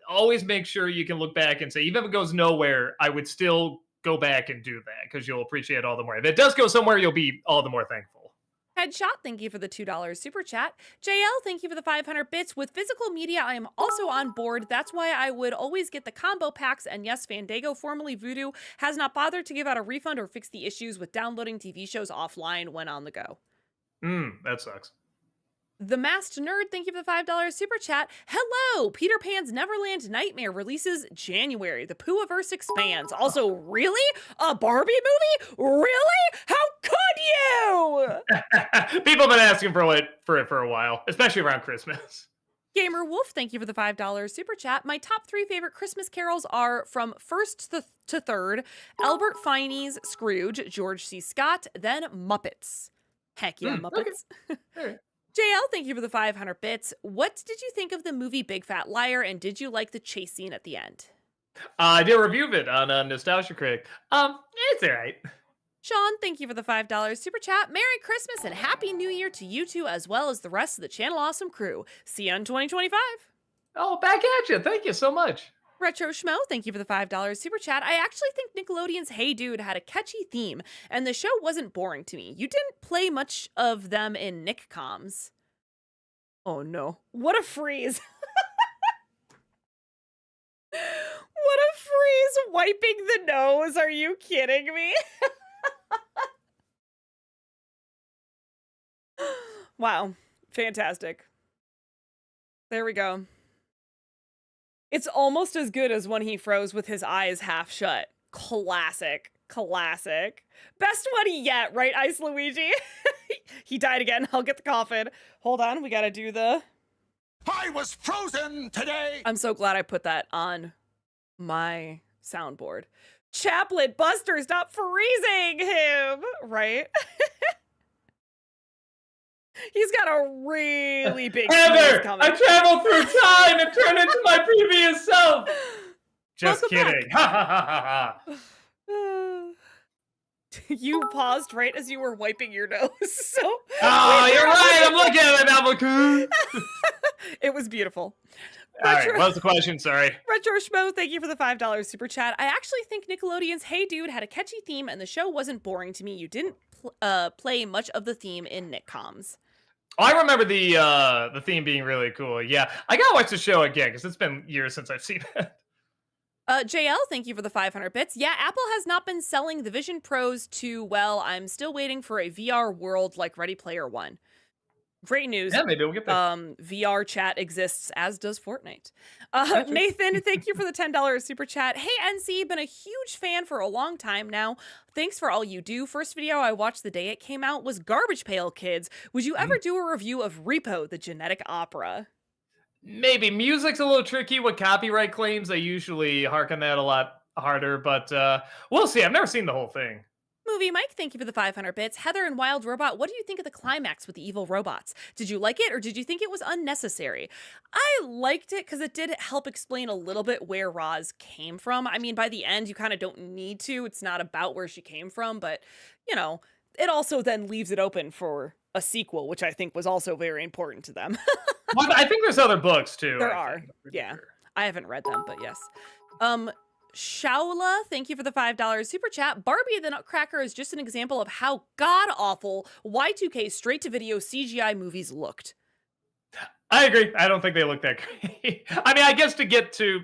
always make sure you can look back and say, even if it goes nowhere, I would still go back and do that, because you'll appreciate it all the more. If it does go somewhere, you'll be all the more thankful. Headshot, thank you for the $2 super chat. JL, thank you for the 500 bits. With physical media, I am also on board. That's why I would always get the combo packs. And yes, Fandango, formerly Vudu, has not bothered to give out a refund or fix the issues with downloading TV shows offline when on the go. That sucks. The Masked Nerd, thank you for the $5 super chat. Hello! Peter Pan's Neverland Nightmare releases January. The Poohaverse expands. Also, really? A Barbie movie? Really? How could you? People have been asking for it for a while, especially around Christmas. Gamer Wolf, thank you for the $5 super chat. My top 3 favorite Christmas carols are from first to third, Albert Finney's Scrooge, George C. Scott, then Muppets. Heck yeah, Muppets. Okay. All right. JL, thank you for the 500 bits. What did you think of the movie Big Fat Liar, and did you like the chase scene at the end? I did a review of it on Nostalgia Critic. It's all right. Sean, thank you for the $5 super chat. Merry Christmas and Happy New Year to you two, as well as the rest of the Channel Awesome crew. See you in 2025. Oh, back at you. Thank you so much. Retro Schmo, thank you for the $5 super chat. I actually think Nickelodeon's Hey Dude had a catchy theme, and the show wasn't boring to me. You didn't play much of them in Nick Coms. Oh no. What a freeze. What a freeze. Wiping the nose. Are you kidding me? Wow. Fantastic. There we go. It's almost as good as when he froze with his eyes half shut. Classic. Classic. Best one yet, right, Ice Luigi? He died again. I'll get the coffin. Hold on, we gotta do the... I was frozen today. I'm so glad I put that on my soundboard. Chaplain Buster, stop freezing him! Right? He's got a really big Heather, coming. I traveled through time and turned into my previous self. Just Welcome kidding. Ha ha ha ha ha. You paused right as you were wiping your nose, so Oh, you're right. I'm looking at it now. I'm like, it was beautiful. all right. What was the question? Sorry. Retro Schmo, thank you for the $5 super chat. I actually think Nickelodeon's Hey Dude had a catchy theme and the show wasn't boring to me. You didn't play much of the theme in Nickcoms. Oh, I remember the theme being really cool. Yeah, I gotta watch the show again because it's been years since I've seen it. JL, thank you for the 500 bits. Yeah, Apple has not been selling the Vision Pros too well. I'm still waiting for a VR world like Ready Player One. Great news. Yeah, maybe we'll get there. VR chat exists, as does Fortnite. That's Nathan, thank you for the $10 super chat. Hey, NC, been a huge fan for a long time now. Thanks for all you do. First video I watched the day it came out was Garbage Pail Kids. Would you ever do a review of Repo, the genetic opera? Maybe music's a little tricky with copyright claims. They usually harken that a lot harder, but we'll see. I've never seen the whole thing. Movie Mike, thank you for the 500 bits. Heather and Wild Robot, what do you think of the climax with the evil robots? Did you like it or did you think it was unnecessary? I liked it because it did help explain a little bit where Roz came from. I mean, by the end, you kind of don't need to. It's not about where she came from, but, you know, it also then leaves it open for a sequel, which I think was also very important to them. Well, I think there's other books too. There are. Yeah. Sure. I haven't read them, but yes. Shaula, thank you for the $5 super chat. Barbie the Nutcracker is just an example of how god-awful Y2K straight-to-video CGI movies looked. I agree. I don't think they look that great. I mean, I guess to get to,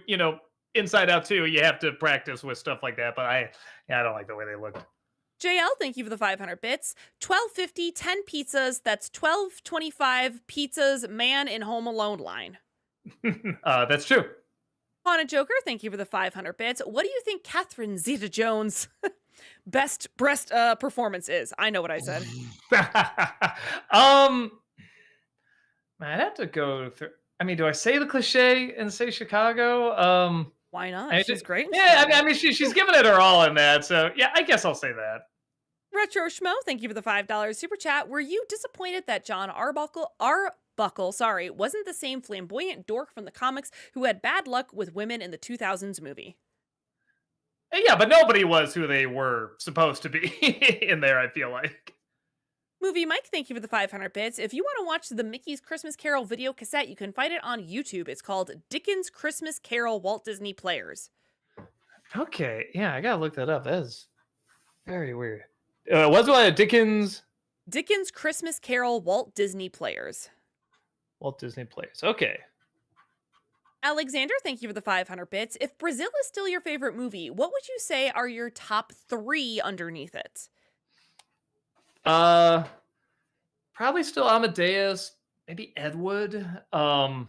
Inside Out 2, you have to practice with stuff like that, but I don't like the way they looked. JL, thank you for the 500 bits. 12.50, 10 pizzas. That's 12.25 pizzas. Man in Home Alone line. That's true. Haunted Joker, thank you for the 500 bits. What do you think Catherine Zeta-Jones' best breast performance is? I know what I said. I'd have to go through. I mean, do I say the cliche and say Chicago? Why not? She's great. Yeah, I mean, she's giving it her all in that. So yeah, I guess I'll say that. Retro Schmo, thank you for the $5 super chat. Were you disappointed that John Arbuckle, wasn't the same flamboyant dork from the comics who had bad luck with women in the 2000s movie? Yeah, but nobody was who they were supposed to be in there, I feel like. Movie Mike, thank you for the 500 bits. If you want to watch the Mickey's Christmas Carol video cassette, you can find it on YouTube. It's called Dickens' Christmas Carol Walt Disney Players. Okay, yeah, I gotta look that up. That is very weird. What's one? Dickens' Christmas Carol Walt Disney Players. Walt Disney Players. Okay. Alexander, thank you for the 500 bits. If Brazil is still your favorite movie, what would you say are your top 3 underneath it? Probably still Amadeus, maybe Ed Wood. I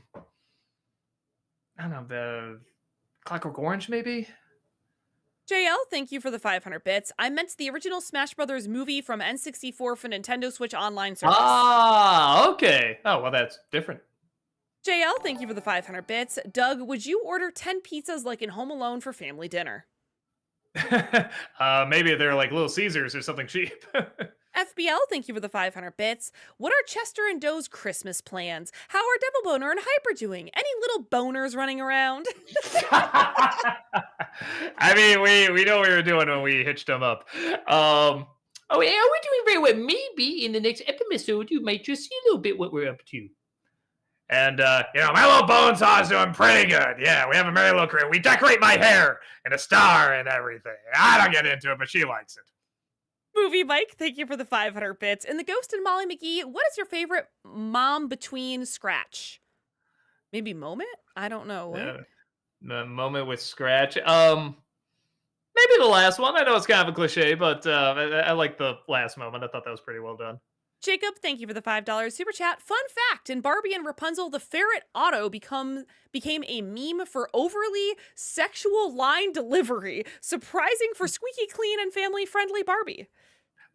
don't know, the Clockwork Orange, maybe. JL, thank you for the 500 bits. I meant the original Smash Brothers movie from N64 for Nintendo Switch Online service. Ah, okay. Oh, well, that's different. JL, thank you for the 500 bits. Doug, would you order 10 pizzas like in Home Alone for family dinner? Maybe they're like Little Caesars or something cheap. FBL, thank you for the 500 bits. What are Chester and Doe's Christmas plans? How are Devil Boner and Hyper doing? Any little boners running around? I mean, we know what we were doing when we hitched them up. Oh, yeah, we're doing very well. Maybe in the next episode, you might just see a little bit what we're up to. And, my little bonesaw's doing pretty good. Yeah, we have a merry little career. We decorate my hair and a star and everything. I don't get into it, but she likes it. Movie Mike, thank you for the 500 bits. In The Ghost and Molly McGee, what is your favorite mom between scratch? Maybe moment? I don't know. The moment with scratch. Maybe the last one. I know it's kind of a cliche, but I like the last moment. I thought that was pretty well done. Jacob, thank you for the $5 super chat. Fun fact, in Barbie and Rapunzel, the ferret Otto became a meme for overly sexual line delivery. Surprising for squeaky clean and family-friendly Barbie.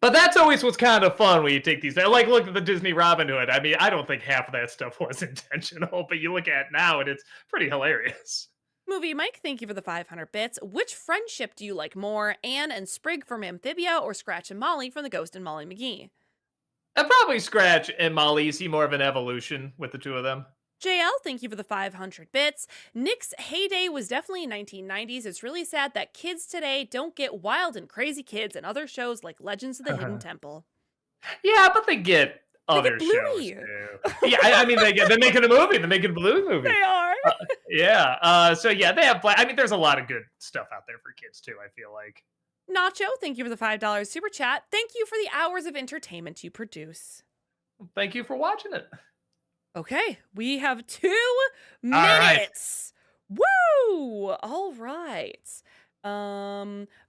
But that's always what's kind of fun when you take these. Like, look at the Disney Robin Hood. I mean, I don't think half of that stuff was intentional, but you look at it now and it's pretty hilarious. Movie Mike, thank you for the 500 bits. Which friendship do you like more, Anne and Sprig from Amphibia or Scratch and Molly from The Ghost and Molly McGee? And probably Scratch and Molly. You see more of an evolution with the two of them. JL, thank you for the 500 bits. Nick's heyday was definitely 1990s. It's really sad that kids today don't get Wild and Crazy Kids and other shows like Legends of the Hidden Temple. Yeah, but they get other get shows Bluey. too. Yeah, I mean they're making a movie. They're making a Bluey movie. They are. Yeah. So yeah, they have. I mean, there's a lot of good stuff out there for kids too. I feel like. Nacho, thank you for the $5 super chat. Thank you for the hours of entertainment you produce. Thank you for watching it. Okay, we have 2 right. minutes. Woo! All right.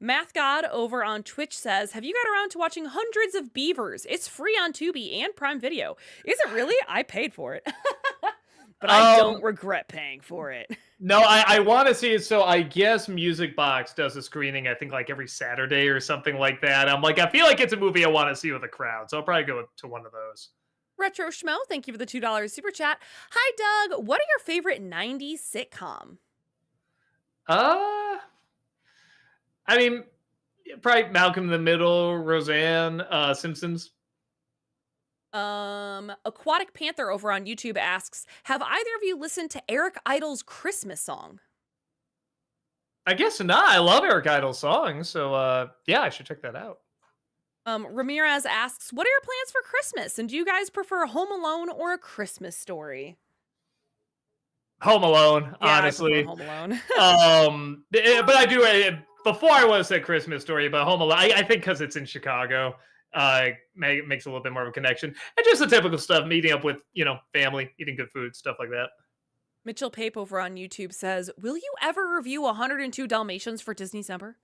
Math God over on Twitch says, have you got around to watching Hundreds of Beavers? It's free on Tubi and Prime Video. Is it really? I paid for it. But I don't regret paying for it. No, I want to see it. So I guess Music Box does a screening, I think like every Saturday or something like that. I'm like, I feel like it's a movie I want to see with a crowd. So I'll probably go to one of those. Retro Schmo, thank you for the $2 super chat. Hi, Doug. What are your favorite 90s sitcom? I mean, probably Malcolm in the Middle, Roseanne, Simpsons. Aquatic Panther over on YouTube asks, have either of you listened to Eric Idle's Christmas song? I guess not. I love Eric Idle's songs, so yeah, I should check that out. Ramirez asks, what are your plans for Christmas? And do you guys prefer Home Alone or A Christmas Story? Home Alone, Yeah, honestly. I prefer Home Alone. But I do. Before I was a Christmas Story, but Home Alone, I think because it's in Chicago, makes a little bit more of a connection. And just the typical stuff, meeting up with family, eating good food, stuff like that. Mitchell Pape over on YouTube says, will you ever review 102 Dalmatians for Disneycember?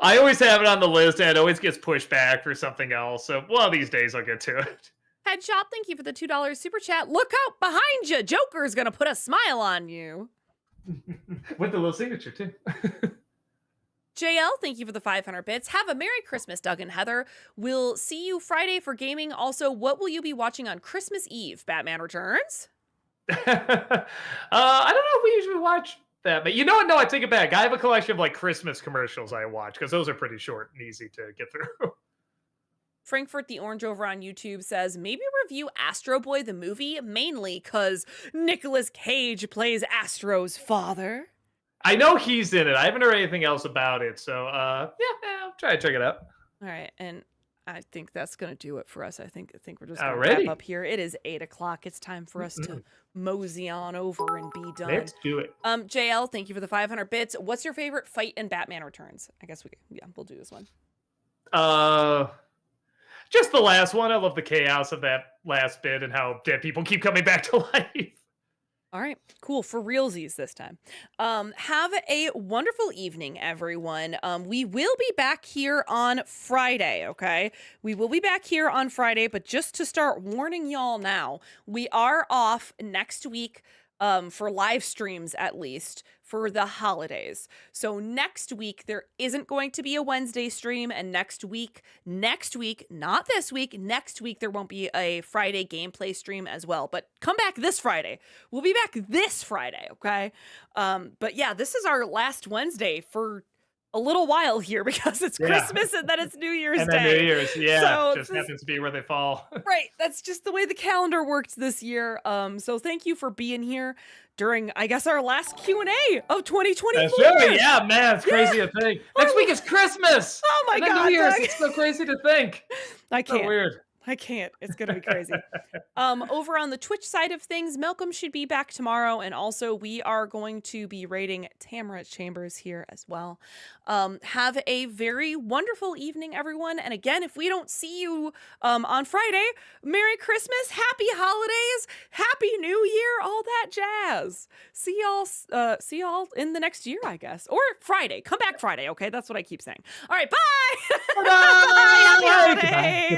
I always have it on the list, and it always gets pushed back for something else. So one of these days I'll get to it. Headshot, thank you for the $2 super chat. Look out behind you. Joker's going to put a smile on you. With the little signature, too. JL, thank you for the 500 bits. Have a Merry Christmas, Doug and Heather. We'll see you Friday for gaming. Also, what will you be watching on Christmas Eve? Batman Returns? I don't know if we usually watch that, but you know what? No, I take it back. I have a collection of like Christmas commercials I watch because those are pretty short and easy to get through. Frankfurt the Orange over on YouTube says, maybe review Astro Boy the movie, mainly because Nicolas Cage plays Astro's father. I know he's in it. I haven't heard anything else about it, so yeah, I'll try to check it out. All right, and I think that's gonna do it for us. I think we're just gonna Already? wrap up here. It is 8 o'clock. It's time for us to mosey on over and be done. Let's do it. JL, thank you for the 500 bits. What's your favorite fight in Batman Returns? I guess we'll do this one. Just the last one. I love the chaos of that last bit and how dead people keep coming back to life. All right, cool. For realsies this time. Have a wonderful evening, everyone. We will be back here on Friday, okay? We will be back here on Friday, but just to start warning y'all now, we are off next week for live streams, at least, for the holidays. So next week, there isn't going to be a Wednesday stream, and next week, not this week, next week, there won't be a Friday gameplay stream as well. But come back this Friday. We'll be back this Friday, okay? But yeah, this is our last Wednesday for a little while here because it's Christmas and then it's New Year's and Day. then New Year's, So just happens to be where they fall. Right, that's just the way the calendar worked this year. So thank you for being here during, I guess, our last Q&A of 2024. That's right. Yeah, man, it's crazy to think. Next week is Christmas. Oh my and then God, New Year's. Doug. It's so crazy to think. I can't. So weird. I can't. It's going to be crazy. Over on the Twitch side of things, Malcolm should be back tomorrow. And also we are going to be rating Tamara Chambers here as well. Have a very wonderful evening, everyone. And again, if we don't see you on Friday, Merry Christmas, Happy Holidays, Happy New Year, all that jazz. See y'all in the next year, I guess. Or Friday. Come back Friday, okay? That's what I keep saying. All right, bye! Bye. Bye! Happy holidays!